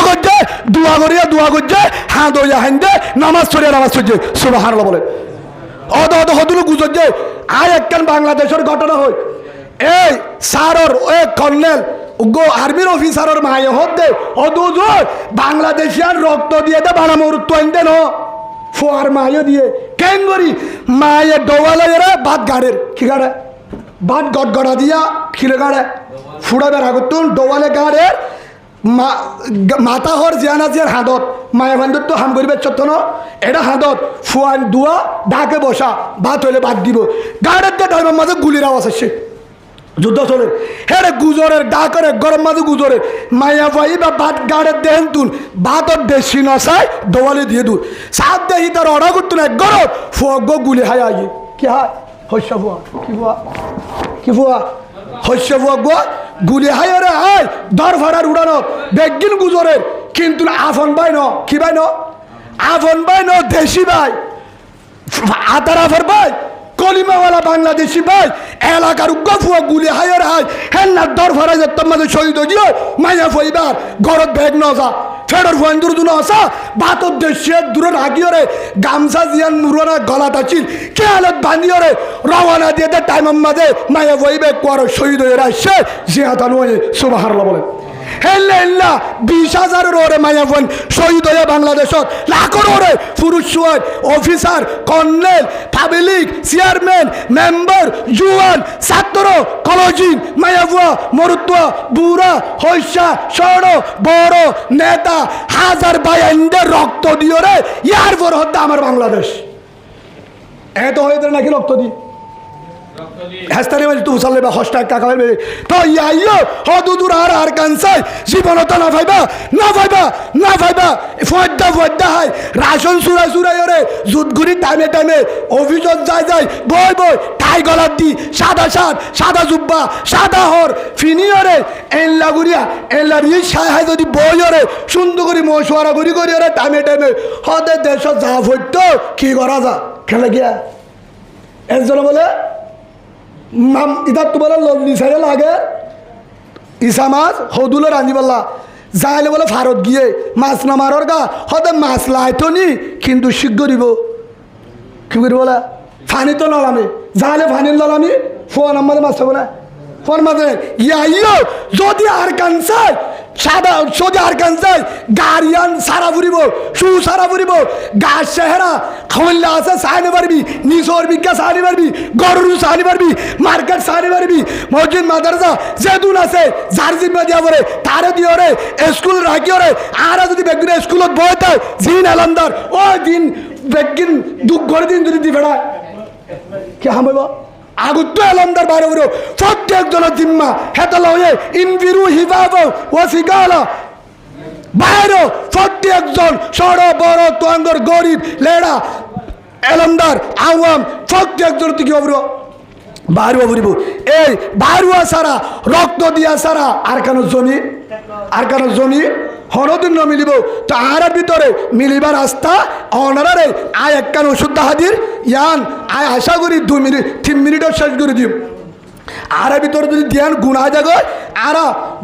Speaker 1: করছে দোয়া করছে হাঁ দইয়া হান দে নামাজ পড়ছে সুবহানাল্লাহ বলেন অদ হদুল গুজর যে আয় একখান বাংলাদেশের ঘটনা হয় এই সারর ওই কর্নেল গো আর্মির অফিসারের মায়ে হতে অদুজোর বাংলাদেশিয়ান রক্ত দিয়ে দে বানা মরুত্ব আনতে ন ফোয়ার মায়ে দিয়ে কেন করি মায়ে ডোয়ালে এরা বাদ গাড়ের কি গাড়ে বাদ গড়গড়া দিয়া খিলে গাড়ে ফুড়া বেড়া করতুন ডোয়ালে গাড়ের মাথা হর জিয়ানা জিয়ার হাঁদত মায়ে বান্ধব তো হাম করিবে চত্তন এটা হাঁদত ফুয়ান দুয়া ডাকে বসা ভাত হইলে বাদ দিব গাড়ের দিয়ে ধর্মের মাঝে গুলির আওয়াজ আসছে যুদ্ধ চলে হেরে গুজরের ডাকরে গরম মাঝে গুজরে মায়া ভাই বা ভাত গাড়ের দেন তুন ভাতর দেশি নসাই দোয়ালে দিয়ে দূর সাত দেহি তার অর্ডার করতুন এক গরম ফুয়া গুলি হাই আগে কি হায় হস্য ফুয়া কি ফুয়া হস্য ফুয়া গো গুলি হাই রে হাই দর ভাড়ার উড়ানো বেগিন গুজরের কিন্তু আফন ভাই ন কি ভাই ন আফন ভাই ন দেশি ভাই আতার আফর ভাই কলিমাওয়ালা বাংলাদেশি ভাই এলাকার গফুয়া গুলি হাইয়ের হাই হেন না দর ভাড়া যেতাম মাঝে শহীদ দিও মাইয়া ফইবার গরত ব্যাগ ন যা ফেডর ফুয়ান্দুর দুনো আসা বাতর দেশে দূরে রাগিওরে গামছা জিয়ান মুরনা গলা টাচিল কে হালত বান্ধিওরে রওনা দিয়ে টাইম মাঝে মায়া বইবে কোয়ার শহীদ হয়ে আসছে জিয়াতান ওই সুবহানাল্লাহ বলেন হেল্লা হেল্লা 20,000 ওরে মায়া বোন শহীদ হয়ে বাংলাদেশত লাখর ওরে পুরুষ officer colonel public chairman member জুয়ান ছাত্র কলেজি মায়া বুয়া মরুতুয়া বুড়া হইসা সড় বড় নেতা হাজার বায়ানদের রক্ত দিও রে ইয়ার পর হত্যা আমার বাংলাদেশ এত হয়ে নাকি রক্ত দি হাস্তানি মানে তুই সালে বা হস্টাক টাকা পাইবে তো ইয়াইও হদুদুর আর কানসাই জীবনত না পাইবা না পাইবা না পাইবা ফয়দা হয় রাশন সুরাই ওরে জুতগুড়ি টাইমে টাইমে অফিসত যায় বই টাই গলার দি সাদা জুব্বা সাদা হর ফিনিয়রে এল্লা গুড়িয়া এল্লার ই সাহাই যদি বই ওরে সুন্দর করে মশওয়ারা করি ওরে টাইমে হদে দেশ যা হইত কি করা যা খেলে গিয়া একজন বলে ইধার তোমার লল্লি সাইডে লাগে ইসা মাছ হদুলো রাঁধিবাল্লা যাইলে বলে ভারত গিয়ে মাছ না মারর গা হতে মাছ লাইতো নি কিন্তু শিখ দিব কি করি বলে ফানি তো নলামি যাইলে ফানির নলামি ফোন আমাদের মাছ থাকবো না ফোন মাঝে ইয়া যদি আর কানসাই সাদা যদি আর কানসাই গাড়িয়ান সারা ফুরিব শু সারা ফুরিব গাছ চেহারা খল্লা আছে সাইনে পারবি নিচর বিজ্ঞা সারি পারবি গরু সারি পারবি মার্কেট সারি পারবি মসজিদ মাদ্রাসা যেদুন আছে যার জিম্মা দিয়া পরে তারে দিয়ে রে স্কুল রাখি রে আর যদি বেগুন স্কুলত বইতে জিন আলামদার ও দিন বেগিন দুঃখ করে দিন যদি দি ফেড়ায় কি হামব আগুত্ত আলমদার বাইরে উড়ো প্রত্যেকজনের জিম্মা হেতল হয়ে ইনভিরু হিবাব ও সিগালা বাইরে প্রত্যেকজন সড় বড় তোয়াঙ্গর গরিব লেড়া আলমদার আওয়াম প্রত্যেকজন থেকে অবরো বাইরে অবরিব এই বাইরুয়া সারা রক্ত দিয়া সারা আর কেন জমি হরদিন ন মিলিব তো আর ভিতরে মিলিবার রাস্তা অনারে আয় একখান ওষুধ হাজির ইয়ান আয় আশা করি 2 মিনিট 3 মিনিটও শেষ করে দিও আর ভিতরে যদি ধ্যান গুণা যাগ আর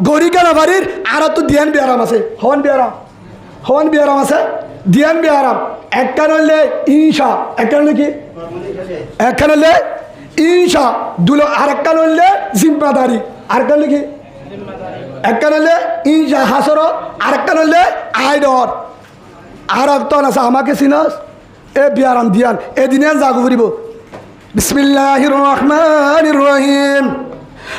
Speaker 1: গরি কেন বাড়ির আর তো ধ্যান বেয়ারাম আছে হওয়ান বেয়ারাম আছে ধ্যান বেয়ারাম একখান হলে ইনসা একখান হলে কি একখান হলে ইনসা দুলো আর একখান হলে জিম্মাদারি আর একখান হলে কি একখান হলে ইনসা হাসর আর একখান হলে আইডর আর একজন আছে আমাকে চিনস এ বিয়ারাম দিয়ান এদিনে জাগু ফুরিব বিসমিল্লাহির রহমানির রহিম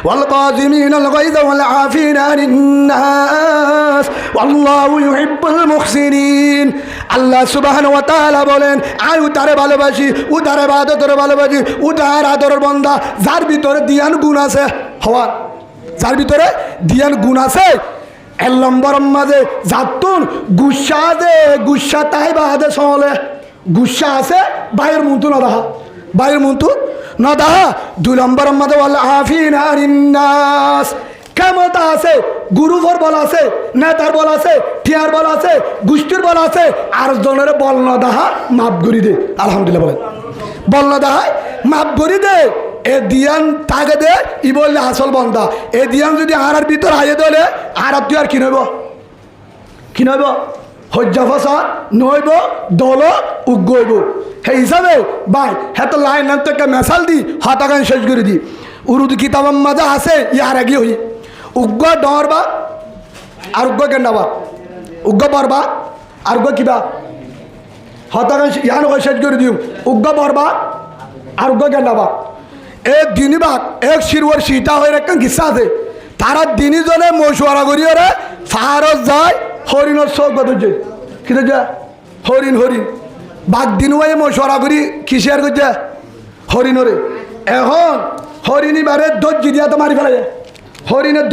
Speaker 1: والقادمين الغيظ والعافين عن الناس والله يحب المحسنين আল্লাহ সুবহানাহু ওয়া তাআলা বলেন আমি উদারে ভালোবাসি উদারে ইবাদতের ভালোবাসি উদার আদরের বান্দা যার ভিতরে দিয়ান গুণ আছে হওয়ার যার ভিতরে দিয়ান গুণ আছে এর নম্বর মাঝে যাতুন গুসা তাই বাদে চলে গুসা আছে বাইরের মুন্তু না দেখা বাইরের মুন্তু না দেখা 2 নম্বর মাঝে বলে আফিন আরিন্নাস ক্ষমতা আছে গুরুভর বল আছে নেতার বল আছে টিয়ার বল আছে গোষ্ঠীর বল আছে আর জনের বল না দেখা মাপ করি দে আলহামদুলিল্লাহ বলেন বল না দেখা মাপ করি দে এ দিয়ান তাকে দে ই বললে আসল বন্ধা এ দিয়ান যদি আর ভিতর আইয়ে দলে আর তুই আর কি নইব হজ্জা ফসা নইব দল উগ্গইব সেই হিসাবে ভাই হ্যাঁ তো লাইন নাম থেকে মেশাল দি হাতাগান শেষ করে দি উরুদু কিতাবের মাঝে আছে ইয়ার আগে হই উগ্গ ডরবা আর উগ্গ কেন্দাবা উগ্গ বরবা আর উগ্গ কিবা হাতাগান ইয়ান শেষ করে দিও উগ্গ বরবা আর উগ্গ কেন্দাবা এক দিনবাক এক শিরওয়ার সীতা হয়ে একটা কিসা আছে তারা দিনই জনে মশওয়ারা করিও রে ফারত যায় হরিণর চোখ বাদুছে কিন্তু যা হরিণ বাঘ দিনুয়াই মশওয়ারা করি কিসের করছে হরিণরে এখন হরিণী বারে দর্জি দিয়া তো মারি ফেলা যায় হরিণের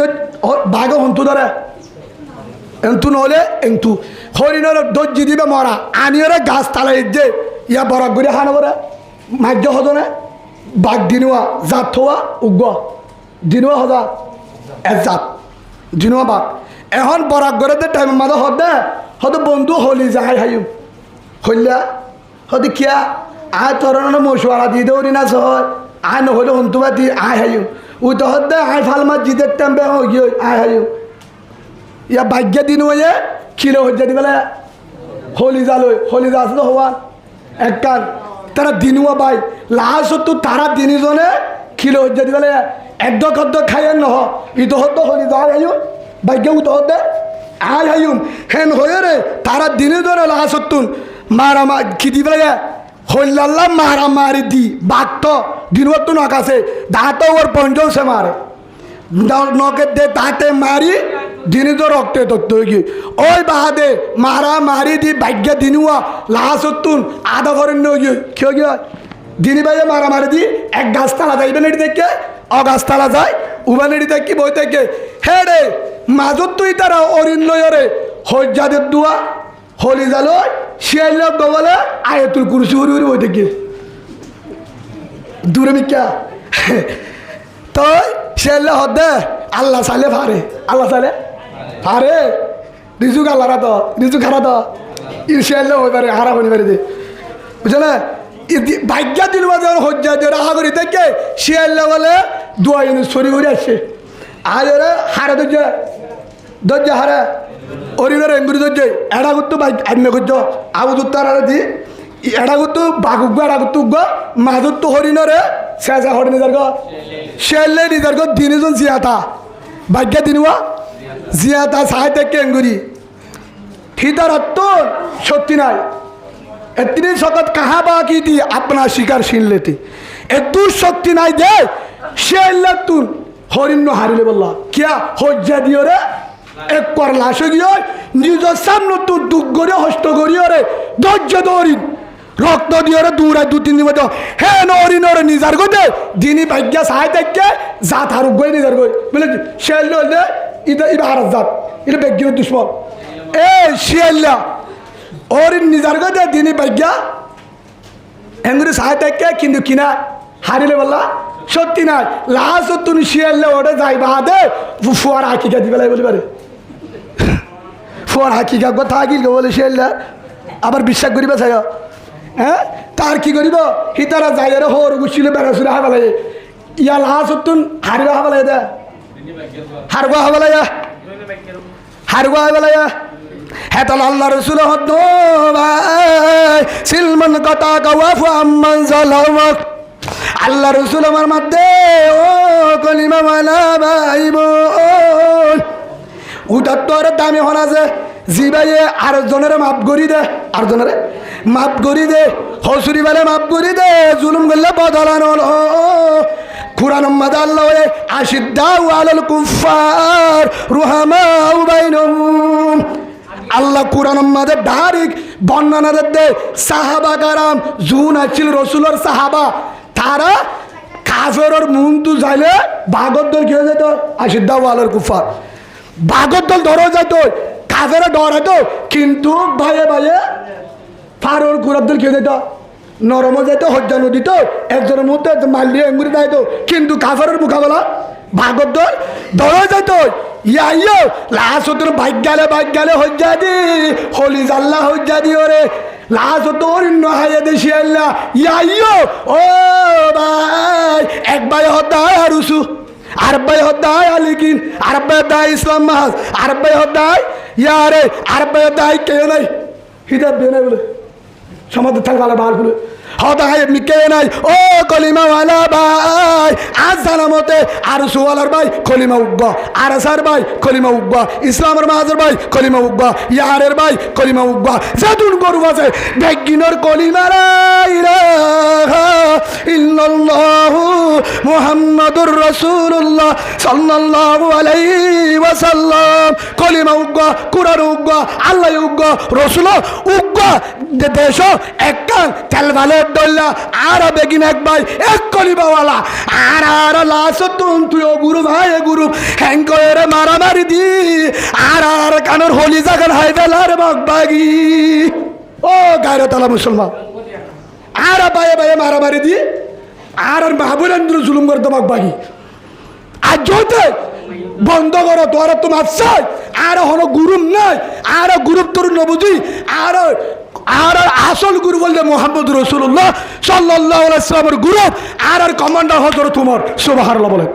Speaker 1: বাঘও হন্তু ধরে এন্তু নহলে এন্তু হরিণের দর্জি দিবে মরা আনিওরে গাছ তালাই যে ইয়া বরাক করে হানবরে মার্য হজনে বাঘ দিনুয়া জাত থোয়া উগ্র দিনুয়া হজা এক জাত দিনুয়া বাঘ এখন বরাক করে টাইম মাঝে হদে হয়তো বন্ধু হলি যায় হাইম হইলা হয়তো কিয়া আয় তোর মশওয়ারা দিয়ে দেওয়া না সহজ আয় নহলে হন্তুবা দি আয় হাইম ওই তো হদে আয় ফাল মাছ জিদের টাইম বে গিয়ে আয় হাইম ইয়া ভাগ্য দিন হয়ে কিলো হজ্জা দি বেলা হলি জালই হলি যা আছে তো হওয়ান এক কান তারা দিনুয়া ভাই লাস্ট তো তারা দিনজনে কিলো হজ্জা দি বেলা একদ কদ্দ খাইয়েন নহ ইতো হতো হলি যা আইও ভাগ্য উতো হতে আই হাইম হেন হয়ে রে তারা দিনে ধরে লাস্ট মারা কি দি বেলা হল্লাল্লাহ মারা মারি দি বাঘ দিনবত নকাছে দাঁত ওর পঞ্চল সে মারে নকে দে দাঁতে মারি দিনে তো রক্তে তত্ত্ব গিয়ে ওই বাহাদে মারা মারি দি ভাগ্য দিনুয়া লাস্ট আধা করেন গিয়ে কেউ গিয়ে দিনী ভাইয়ে মারা মারি দি এক গাছতলা যাইবে নেড়ি দেখে অগাছতলা যায় উবা নেড়ি দেখি বই থেকে হে রে মাজত তুই তারা অরিন লয়রে হজ্জাদের দুয়া হলি জালো শিয়াইল বলে আয়াতুল কুরসি উড়ি উড়ি বই থেকে দূরে মিকা তো শিয়াইল হদে আল্লাহ চাইলে ফারে আল্লাহ চাইলে ফারে রিজুক আল্লাহরা তো রিজুক হারা তো ই শিয়াইল হয়ে পারে হারা হয়ে পারে বুঝলে না ভাগ্য দিল যখন হজ্জা দিয়ে রাহা করি দেখে শিয়াইল বলে দুয়া সরি করে আসছে আজ ওরা হারা দরজা হারা অরিনের এমগুড়ি দরজা এড়া করতো বাইক আন্য করতো আবু দুত্তার আর দি এড়া করতো বাঘুক এড়া করতো মাদুর তো হরিণরে শেষা হরি নিজার গো শেলে নিজার গো দিনজন জিয়াতা ভাগ্য দিনুয়া জিয়াতা সাহায্য দেখে এমগুড়ি হিতারত্ব সত্যি নাই এতনি শকত কাহা বাকি দি আপনার শিকার শিনলেতি এত শক্তি নাই দে শেলে তুন হরিণ হারিলে বললা কিয়া হজ্জা দিও রে এক কর লাশে গিয়ে নিজ সামনে তো দুঃখ করে হস্ত করিও রে ধৈর্য দৌড়িন রক্ত দিয়ে দূরায় 2-3 দিন মতো হে নরিন ওরে নিজার গো দে দিনী ভাগ্য সাহায্য দেখে জাত হারুক গই নিজার গই বলে শেল হলে ইদা ইবা হারাস জাত এটা বেগির দুশ্মন এ শিয়াল্লা ওরিন নিজার গো দে দিনী ভাগ্য এঙ্গুরি সাহায্য দেখে কিন্তু কিনা হারিলে বললা সত্যি নাই লাস্ট তুমি শিয়াল্লা ওটা যাইবা দে ফুয়ার হাকিকা দিবে বলে পারে ফুয়ার হাকিকা কথা হাকিল বলে শিয়াল্লা আবার বিশ্বাস করিবা চাই হ্যাঁ তার কি করিব হিতারা যাই হর গুছিলে বেড়াছুলে হাবা লাগে ইয়া লাস্ট হারিবা হাবা লাগে দে হারগা হাবা লাগে হারগা হাবা লাগে হ্যাঁ তাহলে আল্লাহ রসুল হদ সিলমান কথা গাওয়াফু আম্মান জালামাক আল্লাহ রসুল আমার মধ্যে ও কলিমা মালা ভাইব উঠার তো আর দামি হন আছে জি ভাইয়ে আর জনের মাপ করি দে আর জনের মাপ করি দে হসুরি বেলে মাপ করি দে জুলুম করলে বদলানো কুরআন মাদা আল্লাহ আশিদ্দাউ আলাল কুফার রুহামাউ বাইনহুম আল্লাহ কুরআন মাদে ডাইরেক্ট বর্ণনা দে সাহাবা কারাম জুন আছিল রসুলের সাহাবা তারা কাফেরর মুন্তু যাইলে বাগর দল কি হয়ে যেত আশিদ্দাউ আলাল কুফার বাগর দল ধরে যেত কাফের ডর হতো কিন্তু ভাইয়ে ভাইয়ে ফারুর কুরার দল কি হয়ে যেত নরম যেত হজ্জা নদী তো একজনের মধ্যে মাল্লিয়ে এঙ্গুরি যাইতো কিন্তু কাফেরের মোকাবেলা বাগর দল ধরে যেত ইয়াইও লাস্ট তোর ভাগ্যালে হজ্জা দি হলি জাল্লা হজ্জা দি ওরে লাস্ট তোর হাইয়া দেশি আল্লাহ ইয়াইও ও ভাই এক ভাই হদ্দায় আরুসু আরব ভাই হদ্দায় আলিকিন আরব ভাই হদ্দায় ইসলাম মাহাজ আরব ভাই হদ্দায় ইয়ারে আরব ভাই হদ্দায় কেউ নাই হিদাব দিয়ে নাই বলে সমাজ থাকবে বাল বলে হদায় এমনি কে নাই ও কলিমা ওয়ালা ভাই আজ জানামতে আর সুওয়ালার ভাই কলিমা উগ্বা আর আসার ভাই কলিমা উগ্বা ইসলামের মাহাজের ভাই কলিমা উগ্বা ইয়ারের ভাই কলিমা উগ্বা জাদুন গরু আছে বেগিনর কলিমা লা ইলাহা ইল্লাল্লাহু মুহাম্মাদুর রাসূলুল্লাহ সাল্লাল্লাহু আলাইহি ওয়াসাল্লাম কলিমা উগ্বা কুরআন উগ্বা আল্লাহ উগ্বা রাসূল উগ্বা দেশ এককান তেলভালে দল্লা আর বেগিন এক ভাই এক কলিবাওয়ালা আর লাস্ট তুই ও গুরু ভাই এ গুরু হ্যাং করে মারামারি দি আর কানোর হলি জাগান হাই বেলার বাগবাগি ও গায়রতালা মুসলমান আর ভাইয়ে ভাইয়ে মারামারি দি আর মাহবুবেন্দ্র জুলুম করে বাগবাগি আর যোতে বন্ধ করো তোর তোমার চাই আর হলো গ্রুপ নাই আর গ্রুপ তোর নবুঝি আর আসল গুরু বলতে মোহাম্মদ রসুল্লাহ সাল্লাল্লাহু আলাইহি ওয়াসাল্লামের গ্রুপ আর কমান্ডার হজরত উমর সুবহানাল্লাহ বলে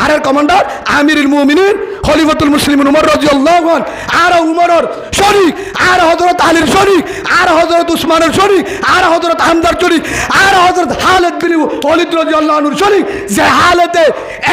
Speaker 1: আরের কমান্ডার আমিরুল মুমিনিন খলিফাতুল মুসলিমিন উমর রাদিয়াল্লাহু আনহু, আর উমরের শরীক, আর হযরত আলীর শরীক, আর হযরত উসমানের শরীক, আর হযরত হামজার শরীক, আর হযরত খালিদ বিন ওয়ালিদ রাদিয়াল্লাহু আনহুর শরীক, যে হালতে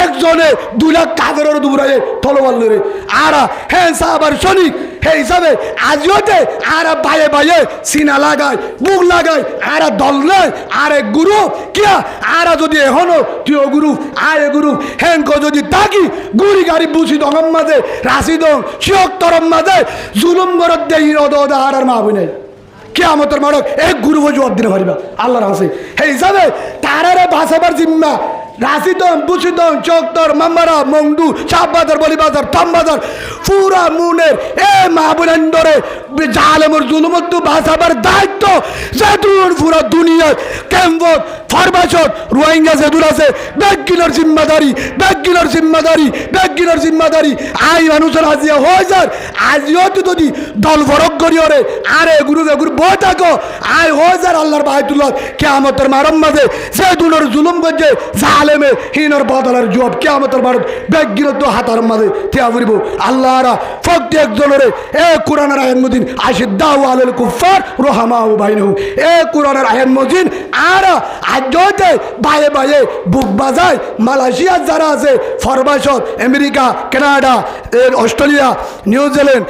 Speaker 1: একজনে 2 লাখ কাফেরের দুবরায়ে তলোয়ার লরে, আর হ্যাঁ সাহাবার শরীক। সেই হিসাবে আজিওতে আর বায়ে বায়ে সিনা লাগায়, বুক লাগায়, আর দল নয়, আর গুরু কিয়া, আর যদি এখনো তুই গুরু আয় গুরু হ্যাঙ্ক যদি তাকি গুড়ি গাড়ি বুঝি দঙম মাঝে রাশি দং শিয়ক তরম মাঝে জুলুম গরত দে হিরদ আর মা বই কেয়ামতের মারক এক গুরু জবাব দিতে পারিবা আল্লাহর হাসে। সেই হিসাবে তারারে বাঁচাবার জিম্মা রাশিদম বুসিদম চকতর মাম্মারা মংডু চাপবাজার বলিবাজার তমবাজার পুরা মুনের এ মাহবুরেন্দরে জালেমর জুলুমত বাঁচাবার দায়িত্ব যেদুর পুরা দুনিয়ায় কেমবত ফরবাসত রোহিঙ্গা যেদুর আছে ব্যাগগিনার জিম্মাদারি, ব্যাগগিনার জিম্মাদারি, ব্যাগগিনার জিম্মাদারি আই মানুষের হাজিয়া হয়ে যার আজিও তো যদি দল ফরক করিওরে আরে গুরু গুরু বই থাকো আয় হয়ে যার আল্লাহর বাহাতুল্লাহ কেয়ামতের মারম মাঝে যেদুনের জুলুম করছে আলেমে হিনর বদলের জব কিয়ামতের ভারত ব্যাগগিরত হাতার মাঝে থিয়া ফুরিব আল্লাহরা ফক্ত একজনের এ কোরআনের আয়াত মজিদ আশিদ্দাউ আলাল কুফার রুহামাউ বাইনহুম, এ কোরআনের আয়াত মজিদ আর আজতে বায়ে বায়ে বুক বাজায় মালয়েশিয়া যারা আছে ফরবাসত America Canada Australia New Zealand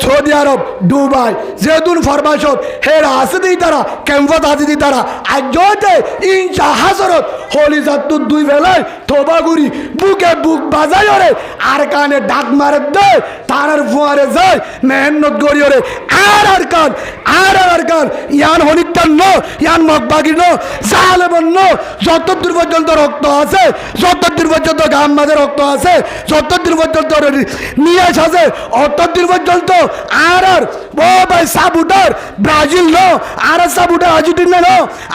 Speaker 1: Saudi Arab Dubai যেদুন ফরবাসত হেরা আছে দিই তারা ক্যাম্পত আছে দিই তারা আজতে ইনশা হাজরত হলি জাত দুই বেলায় তোবাগুড়ি বুকে বুক বাজাই ওরে আর কানে ডাক মারে দে তারার ফুয়ারে যায় মেহনত করি ওরে আর কান আর কান ইয়ান হনিতান ন ইয়ান মগবাগি ন জালেমন ন যতদূর পর্যন্ত রক্ত আছে, যতদূর পর্যন্ত গাম মাঝে রক্ত আছে, যতদূর পর্যন্ত নিয়াজ আছে অতদূর পর্যন্ত আর ও ভাই সাবুটার ব্রাজিল ন আর সাবুটার আর্জেন্টিনা ন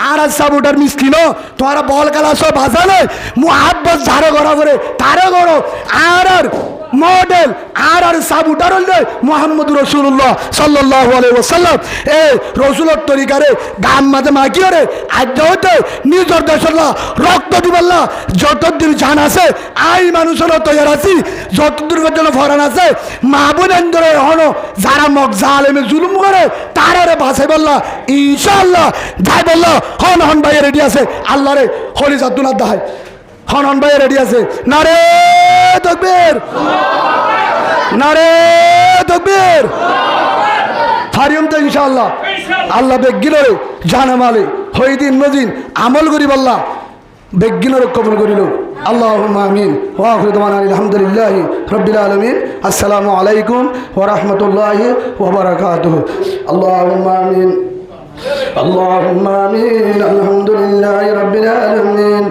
Speaker 1: আর সাবুটার মিস্কি ন তোরা বল খেলা সব বাজা নয় মুহাব্বত ঝাড়ে করা করে তারে করো আর মডেল আর সাবুটার হল মোহাম্মদ রসুল্লাহ সাল্লাল্লাহু আলাইহি ওয়াসাল্লাম এ রসুলের তরিকারে গাম মাঝে মাকি রে আজ হতে নিজের দেশের রক্ত দিবাল্লা যতদূর জান আছে আই মানুষের তৈরি আছি যতদূর পর্যন্ত ফরান আছে মাহবুব এন্দরে হনো যারা মগ জালেমে জুলুম করে তারারে বাঁচাই বললা ইনশাআল্লাহ যাই বললা হন হন ভাই রেডি আছে আল্লাহ রে হলি জাতুল্লাহ দাহাই হন হন ভাই রেডি আছে নারে তাকবীর, নারে তাকবীর ফারিয়ম তো ইনশাআল্লাহ আল্লাহ বেগিনরে জানামালে হইদিন মজিন আমল করি বললা বেগিনরে কবুল করিল আল্লাহুম্মা আমিন ওয়া আখিরু দাওয়ানা আলহামদুলিল্লাহি রাব্বিল আলামিন। আসসালামু আলাইকুম ওয়া রাহমাতুল্লাহি ওয়া বারাকাতুহু। আল্লাহুম্মা আমিন, আল্লাহুম্মা আমিন। আলহামদুলিল্লাহি রাব্বিল আলামিন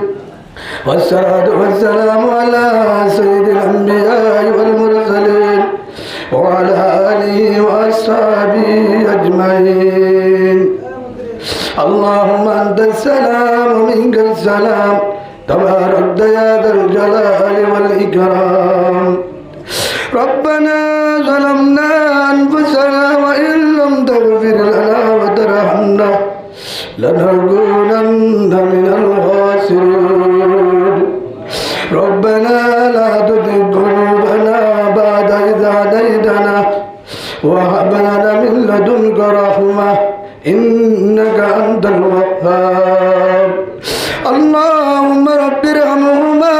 Speaker 1: والصلاة والسلام على سيد الأنبياء والمرسلين وعلى آله وأصحابه أجمعين. اللهم أنت السلام ومنك السلام تبارك يا ذا الجلال والإكرام. ربنا ظلمنا أنفسنا وإن لم تغفر لنا وترحمنا لنكونن من الخاسرين. ربنا لا تزغ قلوبنا بعد إذ هديتنا وهب لنا من لدنك رحمة إنك أنت الوهاب. اللهم رب ارحمهما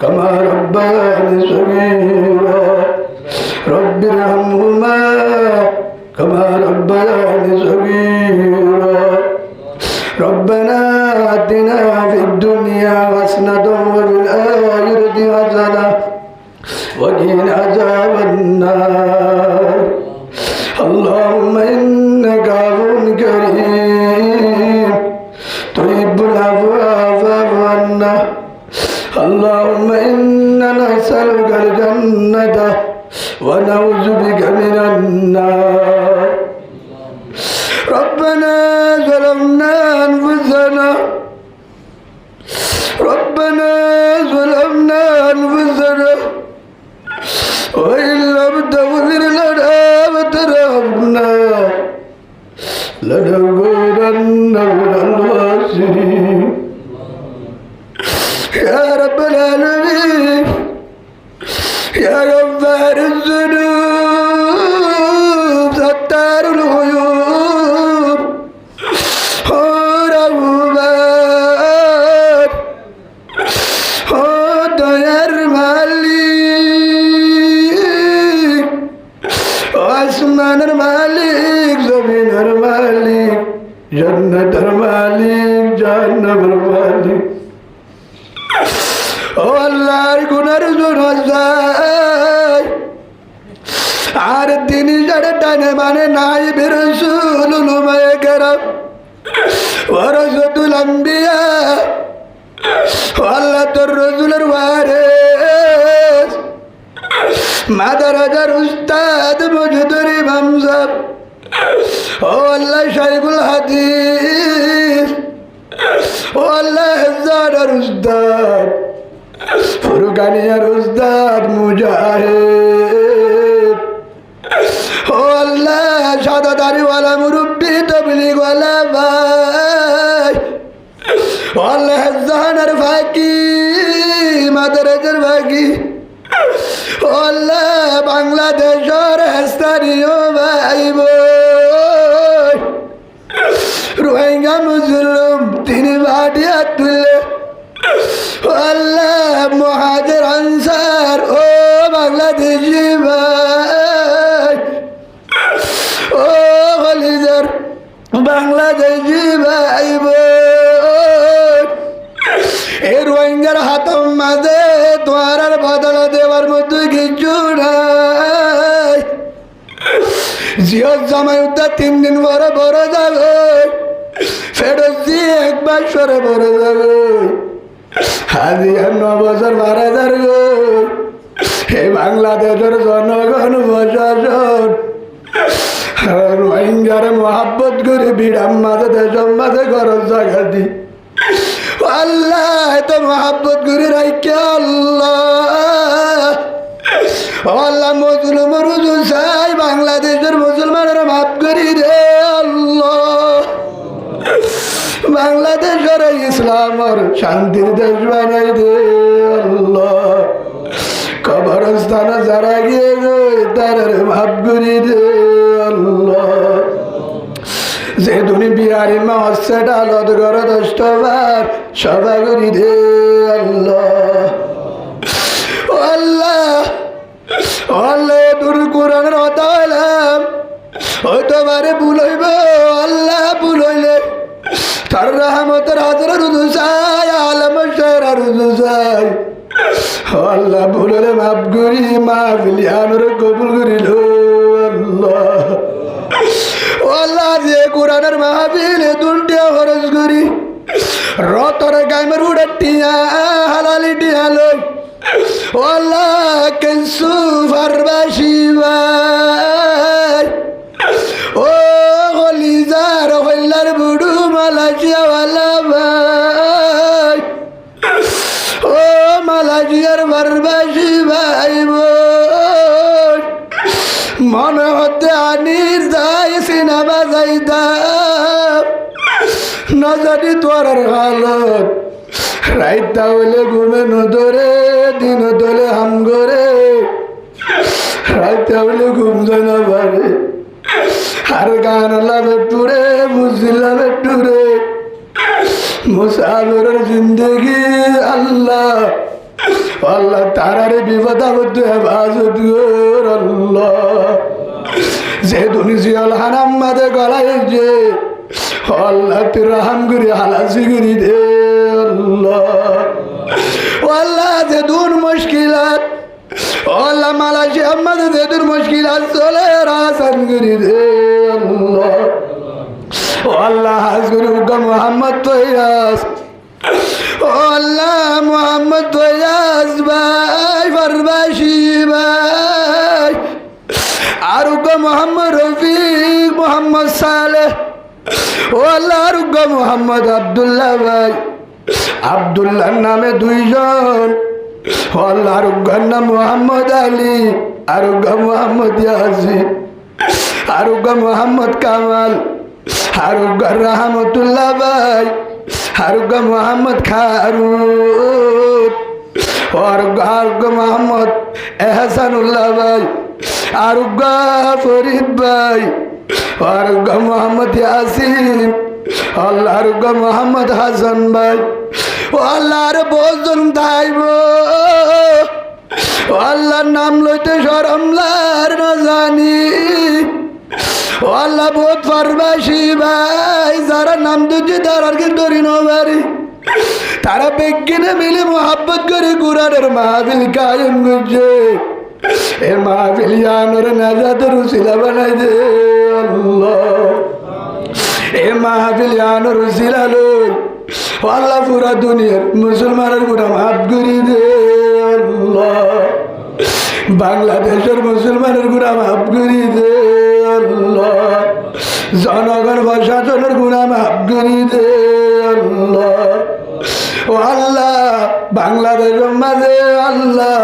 Speaker 1: كما ربياني صغيرا. رب ارحمهما كما ربياني صغيرا. ربنا آتنا في الدنيا حسنة وفي الآخرة حسنة وقنا عذاب النار. اللهم إنك عفو كريم تحب العفو فاعف عنا. اللهم إنا نسألك الجنة ونعوذ بك من النار. ربنا ظلمنا أنفسنا ربنا ظلمنا أنفسنا وإن لم تغفر لنا وترحمنا لنكونن من الخاسرين. يا رب العالمين নাফরমানি ও আল্লাহর গুনার জন্য যায় আর তিনি যারা ডানে মানে নাই বিরসুল উলুমায়ে কেরাম ওয়ারাসাতুল আম্বিয়া ও আল্লাহ তোর রসুলের ওয়ারিস মাদারাজার উস্তাদ মজুদুর ইমাম সাহেব ও আল্লাহ শাইখুল হাদিস ও আল্লাহ হেফজার উস্তাদ ফুরকানিয়ার উস্তাদ মুজাহিদ ও আল্লাহ সাদা দাড়িওয়ালা মুরব্বি তবলিগওয়ালা ভাই ও আল্লাহ হেফজানের ফাঁকি মাদারাজার ফাঁকি ও আল্লাহ বাংলাদেশের স্থানীয় ভাই বোন রোহিঙ্গা মুসলিম তিনি ভাটিয়া তুললে ও আল্লাহ মুহাজির আনসার ও বাংলাদেশি ভাই ও হলিদার বাংলাদেশি ভাই বোন এই রোহিঙ্গার হাতের মাঝে তোমার বদলা দেওয়ার মতো কিছু নাই জিয়র জামাই উদ্দা 3 দিন পরে বড় যাবে ফেরত একবার সরে বড় যাবে হাজিয়ার 9 বছর মারা যাবে এই বাংলাদেশের জনগণ প্রশাসন রোহিঙ্গার মহাব্বত করে বিরাম মাঝে দেশের মাঝে গরজ জায়গা দি আল্লাহ তো মহাব্বত করে রাখে আল্লাহ আল্লাহ মুসলিম রুজু চাই বাংলাদেশের মুসলমানের মাফ করি রে আল্লাহ বাংলাদেশের ইসলামের শান্তির দেশ বানাই দে আল্লাহ কবরস্থানে যারা গিয়ে তার মাফ করি দে আল্লাহ যে তুমি বিহারি মা হচ্ছে ডালত করে 10টা বার সভা করি দে আল্লাহ আল্লাহ আল্লাহ তোর কোরআনের কথা হলাম হয়তো বারে ভুল হইব আল্লাহ ভুল হইলে তার রহমতের হাজার রুজু চাই আলম শের রুজু চাই আল্লাহ ভুল হলে মাফ করি মাহফিল আনোর কবুল করিল আল্লাহ আল্লাহ যে কোরআনের মাহফিল দুলটিয়া খরচ করি রতর গাইমের উড়াটিয়া হালালি টিয়া লই আল্লাহ কেসু ফারবাসি ভাই ও হলিজার হইলার বুড়ু মালাজিয়াওয়ালা ভাই ও মালাজিয়ার ফারবাসি ভাই বোন মনে হতে আনির যাই সিনেমা যাইতাম না জানি তোর হালত রাইতা হইলে ঘুমে নদরে দিন দলে হাম করে রাইতা হইলে ঘুম যায় না পারে আর গান লাভে টুরে বুঝিলাম টুরে মুসাফিরের জিন্দগি আল্লাহ আল্লাহ তারারে বিপদ আপদ হেফাজত কর আল্লাহ যে দুনি জিয়াল হারাম মাদে গলায় যে আল্লাহ তুই রাহাম করি হালাসি করি দে আল্লাহ আল্লাহ যে দূর মুশকিলাত আল্লাহ মালাসি আমাদের যে দূর মুশকিলাত চলে রাসান করি দে আল্লাহ আল্লাহ হাজগুর মোহাম্মদ তৈয়াস আল্লাহ মোহাম্মদ তৈয়াস ভাই ফারবাসি ভাই আরুগা মোহাম্মদ রফিক মোহাম্মদ সালেহ ও আল্লাহ আরুগা মোহাম্মদ আব্দুল্লাহ ভাই আব্দুল্লাহর নামে 2 জন ও আল্লাহ আরুগার নাম মোহাম্মদ আলী আরুগা মোহাম্মদ ইয়াসিন আরুগা মোহাম্মদ কামাল আরুগা রহমতুল্লাহ ভাই আরুগা মোহাম্মদ খারুন আরুগা মোহাম্মদ এহসানুল্লাহ ভাই আরুগা ফরিদ ভাই আরুগা মোহাম্মদ ইয়াসিন আল্লাহ আরুগা মোহাম্মদ হাসান ভাই ও আল্লাহর বোজন দাইব ও আল্লাহর নাম লইতে শরম লার না জানি ও আল্লাহ বহুত ফারবাসী ভাই যারা নাম দিচ্ছে তার কিন্তু রিনোভারি তারা বেগিনে মিলে মোহাব্বত করে কুরআনের মাহফিল কায়েম করছে এ মাহফিল জানোর নাজাতের উসিলা বানাই দে আল্লাহ এ মাহফিল জানোর উসিলা লই আল্লাহ পুরা দুনিয়ার মুসলমানের গুনাহ মাফ করে দে আল্লাহ বাংলাদেশের মুসলমানের গুনাহ মাফ করে দে আল্লাহ জনগণ প্রশাসনের গুনাহ মাফ করে দে আল্লাহ ও আল্লাহ বাংলাদেশের মাঝে আল্লাহ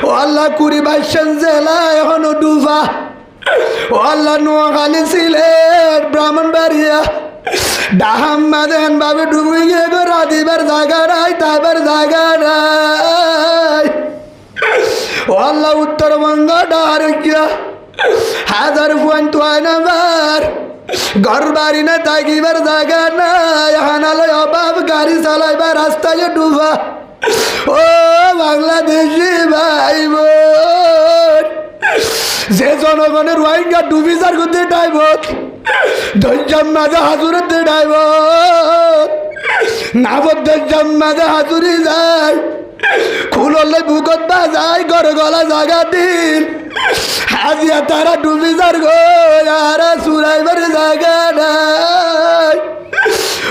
Speaker 1: ও আল্লাহ 22 জেলা এখনো ডুবা ও আল্লাহ নোয়াখালী সিলেট ব্রাহ্মণবাড়িয়া ডাহাম মাদেন ভাবে ডুবে গিয়ে রাধিবার জায়গা নাই তাইবার জায়গা নাই ও আল্লাহ উত্তরবঙ্গ ডাহারিয়া 1000 নাম্বার ঘর বাড়ি না থাকিবার জায়গা নাই হানালয় অভাব গাড়ি চালাইবার রাস্তায় ডুবা ও বাংলাদেশি ভাই বোন যে জনগণের রোহিঙ্গা ডুবি যার করতে ডাইবত ধৈর্যাম মাঝে হাজুরের দিয়ে ডাইবত নাবত ধৈর্যাম মাঝে হাজুরি যায় খুললে বুকত বাজায় ঘরে গলা জাগা দিল হাজিয়া তারা ডুবি যার গো আর সুরাইবার জায়গা নাই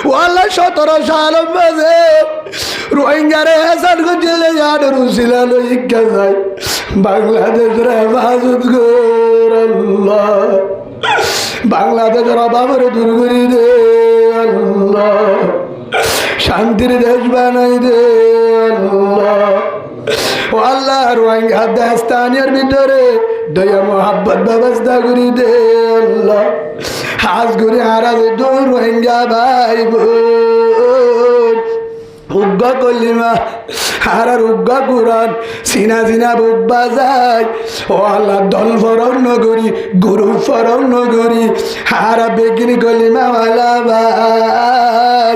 Speaker 1: ওয়াল্লা 17 সাল মাঝে রোহিঙ্গারে হাসান গঞ্জে ইয়াদের উসিলা লইকা যায় বাংলাদেশের হেফাজত কর আল্লাহ বাংলাদেশের অভাবের দূর করে দে আল্লাহ শান্তির দেশ বানাই দে আল্লাহ ও আল্লাহ রোহিঙ্গা দেশস্থানের ভিতরে দয়া মোহাব্বত ব্যবস্থা করে দে আল্লাহ হাজ করে হারাজ দূর রোহিঙ্গা ভাই বোন উগ্গা কলিমা হারার উগ্গা কুরান সিনা সিনা বুক বাজায় ও আল্লাহ দল ফরম নগরী গুরু ফরম নগরী হারা বেগিনি কলিমা ওয়ালা ভাই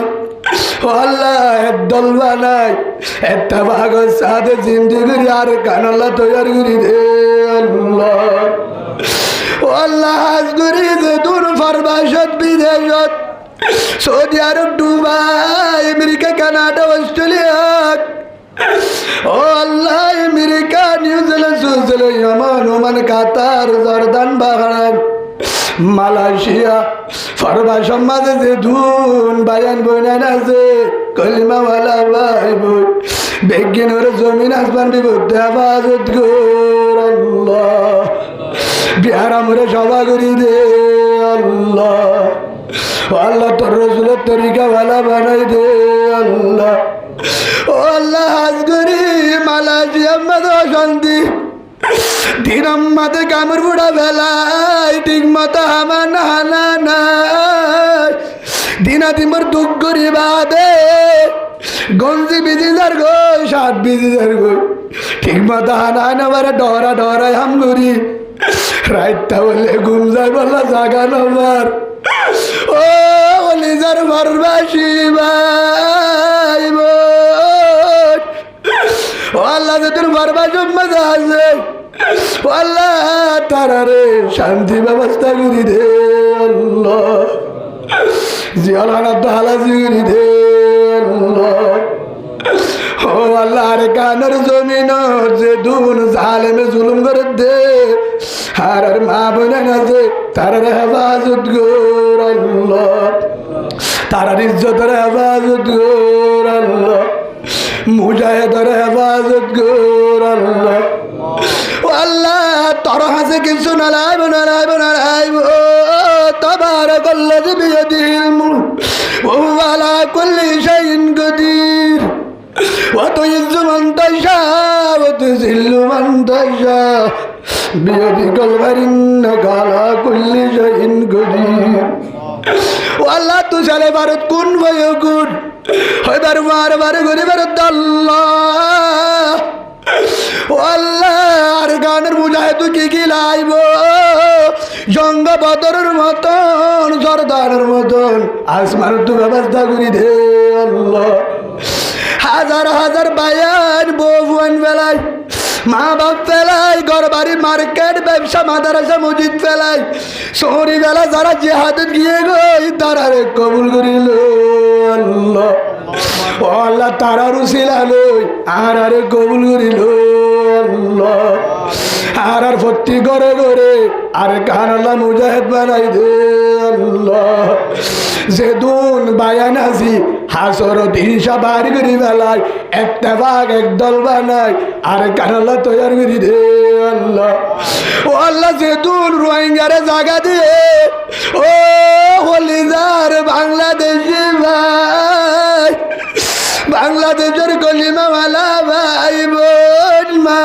Speaker 1: ও আল্লাহ দল বানাই একটা ভাগত সাথে জিন্দিগি আর কানাল্লা তৈরি করি দে আল্লাহ ও আল্লাহ হাজ করি দে দূর ফরবাসত বিদেশত Saudi Arab Dubai America Canada Australia ও আল্লাহ America New Zealand Switzerland Yemen Oman Qatar Jordan Bahrain Malaysia ফরবা সমাজে যে ধুন বায়ান বইনান আছে কলিমাওয়ালা ভাই বোন বেগিনের জমিন আসমান বিপদে হেফাজত কর আল্লাহ বিহার আমরে সভা করি দে আল্লাহ আল্লাহ তোর রসুলের তরিকা ভালা বানাই দে আল্লাহ ও আল্লাহ হাজ করি মালয়েশিয়া মাঝে অশান্তি দিন মাঝে কামড় বুড়া বেলায় ঠিক মতো হামান হানা নাই দিনা দিমর দুঃখ করি বাদে গঞ্জি বিজি যার গই 7 বিজি যার গই ঠিক মতো হানা না বারে ডরা ডরাই হাম করি রাইতা বলে ঘুম যায় বললা জাগা নম্বর ও লিজার ফারবাসী ভাই বোন ও আল্লাহ তোর ফারবাসী মজা আছে ও আল্লাহ তারারে শান্তি ব্যবস্থা করি দে আল্লাহ জিয়ালানা তো হালাজি করি দে আল্লাহ ও আল্লাহ রে কানের জমিন যে দুন জালেমে জুলুম করে দে আর মা বোনেন আছে তারার হেফাজত কর আল্লাহ তারার ইজ্জতের হেফাজত কর আল্লাহ মুজাহিদের হেফাজত কর আল্লাহ ও আল্লাহ তোর হাসে কিছু না লাইব না লাইব না লাইব তাবারাকাল্লাযী বিয়াদিহিল মুলক ওয়া হুয়া আলা কুল্লি শাইইন কাদির ওয়া তুইজ্জু মান তাশা ওয়া তুযিল্লু মান তাশা বিয়াদিকাল খায়র ইন্নাকা আলা কুল্লি শাইইন কাদির ও আল্লাহ তু চলে ভারত কোন ভয়গুন হইবার বারবার ঘুরে ভারত আল্লাহ ও আল্লাহ আর গানের মুজাহিদ কি লাইব জঙ্গ বদরের মতন জর্দানের মতন আসমান তু ব্যবস্থা করি দে আল্লাহ হাজার হাজার বায়ান বউয়ান বেলায় মা বাপ ফেলাই, ঘর বাড়ি, মার্কেট, ব্যবসা, মাদ্রাসা, মসজিদ ফেলাই, শহরি বেলা যারা জিহাদে গিয়ে গই তারারে কবুল করিল আল্লাহ। ও আল্লাহ তারার উসিলা লই আরে কবুল করিল আল্লাহ। আর প্রতি ঘরে ঘরে আর কান আল্লাহ মুজাহিদ বানাই দে আল্লাহ। যেদুন বায়ান আসি হাসর দিশা বাড়ি করি বেলায় একটা ভাগ একদল বানাই আর কান আল্লাহ তৈয়ার করি দে আল্লাহ। ও আল্লাহ যেদুন রোহিঙ্গারে জায়গা দিয়ে ও হলিদার বাংলাদেশি ভাই, বাংলাদেশের কলিমাওয়ালা ভাই বোন মা,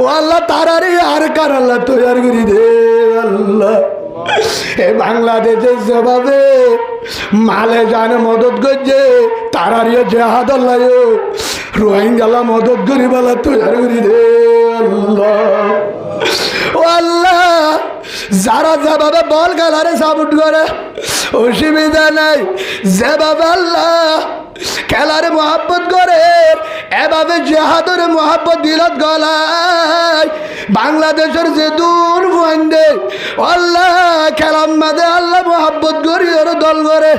Speaker 1: ও আল্লাহ তারারে আর কার আল্লাহ তৈয়ার করি দে আল্লাহ। এ বাংলাদেশের জবাবে মালে জানে মদত করছে তারারিও জেহাদ আল্লাহ রোহিঙ্গালা মদত করি বলা তৈয়ার করি দে আল্লাহ। ও আল্লাহ যারা যেভাবে বল খেলারে সাপোর্ট করে অসুবিধা নাই, যেভাবে আল্লাহ খেলারে মহাব্বত করে এভাবে জেহাদের মহাব্বত দিলত গলায় বাংলাদেশের যে দূর বন্ধে আল্লাহ খেলার মাঝে আল্লাহ মহাব্বত করি ওর দল করে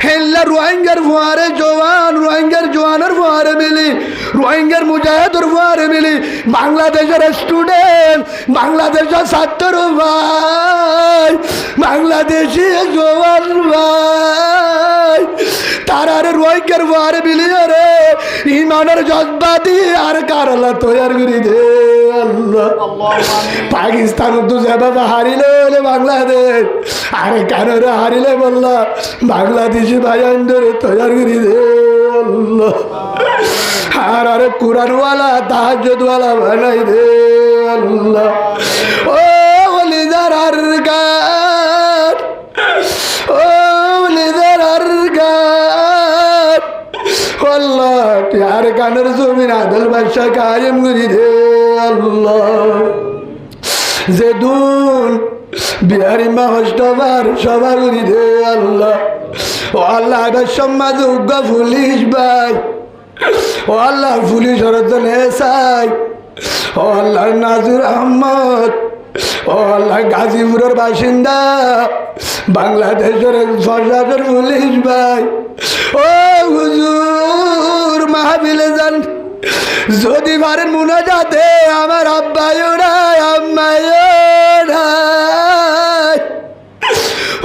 Speaker 1: হেল্লা রোহিঙ্গার ফুয়ারে জওয়ান, রোহিঙ্গার জওয়ানের ফুয়ারে মিলি, রোহিঙ্গার মুজাহিদের ফুয়ারে মিলি বাংলাদেশের স্টুডেন্ট, বাংলাদেশের ছাত্র ভাই, বাংলাদেশি জওয়ান ভাই তারারে রোহিঙ্গার ফুয়ারে মিলি রে ইমানের জজ্বা দিয়ে আর কারলা তৈয়ার করি দে আল্লাহ। পাকিস্তান তো যেভাবে হারিলে বলে বাংলাদেশ আরে কারোরে হারিলে বললা বাংলাদেশি ভাইয়ানদের তৈয়ার করি দে আল্লাহ। আর আরে কোরআনওয়ালা তাহাজ্জুদওয়ালা বানাই দে আল্লাহ। ও ওলিদার আর গান, ও ওলিদার আর গান আল্লাহ আর গানের জমিন আদল বাদশা কায়েম করি দে আল্লাহ। যেদুন বিহারি মা হস্তবার সবার করি দে আল্লাহ। ও আল্লাহ আবার সমাজ উগ্র পুলিশ ভাই, ও আল্লাহ পুলিশ হরতন এসাই, ও আল্লাহ নাজুর আহমদ, ও আল্লাহ গাজীপুরের বাসিন্দা বাংলাদেশের প্রশাসন পুলিশ ভাই, ও হুজুর মাহফিলে যান যদি পারেন মুনাজাতে আমার আব্বায়ও নাই আম্মায়ও নাই।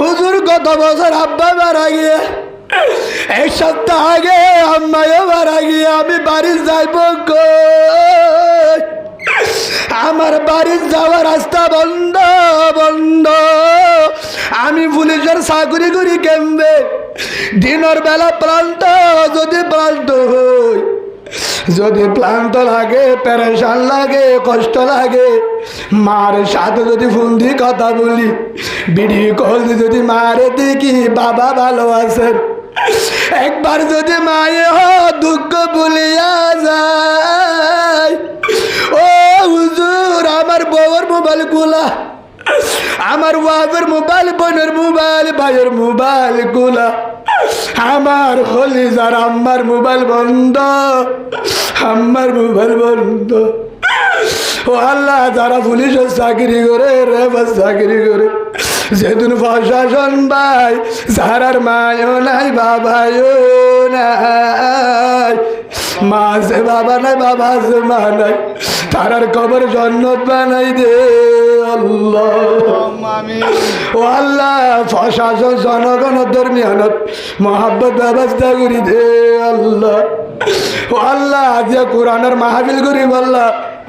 Speaker 1: হুজুর গত বছর আব্বা মারা গিয়ে এক সপ্তাহ আগে আম্মায়ও মারা গিয়ে আমি বাড়ি যাইব কই, আমার বাড়ির যাওয়ার রাস্তা বন্ধ বন্ধ, আমি পুলিশের চাকরি করি কেমবে দিনের বেলা প্রান্ত যদি প্রান্ত হই, যদি ক্লান্ত লাগে পেরেশান লাগে কষ্ট লাগে মার সাথে যদি ফোন দিয়ে কথা বলি ভিডিও কল যদি মারে দেখি বাবা ভালো আছেন, একবার যদি মায়ে দুঃখ ভুলিয়া যায়, ও হুজুর আমার বউর মোবাইল গুলা, আমার ওয়াইফের মোবাইল, বোনের মোবাইল, ভাইয়ের মোবাইল গুলা, আমার কলিজার আম্মার মোবাইল বন্ধ, আম্মার মোবাইল বন্ধ। ও আল্লাহ যারা পুলিশের চাকরি করে রেফার চাকরি করে যেদিন প্রশাসন ভাই যারার মায়ও নাই বাবাও নাই, মা আছে বাবা নাই বাবা আছে মা নাই, তারার কবর জন্নত বানাই দে আল্লাহ। ও আল্লাহ প্রশাসন জনগণ ধর্মীয়নত মহাব্বত ব্যবস্থা করি দে আল্লাহ। ও আল্লাহ আজ কোরআনের মাহফিল করি বললা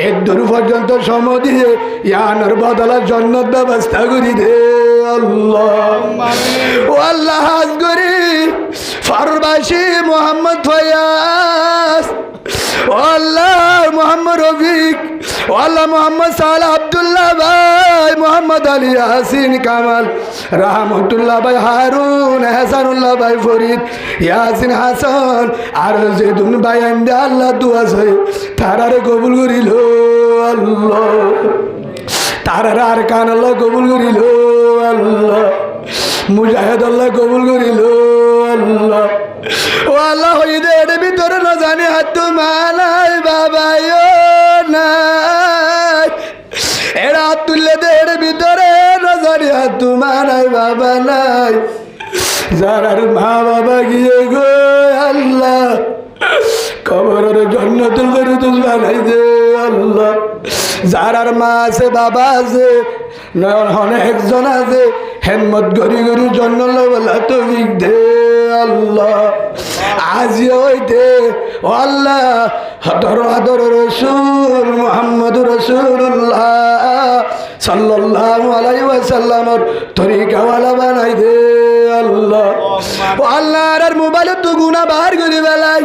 Speaker 1: এর দূর পর্যন্ত সময় দিয়ে ইয়ানোর বদলার জন্নত ব্যবস্থা করি দে আল্লাহ। ও আল্লাহ হাজ করি ফারবাসী মোহাম্মদ ফয়াজ, ও আল্লাহ মোহাম্মদ রফিক, ও আল্লাহ মোহাম্মদ সালাহ আব্দুল্লাহ ভাই, মোহাম্মদ আলী ইয়াসিন কামাল, রহমতুল্লাহ ভাই হারুন, হাসানুল্লাহ ভাই ফরিদ, ইয়াসিন হাসান আর যেদুন ভাই আন্দে আল্লাহ দুয়া চাই তারারে কবুল করিল আল্লাহ, তারারে আর কান আল্লাহ কবুল করিল আল্লাহ, মুজাহিদ আল্লাহ কবুল করিল আল্লাহ। ও আল্লাহ হইদের ভিতরে না জানি হাত মানাই বাবা তোমা নাই বাবা নাই, যারার মা বাবা গিয়ে গো আল্লাহ কবরের জান্নাতুল ফেরদৌস বানাই দে আল্লাহ। যারার মা আছে বাবা আছে অনেকজন আছে হেম্মত গরি গরি জন্য বলা তো দে আল্লাহ। আজি হইতে ও আল্লাহ হদর হদর রসুল মুহাম্মদুর রাসূলুল্লাহ সাল্লাল্লাহু আলাইহি ওয়াসাল্লামর তরিকাওয়ালা বানাই দে আল্লাহ। ও আল্লাহ আর মোবাইলে তো গুনাহ বার করে বেলাই,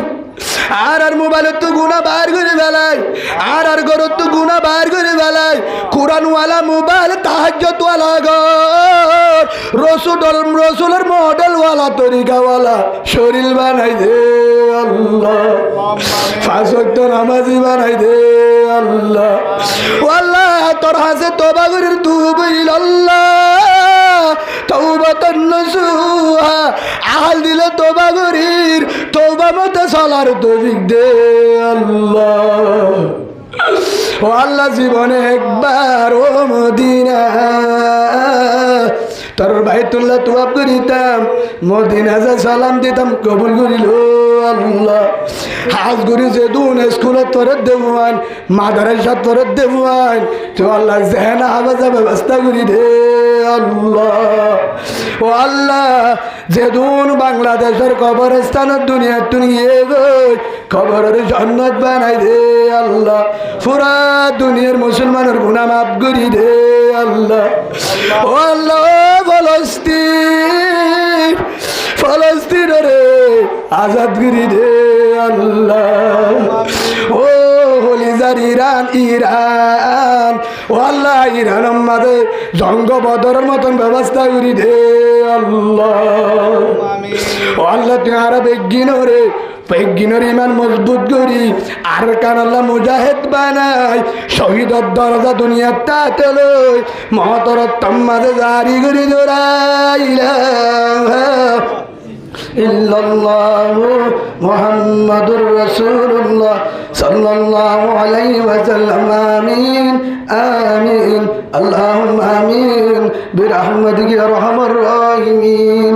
Speaker 1: আর মোবাইলে তো গুনাহ বার করে বেলাই, আর ঘরত তো গুনাহ বার করে বেলাই। কোরআনওয়ালা মোবাইল, তাহাজ্জুদওয়ালা ঘর, রসুলের মডেলওয়ালা তরিকাওয়ালা শরীর বানাই দে আল্লাহ। পাঁচ ওয়াক্ত নামাজি বানাই দে আল্লাহ। ও আল্লাহ তোর হাসে তওবা করির তুবিল আল্লাহ তওবাতান নসুহা, আল দিলে তওবা করির তওবা মতে চলার তৌফিক দে আল্লাহ। ও আল্লাহ জীবনে একবার ও মদিনা তোর বাইতুল্লাহ তুয়াব করিতাম, মদিনা যা সালাম দিতাম কবুল করিল আল্লাহ। হাজ করি যে দুন স্কুলত তোরে দেবুয়ান, মাদ্রাসা তোরে দেবুয়ান, তো আল্লাহ জেহেনা আবাজা ব্যবস্থা করি দে আল্লাহ। ও আল্লাহ যে দুন বাংলাদেশের কবরস্থানের দুনিয়ার দুনিয়ে গই কবরের জান্নাত বানাই দে আল্লাহ। পুরা দুনিয়ার মুসলমানের গুনাহ মাফ করি দে আল্লাহ। ও আল্লাহ ফলস্তিন, ফলস্তিন রে আজাদ করি দে আল্লাহ। ও হলিজার ইরান, ইরান ও আল্লাহ ইরান আমাদের জঙ্গ বদরের মতন ব্যবস্থা করি দে আল্লাহ। ও আল্লাহ তুই আর বেগিনরে বেগিনর ইমান মজবুত করি, আর কান আল্লাহ মুজাহিদ বানাই, শহীদর দরজা দুনিয়ার তাতে লই মহতরত তম্মাদে জারি করি দৌড়াইলা ইল্লাল্লাহু মুহাম্মাদুর রাসূলুল্লাহ সাল্লাল্লাহু আলাইহি ওয়াসাল্লাম। আমিন আমিন আল্লাহুম্মা আমিন বিরহমাতিকা ইয়া আরহামার রাহিমিন।